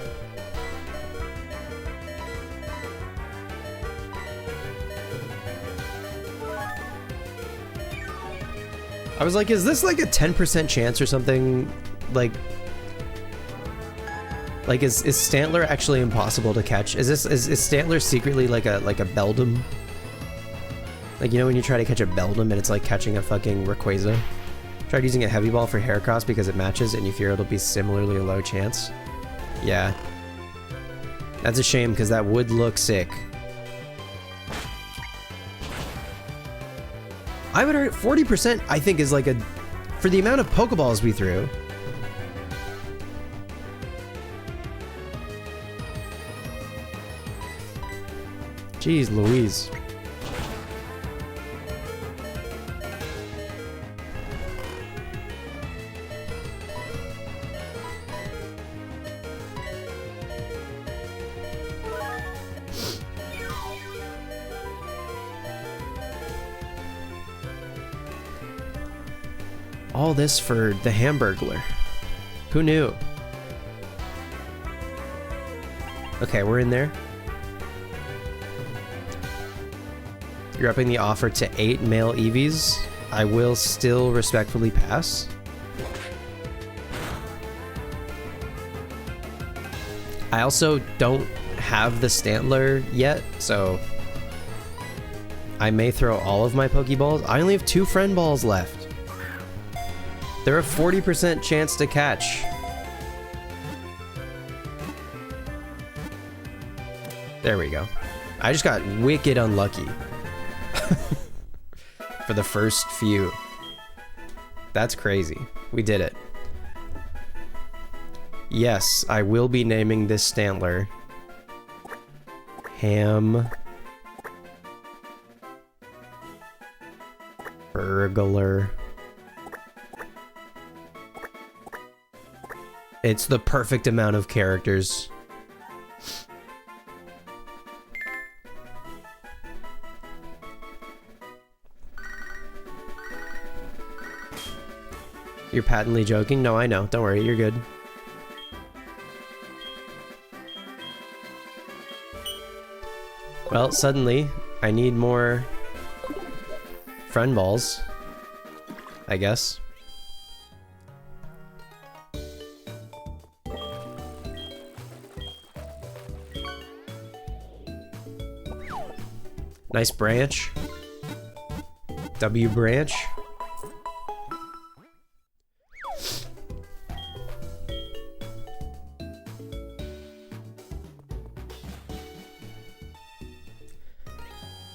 I was like, is this like a 10% chance or something? Like is Stantler actually impossible to catch? Is Stantler secretly like a Beldum? Like, you know when you try to catch a Beldum and it's like catching a fucking Rayquaza? Tried using a heavy ball for Heracross because it matches and you fear it'll be similarly a low chance. Yeah. That's a shame because that would look sick. I would argue 40% I think is like for the amount of Pokeballs we threw. Jeez Louise. All this for the Hamburglar. Who knew? Okay, we're in there. You're upping the offer to 8 male EVs. I will still respectfully pass. I also don't have the Stantler yet, so I may throw all of my Pokeballs. I only have 2 friend balls left. They're a 40% chance to catch. There we go. I just got wicked unlucky. For the first few. That's crazy. We did it. Yes, I will be naming this Stantler Hamburglar. It's the perfect amount of characters. You're patently joking? No, I know. Don't worry, you're good. Well, suddenly, I need more friend balls, I guess. Nice branch. W branch.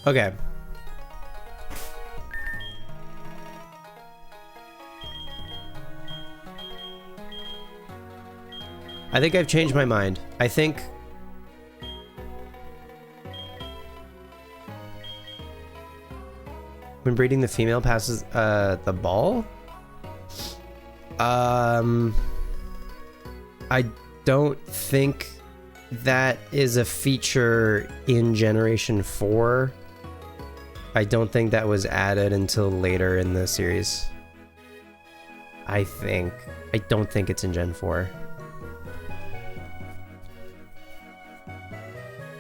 Okay. I think I've changed my mind. I think when breeding, the female passes the ball? I don't think that is a feature in Generation 4. I don't think that was added until later in the series. I don't think it's in Gen 4.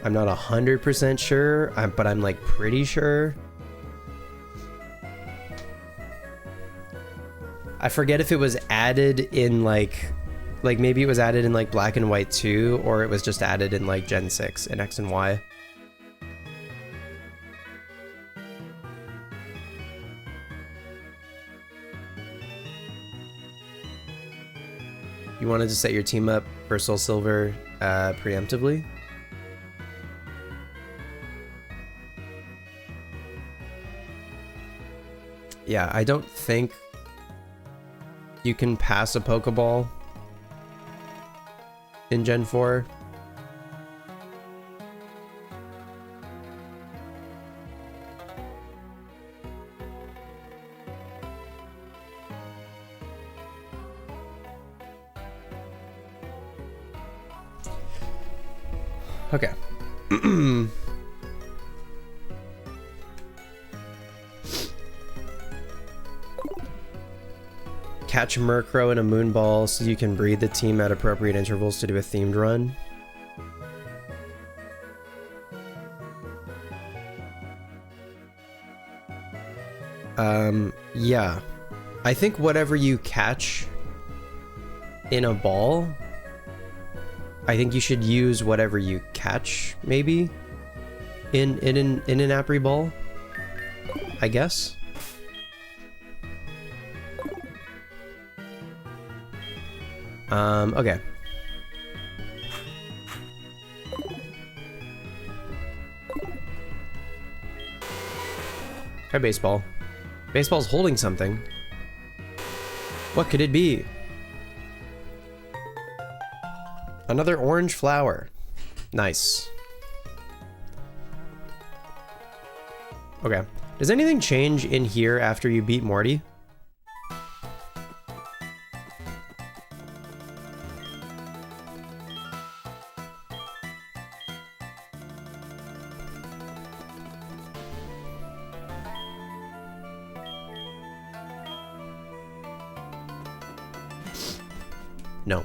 I'm not 100% sure, but I'm like pretty sure. I forget if it was added in like maybe it was added in like Black and White 2, or it was just added in like Gen 6 in X and Y. You wanted to set your team up for Soul Silver preemptively? Yeah, I don't think you can pass a Pokeball in Gen 4. Okay. Catch Murkrow in a Moonball so you can breed the team at appropriate intervals to do a themed run. Yeah. I think whatever you catch in a ball, I think you should use whatever you catch, maybe, in an Apri ball, I guess. Okay. Hi, baseball. Baseball's holding something. What could it be? Another orange flower. Nice. Okay. Does anything change in here after you beat Morty? No.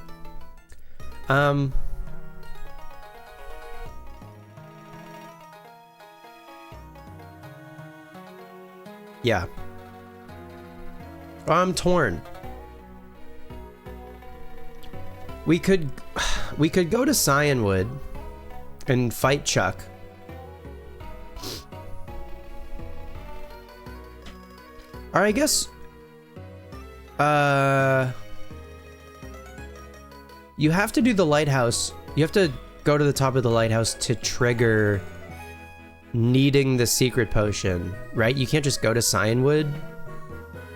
Yeah. I'm torn. We could go to Cyanwood and fight Chuck. Or I guess you have to do the lighthouse. You have to go to the top of the lighthouse to trigger needing the secret potion, right? You can't just go to Cyanwood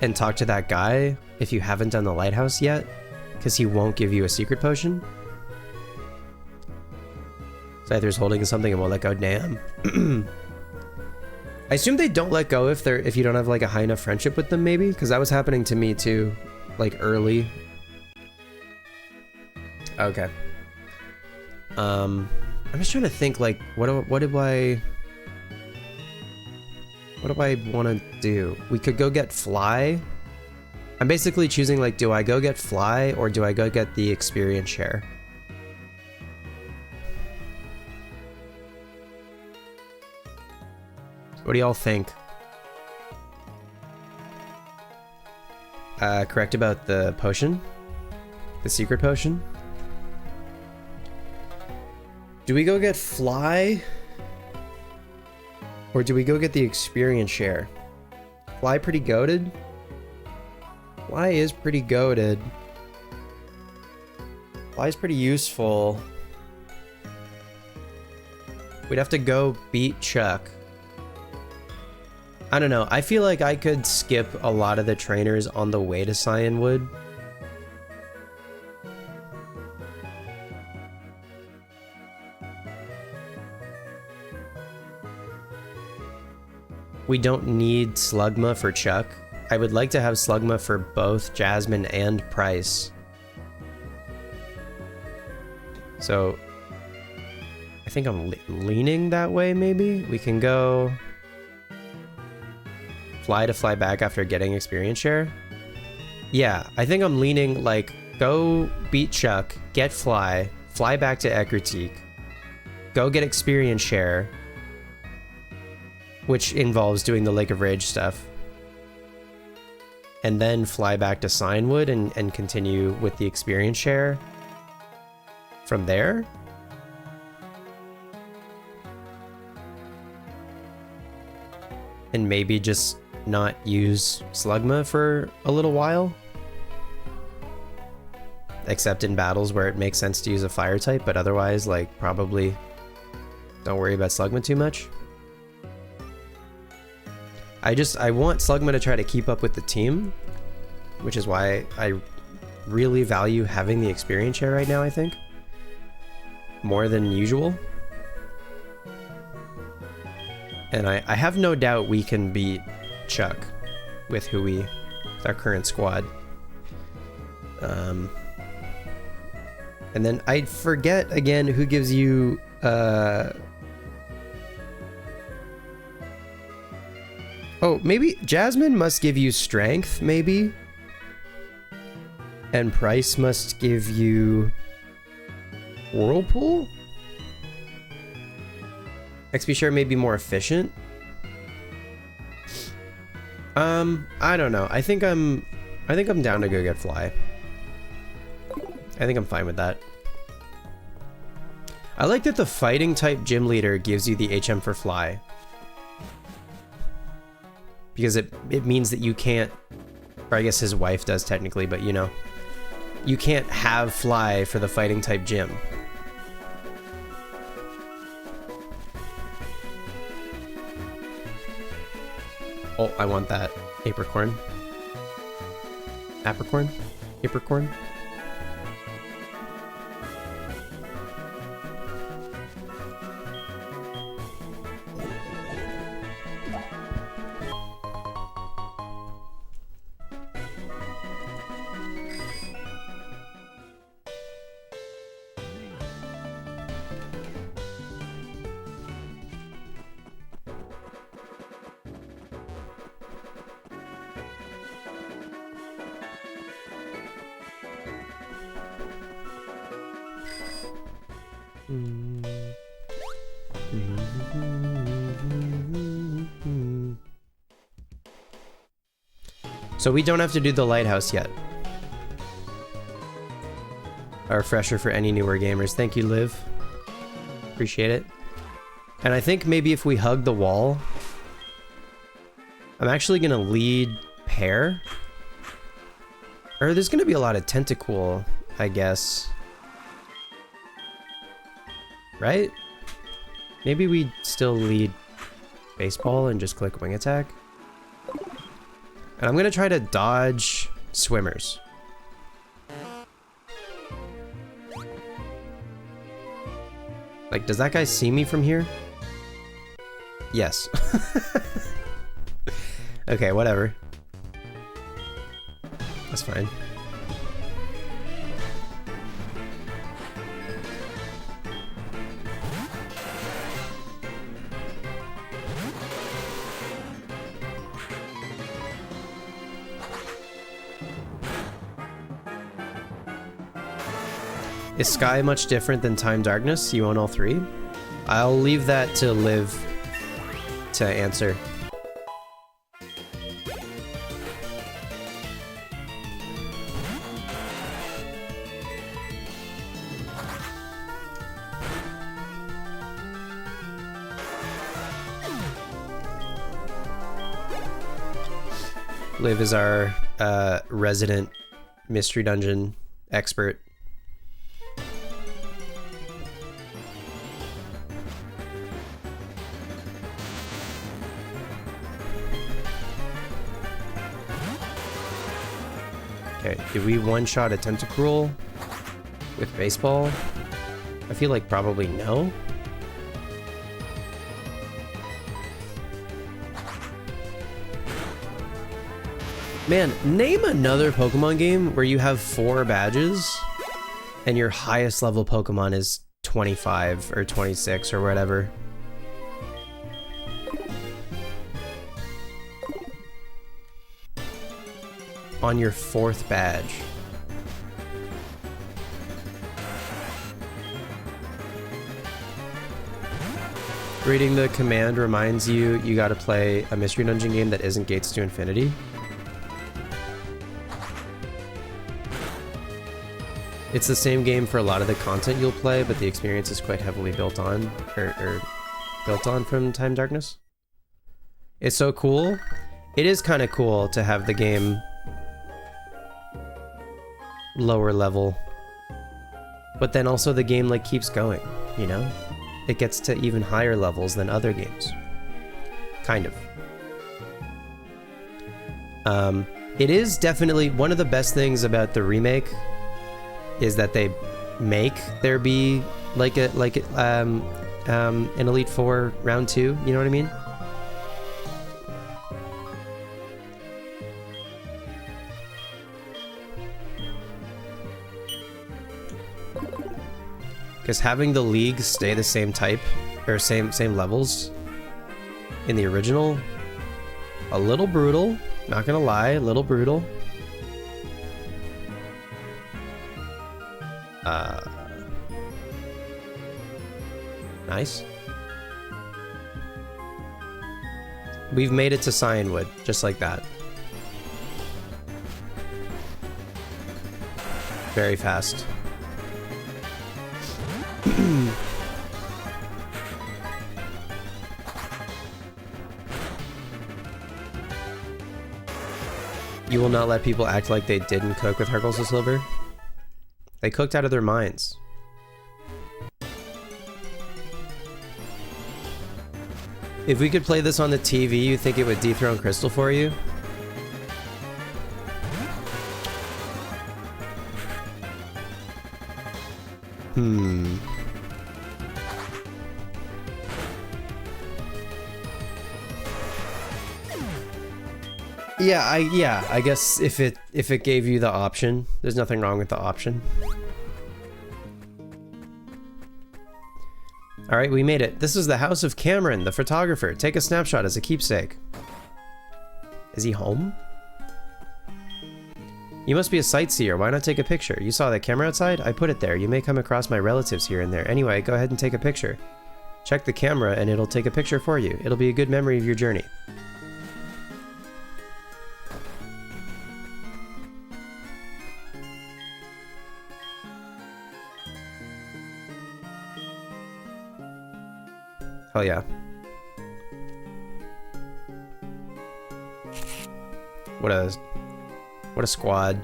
and talk to that guy if you haven't done the lighthouse yet, because he won't give you a secret potion. Scyther's holding something and won't let go. Damn. I assume they don't let go if you don't have like a high enough friendship with them, maybe, because that was happening to me too, like early. Okay. I'm just trying to think, like, what do I want to do? We could go get Fly. I'm basically choosing, like, do I go get Fly or do I go get the experience share? What do y'all think? Correct about the potion? The secret potion? Do we go get Fly? Or do we go get the experience share? Fly pretty goated? Fly is pretty goated. Fly's pretty useful. We'd have to go beat Chuck. I don't know. I feel like I could skip a lot of the trainers on the way to Cyanwood. We don't need Slugma for Chuck. I would like to have Slugma for both Jasmine and Price. So I think I'm leaning that way, maybe? We can go Fly to Fly back after getting experience share. Yeah, I think I'm leaning like go beat Chuck, get Fly, Fly back to Ecruteak, go get experience share, which involves doing the Lake of Rage stuff, and then fly back to Cyanwood and continue with the experience share from there. And maybe just not use Slugma for a little while. except in battles where it makes sense to use a fire type, but otherwise, like, probably don't worry about Slugma too much. I want Slugma to try to keep up with the team, which is why I really value having the experience share right now, I think. More than usual. And I have no doubt we can beat Chuck with with our current squad. And then I forget again who gives you oh, maybe Jasmine must give you strength, maybe. And Price must give you Whirlpool? XP share may be more efficient. I don't know. I think I'm down to go get Fly. I think I'm fine with that. I like that the fighting type gym leader gives you the HM for Fly. Because it means that you can't, or I guess his wife does technically, but you know, you can't have Fly for the fighting type gym. Oh, I want that. Apricorn. Apricorn? Apricorn? So we don't have to do the lighthouse yet. A refresher for any newer gamers. Thank you, Liv. Appreciate it. And I think maybe if we hug the wall, I'm actually gonna lead Pear. Or there's gonna be a lot of Tentacool, I guess. Right? Maybe we still lead Baseball and just click Wing Attack. And I'm gonna try to dodge Swimmers. Like, does that guy see me from here? Yes. Okay, whatever. That's fine. Is Sky much different than Time Darkness? You own all three? I'll leave that to Liv to answer. Liv is our resident mystery dungeon expert. Okay, did we one-shot a Tentacruel with Baseball? I feel like probably no. Man, name another Pokemon game where you have 4 badges and your highest level Pokemon is 25 or 26 or whatever. On your 4th badge. Reading the command reminds you gotta play a Mystery Dungeon game that isn't Gates to Infinity. It's the same game for a lot of the content you'll play, but the experience is quite heavily built on, or built on from Time Darkness. It's so cool. It is kind of cool to have the game lower level But then also the game like keeps going, you know? It gets to even higher levels than other games. Kind of. It is definitely one of the best things about the remake is that they make there be like an Elite Four round 2, you know what I mean? Because having the league stay the same type or same levels in the original, a little brutal. Not gonna lie, a little brutal. Nice. We've made it to Cyanwood, just like that. Very fast. You will not let people act like they didn't cook with HeartGold Silver? They cooked out of their minds. If we could play this on the TV, you think it would dethrone Crystal for you? Yeah, I guess if it gave you the option, there's nothing wrong with the option. All right, we made it. This is the house of Cameron, the photographer. Take a snapshot as a keepsake. Is he home? You must be a sightseer. Why not take a picture? You saw that camera outside? I put it there. You may come across my relatives here and there. Anyway, go ahead and take a picture. Check the camera and it'll take a picture for you. It'll be a good memory of your journey. Hell yeah. What a squad.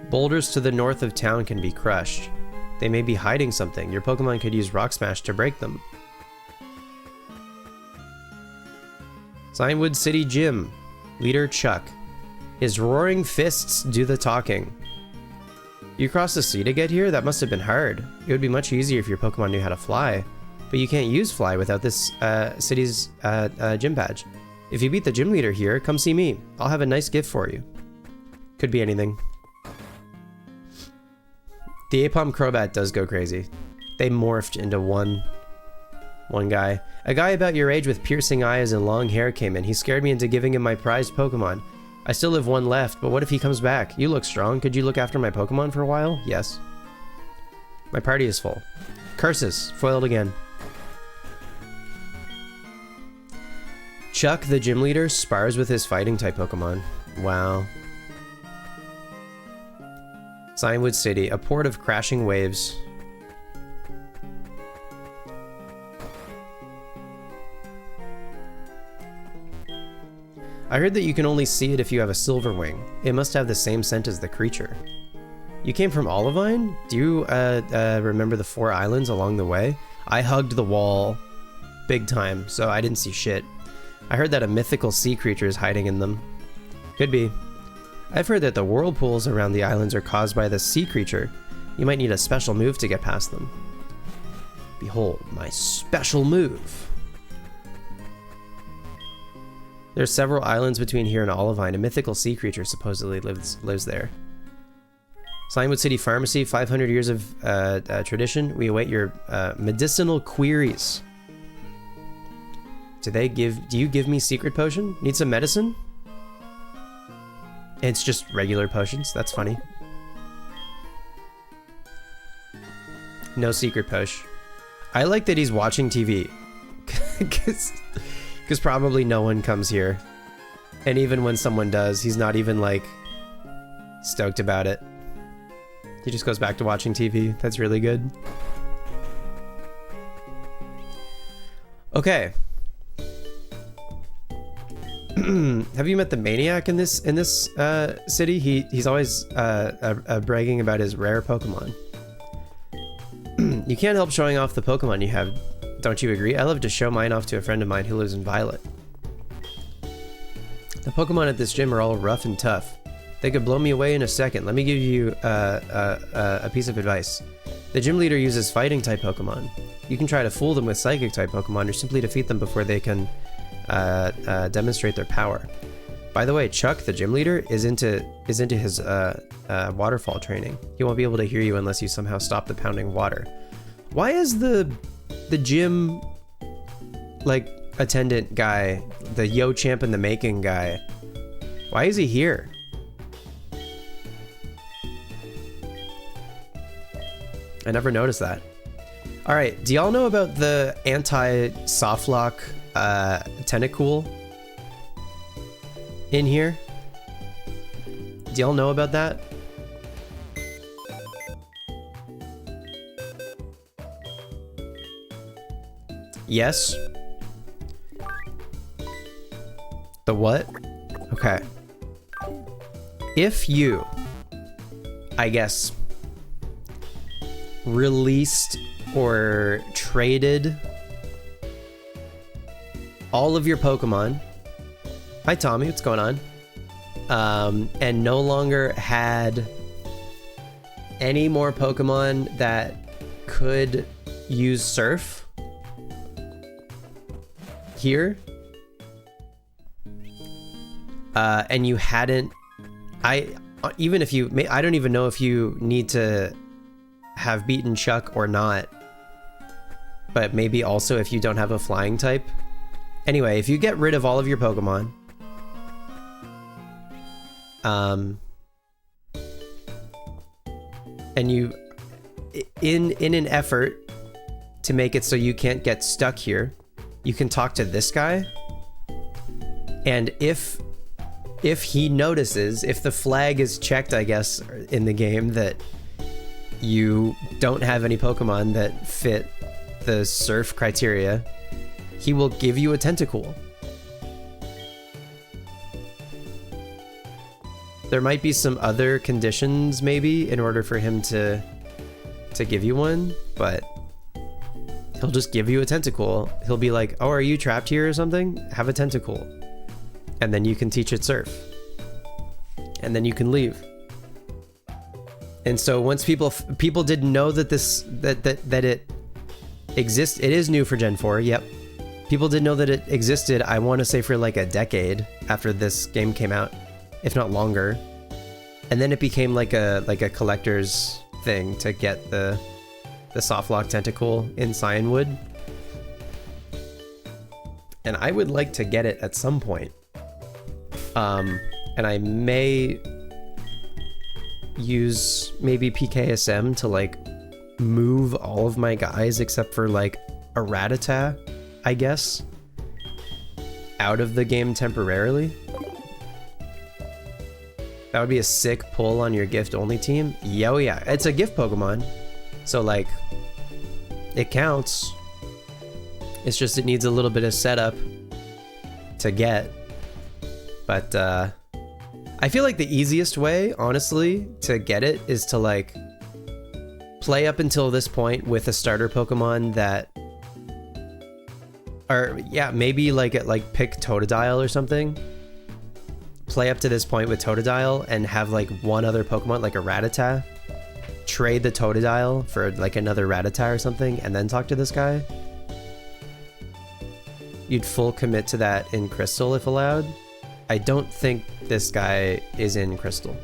Boulders to the north of town can be crushed. They may be hiding something. Your Pokemon could use Rock Smash to break them. Cyanwood City Gym. Leader Chuck. His roaring fists do the talking. You crossed the sea to get here? That must have been hard. It would be much easier if your Pokemon knew how to fly. But you can't use fly without this city's gym badge. If you beat the gym leader here, come see me. I'll have a nice gift for you. Could be anything. The Apom Crobat does go crazy. They morphed into one guy. A guy about your age with piercing eyes and long hair came in. He scared me into giving him my prized Pokemon. I still have one left, but what if he comes back? You look strong. Could you look after my Pokemon for a while? Yes. My party is full. Curses. Foiled again. Chuck, the gym leader, spars with his fighting-type Pokemon. Wow. Cyanwood City, a port of crashing waves. I heard that you can only see it if you have a silver wing. It must have the same scent as the creature. You came from Olivine? Do you remember the 4 islands along the way? I hugged the wall big time, so I didn't see shit. I heard that a mythical sea creature is hiding in them. Could be. I've heard that the whirlpools around the islands are caused by the sea creature. You might need a special move to get past them. Behold, my special move. There's several islands between here and Olivine. A mythical sea creature supposedly lives there. Cyanwood City Pharmacy, 500 years of tradition. We await your medicinal queries. Do you give me secret potion? Need some medicine? It's just regular potions. That's funny. No secret potion. I like that he's watching TV. Because probably no one comes here. And even when someone does, he's not even like stoked about it. He just goes back to watching TV. That's really good. Okay. Have you met the maniac in this city? He's always bragging about his rare Pokemon. You can't help showing off the Pokemon you have, don't you agree? I love to show mine off to a friend of mine who lives in Violet. The Pokemon at this gym are all rough and tough. They could blow me away in a second. Let me give you a piece of advice. The gym leader uses fighting type Pokemon. You can try to fool them with psychic type Pokemon or simply defeat them before they can demonstrate their power. By the way, Chuck, the gym leader, is into his waterfall training. He won't be able to hear you unless you somehow stop the pounding water. Why is the gym like attendant guy, the Yo Champ in the Making guy, why is he here? I never noticed that. All right, do y'all know about the anti-softlock Tentacool in here? Do y'all know about that? Yes? The what? Okay. If you, I guess, released or traded all of your Pokemon. Hi Tommy, what's going on? And no longer had any more Pokemon that could use Surf here. And you hadn't, even if you, I don't even know if you need to have beaten Chuck or not, but maybe also if you don't have a flying type. Anyway, if you get rid of all of your Pokemon, and you, in an effort to make it so you can't get stuck here, you can talk to this guy, and if he notices, if the flag is checked, I guess, in the game that you don't have any Pokemon that fit the Surf criteria, he will give you a Tentacool. There might be some other conditions maybe in order for him to give you one, but he'll just give you a Tentacool. He'll be like, oh, are you trapped here or something? Have a Tentacool. And then you can teach it Surf. And then you can leave. And so once people didn't know that that it exists, it is new for Gen 4, yep. People didn't know that it existed, I want to say for like a decade after this game came out, if not longer. And then it became like a collector's thing to get the Softlock Tentacool in Cyanwood. And I would like to get it at some point. And I may use maybe PKSM to like move all of my guys except for like a Rattata, I guess, out of the game temporarily. That would be a sick pull on your gift only team. Yo, yeah, it's a gift Pokemon, so like it counts. It's just it needs a little bit of setup to get. But I feel like the easiest way, honestly, to get it is to like play up until this point with a starter Pokemon that, or yeah, maybe like pick Totodile or something. Play up to this point with Totodile and have like one other Pokemon, like a Rattata. Trade the Totodile for like another Rattata or something, and then talk to this guy. You'd full commit to that in Crystal if allowed. I don't think this guy is in Crystal.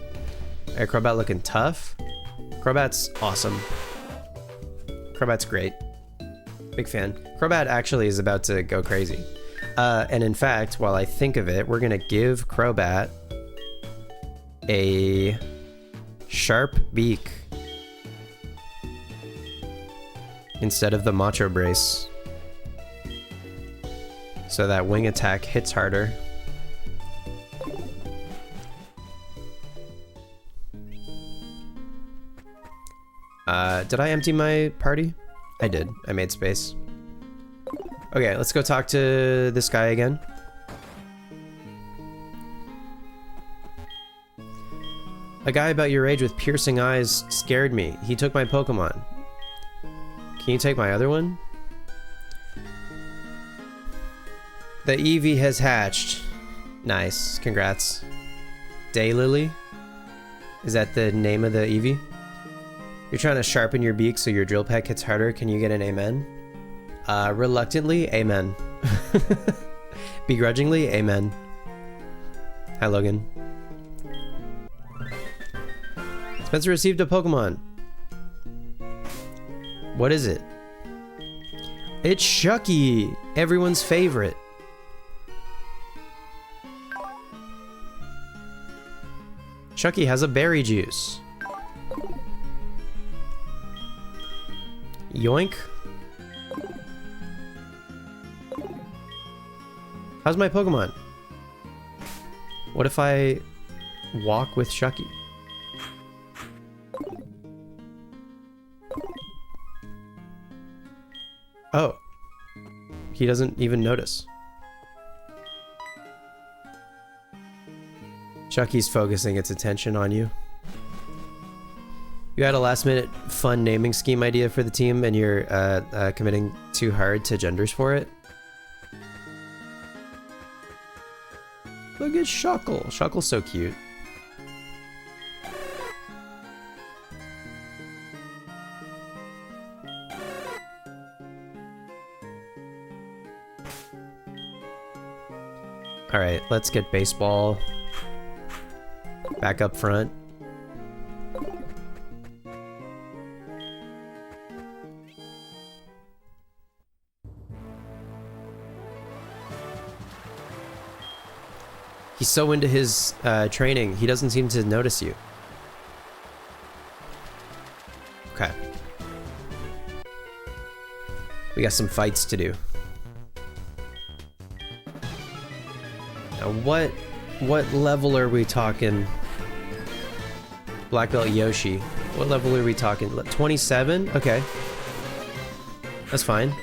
Alright, Crobat looking tough. Crobat's awesome. Crobat's great. Big fan. Crobat actually is about to go crazy. And in fact, while I think of it, we're gonna give Crobat a sharp beak instead of the Macho Brace, so that wing attack hits harder. Did I empty my party? I did. I made space. Okay, let's go talk to this guy again. A guy about your age with piercing eyes scared me. He took my Pokemon. Can you take my other one? The Eevee has hatched. Nice. Congrats. Daylily? Is that the name of the Eevee? You're trying to sharpen your beak so your drill peck hits harder. Can you get an amen? Reluctantly, amen. Begrudgingly, amen. Hi, Logan. Spencer received a Pokemon. What is it? It's Shucky, everyone's favorite. Shucky has a berry juice. Yoink. How's my Pokemon? What if I walk with Shucky? Oh. He doesn't even notice. Chucky's focusing its attention on you. You had a last-minute fun naming scheme idea for the team, and you're committing too hard to genders for it. Look at Shuckle. Shuckle's so cute. All right, let's get baseball back up front. He's so into his training, he doesn't seem to notice you. Okay. We got some fights to do. Now what level are we talking? Black Belt Yoshi. What level are we talking? 27? Okay. That's fine.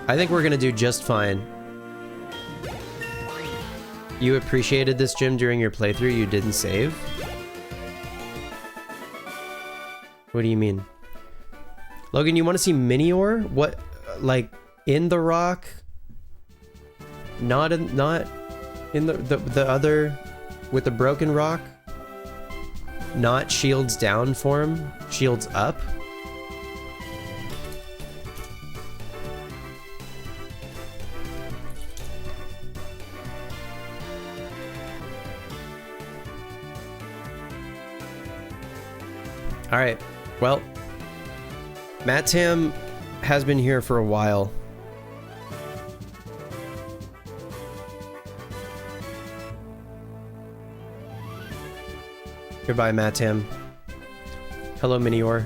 I think we're gonna do just fine. You appreciated this gym during your playthrough, you didn't save? What do you mean? Logan, you want to see Minior? What, like, in the rock? Not in the other, with the broken rock? Not shields down form? Shields up? Alright, well, Matt Tam has been here for a while. Goodbye, Matt Tam. Hello, Minior.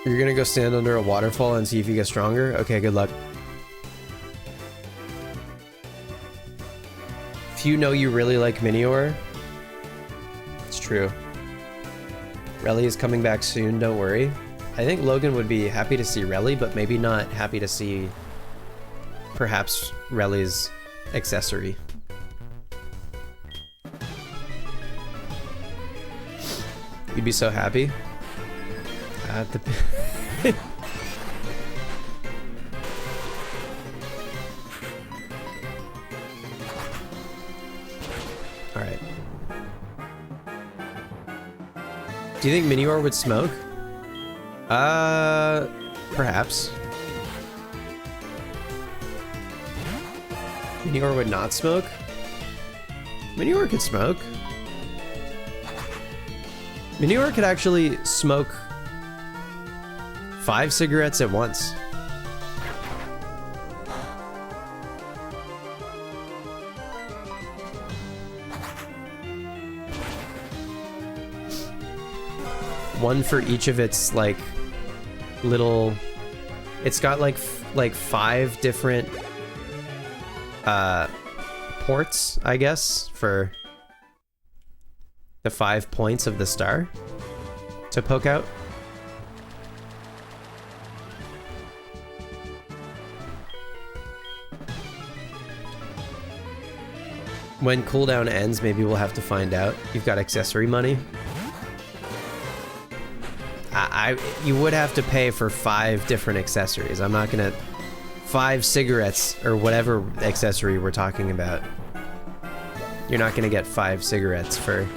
You're gonna go stand under a waterfall and see if you get stronger? Okay, good luck. If you know you really like Minior, it's true. Relly is coming back soon, don't worry. I think Logan would be happy to see Relly, but maybe not happy to see perhaps Relly's accessory. You'd be so happy. Alright. Do you think Minior would smoke? Perhaps. Minior would not smoke? Minior could smoke. Minior could actually smoke 5 cigarettes at once. One for each of its like little, it's got like 5 different ports, I guess, for the 5 points of the star to poke out. When cooldown ends, maybe we'll have to find out. You've got accessory money. You would have to pay for 5 different accessories. I'm not gonna... 5 cigarettes, or whatever accessory we're talking about. You're not gonna get 5 cigarettes for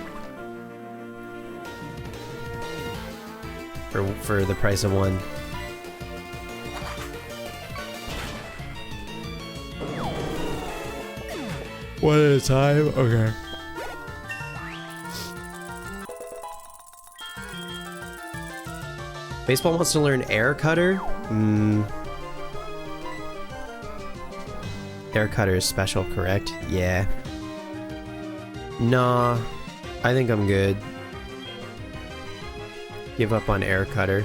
the price of 1. One at a time? Okay. Baseball wants to learn air cutter? Air cutter is special, correct? Yeah. Nah. I think I'm good. Give up on air cutter.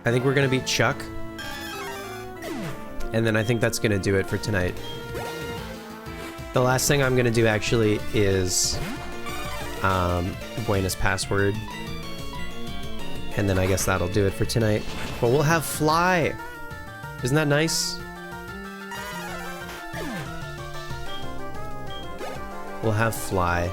I think we're gonna beat Chuck, and then I think that's gonna do it for tonight. The last thing I'm gonna do actually is Buena's password, and then I guess that'll do it for tonight. But we'll have Fly. Isn't that nice? We'll have Fly.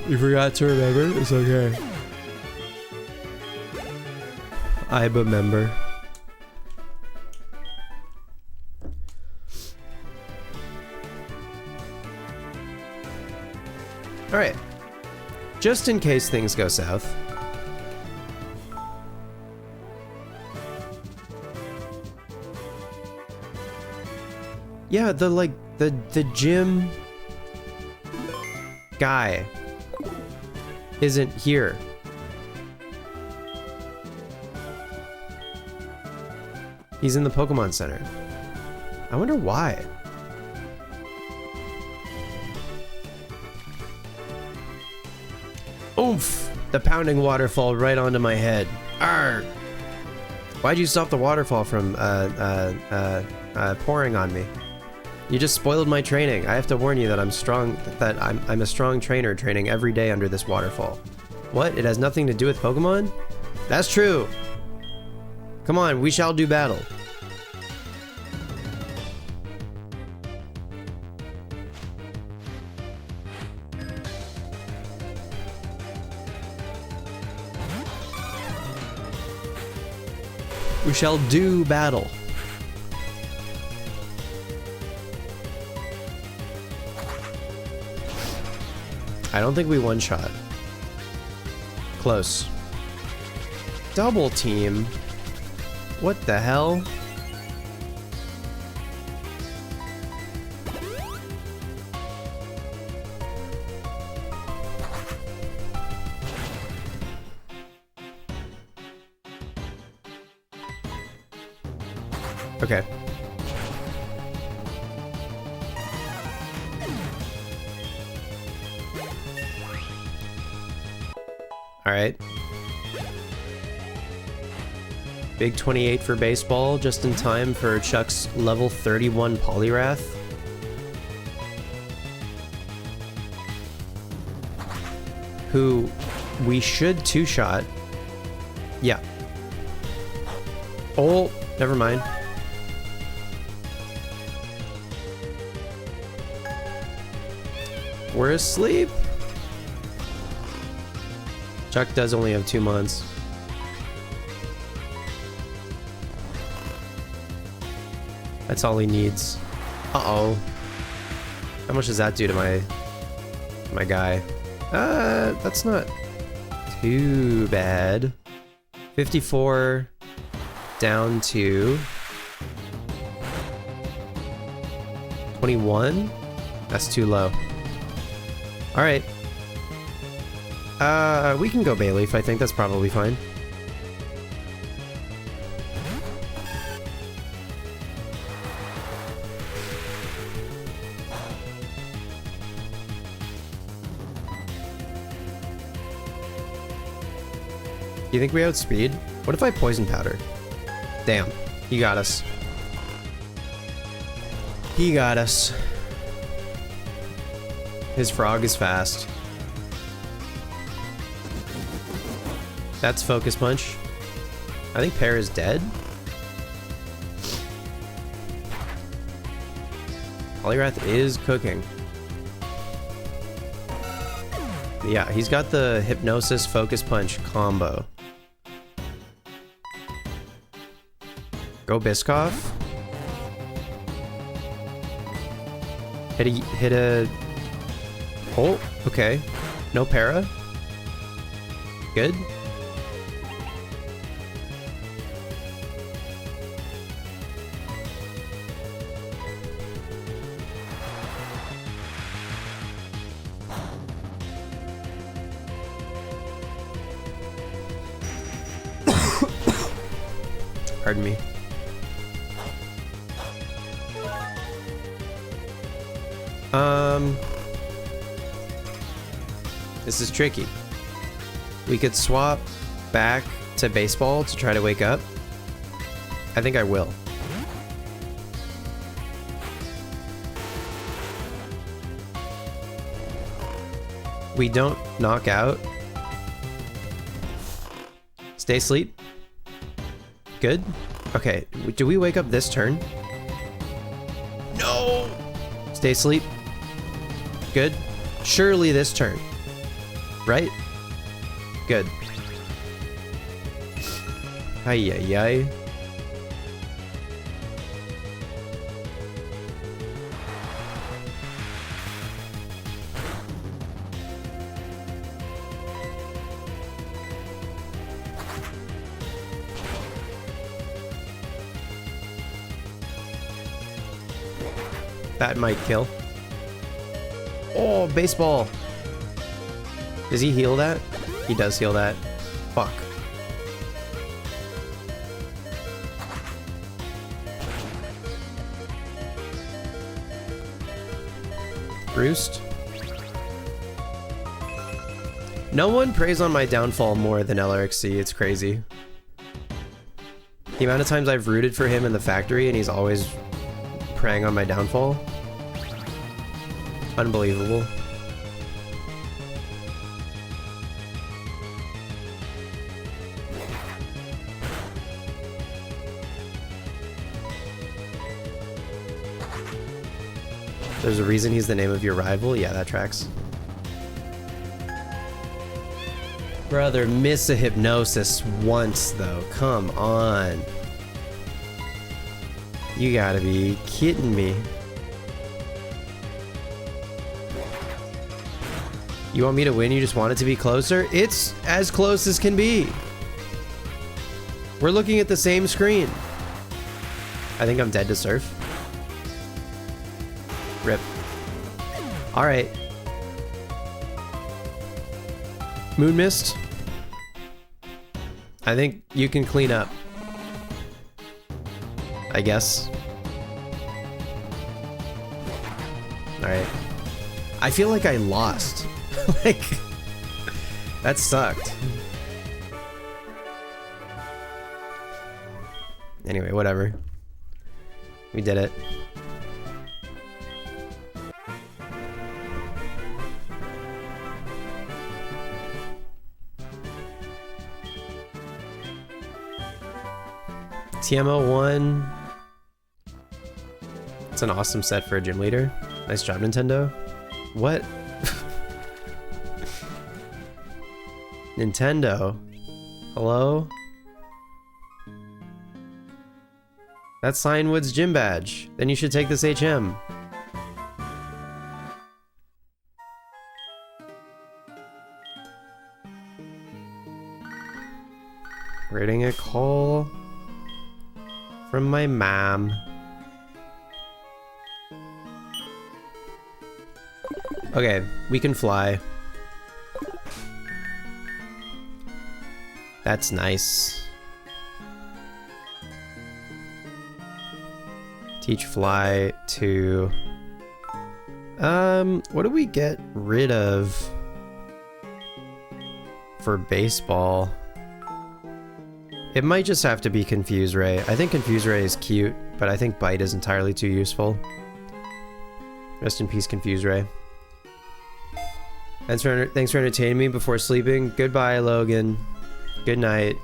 You forgot to remember? It's okay. I remember. Alright. Just in case things go south. Yeah, the gym guy isn't here. He's in the Pokemon Center. I wonder why. Oomph! The pounding waterfall right onto my head. Arrgh! Why'd you stop the waterfall from pouring on me? You just spoiled my training. I have to warn you that I'm strong. That I'm a strong trainer, training every day under this waterfall. What? It has nothing to do with Pokemon? That's true. Come on, we shall do battle. We shall do battle. I don't think we one-shot. Close. Double team? What the hell? Okay. All right. Big 28 for baseball, just in time for Chuck's level 31 Poliwrath. Who we should two-shot. Yeah. Oh, never mind. We're asleep. Chuck does only have 2 months. That's all he needs. Uh-oh. How much does that do to my guy? That's not too bad. 54 down to 21? That's too low. Alright. We can go Bayleaf, I think that's probably fine. You think we outspeed? What if I poison powder? Damn, he got us. He got us. His frog is fast. That's focus punch. I think Pear is dead. Poliwrath is cooking. Yeah, he's got the Hypnosis Focus Punch combo. Go Biscoff. Hit a... Oh, okay. No para. Good. Pardon me. This is tricky. We could swap back to baseball to try to wake up. I think I will. We don't knock out. Stay asleep. Good. Okay, do we wake up this turn? No! Stay asleep. Good. Surely this turn. Right? Good. Ay, ay, ay. That might kill. Oh, baseball. Does he heal that? He does heal that. Fuck. Roost. No one preys on my downfall more than LRXC. It's crazy. The amount of times I've rooted for him in the factory and he's always preying on my downfall. Unbelievable. There's a reason he's the name of your rival? Yeah, that tracks. Brother, miss a hypnosis once, though. Come on. You gotta be kidding me. You want me to win? You just want it to be closer? It's as close as can be. We're looking at the same screen. I think I'm dead to surf. Rip. Alright. Moon Mist. I think you can clean up. I guess. Alright. I feel like I lost. Like, that sucked. Anyway, whatever. We did it. TMO1. It's an awesome set for a gym leader. Nice job, Nintendo. What? Nintendo. Hello? That's Cyanwood's gym badge. Then you should take this HM. We're getting a call from my mom. Okay, we can fly. That's nice. Teach fly to... what do we get rid of for baseball? It might just have to be Confuse Ray. I think Confuse Ray is cute, but I think Bite is entirely too useful. Rest in peace, Confuse Ray. Thanks for entertaining me before sleeping. Goodbye, Logan. Good night.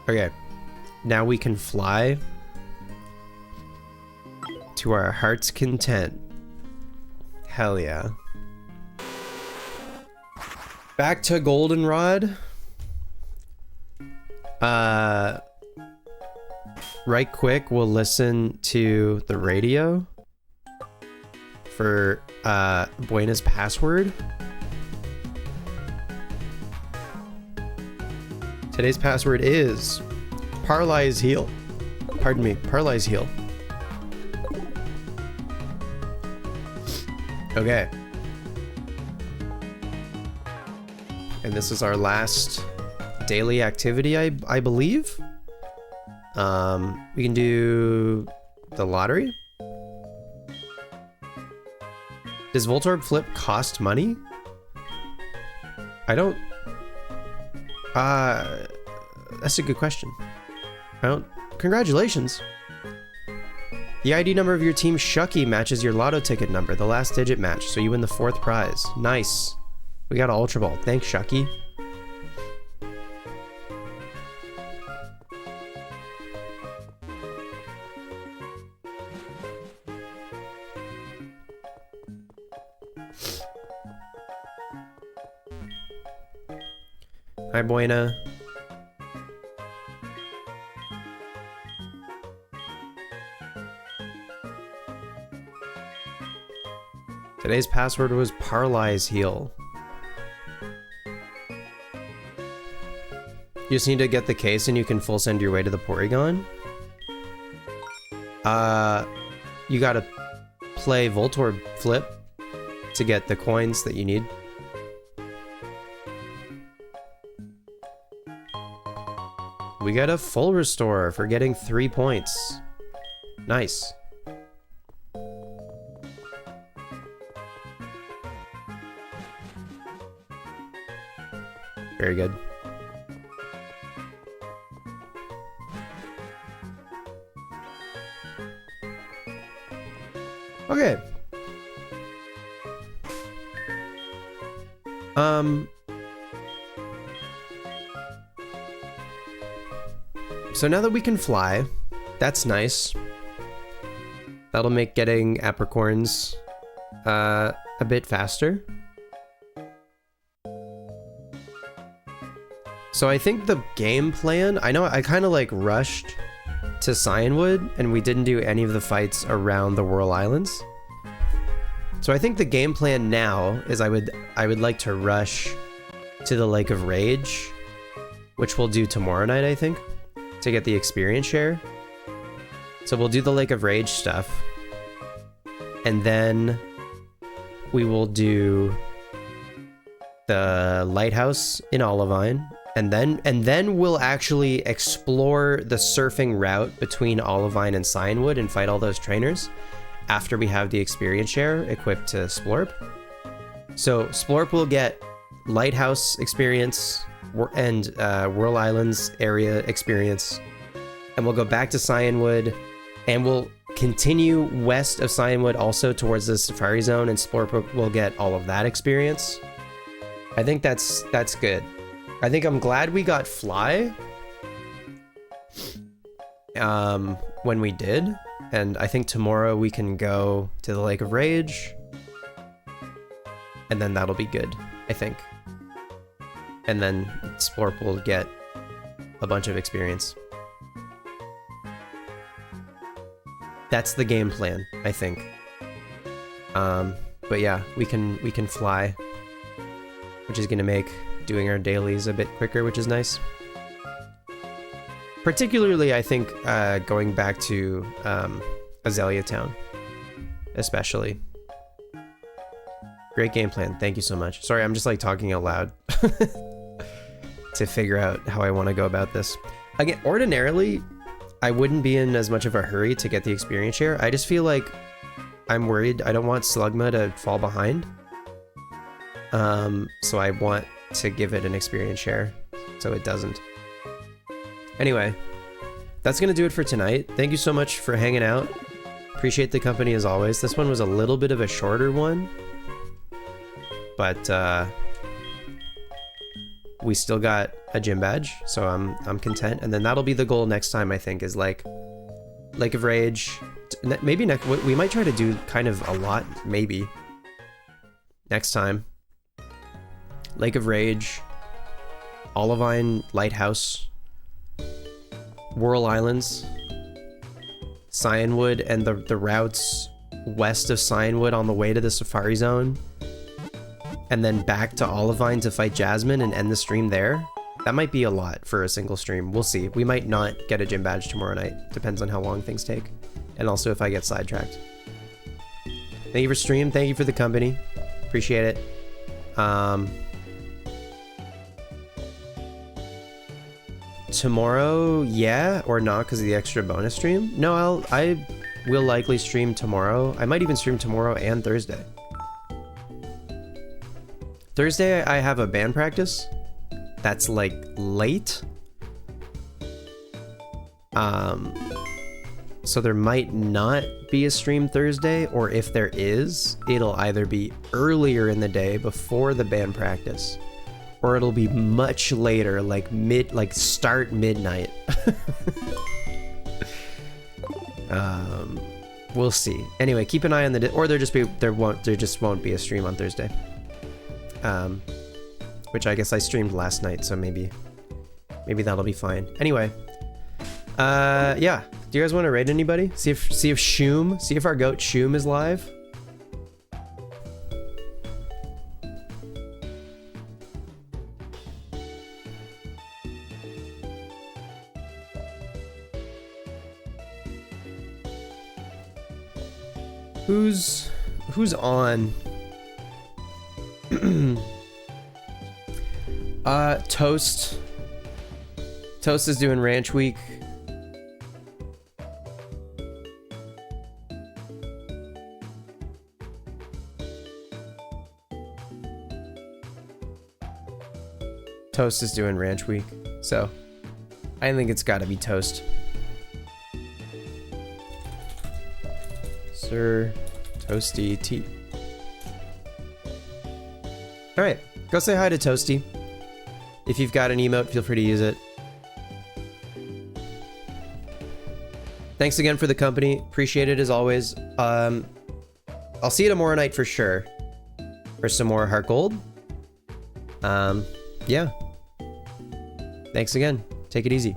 Okay, now we can fly to our heart's content. Hell yeah. Back to Goldenrod. Right quick, we'll listen to the radio for Buena's password. Today's password is Parly's Heal. Pardon me, Parly's Heal. Okay. And this is our last daily activity, I believe. We can do the lottery. Does Voltorb Flip cost money? I don't... that's a good question. I don't... Congratulations. The ID number of your team Shucky matches your lotto ticket number, the last digit match, so you win the 4th prize. Nice. We got an Ultra Ball. Thanks, Shucky. Hi, Buena. Today's password was Parly's Heal. You just need to get the case and you can full send your way to the Porygon. You gotta play Voltorb Flip to get the coins that you need. We got a full restore for getting 3 points. Nice. Very good. Okay. So now that we can fly, that's nice. That'll make getting apricorns a bit faster. So I think the game plan, I know I kind of like rushed to Cyanwood and we didn't do any of the fights around the Whirl Islands. So I think the game plan now is I would like to rush to the Lake of Rage, which we'll do tomorrow night, I think, to get the experience share. So we'll do the Lake of Rage stuff, and then we will do the lighthouse in Olivine, and then we'll actually explore the surfing route between Olivine and Cyanwood and fight all those trainers after we have the experience share equipped to Splorp. So Splorp will get lighthouse experience and Whirl Islands area experience, and we'll go back to Cyanwood, and we'll continue west of Cyanwood also towards the Safari Zone, and Splorp will get all of that experience. I think that's good. I think I'm glad we got Fly. when we did, and I think tomorrow we can go to the Lake of Rage, and then that'll be good, I think. And then Splorp will get a bunch of experience. That's the game plan, I think. But yeah, we can fly, which is gonna make doing our dailies a bit quicker, which is nice. Particularly, I think, going back to Azalea Town, especially. Great game plan. Thank you so much. Sorry, I'm just like talking out loud to figure out how I want to go about this. Again, ordinarily, I wouldn't be in as much of a hurry to get the experience share. I just feel like I'm worried. I don't want Slugma to fall behind. So I want to give it an experience share so it doesn't. Anyway, that's gonna do it for tonight. Thank you so much for hanging out. Appreciate the company as always. This one was a little bit of a shorter one, but we still got a gym badge, so I'm content. And then that'll be the goal next time, I think, is like Lake of Rage. Maybe we might try to do kind of a lot, maybe next time. Lake of Rage, Olivine Lighthouse, Whirl Islands, Cyanwood, and the routes west of Cyanwood on the way to the Safari Zone, and then back to Olivine to fight Jasmine and end the stream there. That might be a lot for a single stream. We'll see. We might not get a gym badge tomorrow night. Depends on how long things take. And also if I get sidetracked. Thank you for stream. Thank you for the company. Appreciate it. Tomorrow, yeah, or not because of the extra bonus stream? No, I will likely stream tomorrow. I might even stream tomorrow and Thursday. Thursday, I have a band practice. That's like late. So there might not be a stream Thursday, or if there is, it'll either be earlier in the day before the band practice, or it'll be much later, like start midnight. We'll see. Anyway, keep an eye on or there just won't be a stream on Thursday. Which I guess I streamed last night, so maybe that'll be fine. Anyway, yeah. Do you guys want to raid anybody? See if our goat Shoom is live. Who's on? Toast. Toast is doing Ranch Week. Toast is doing Ranch Week, so I think it's got to be Toast. Sir Toasty T. All right, go say hi to Toasty. If you've got an emote, feel free to use it. Thanks again for the company. Appreciate it as always. I'll see you tomorrow night for sure for some more HeartGold. Yeah. Thanks again. Take it easy.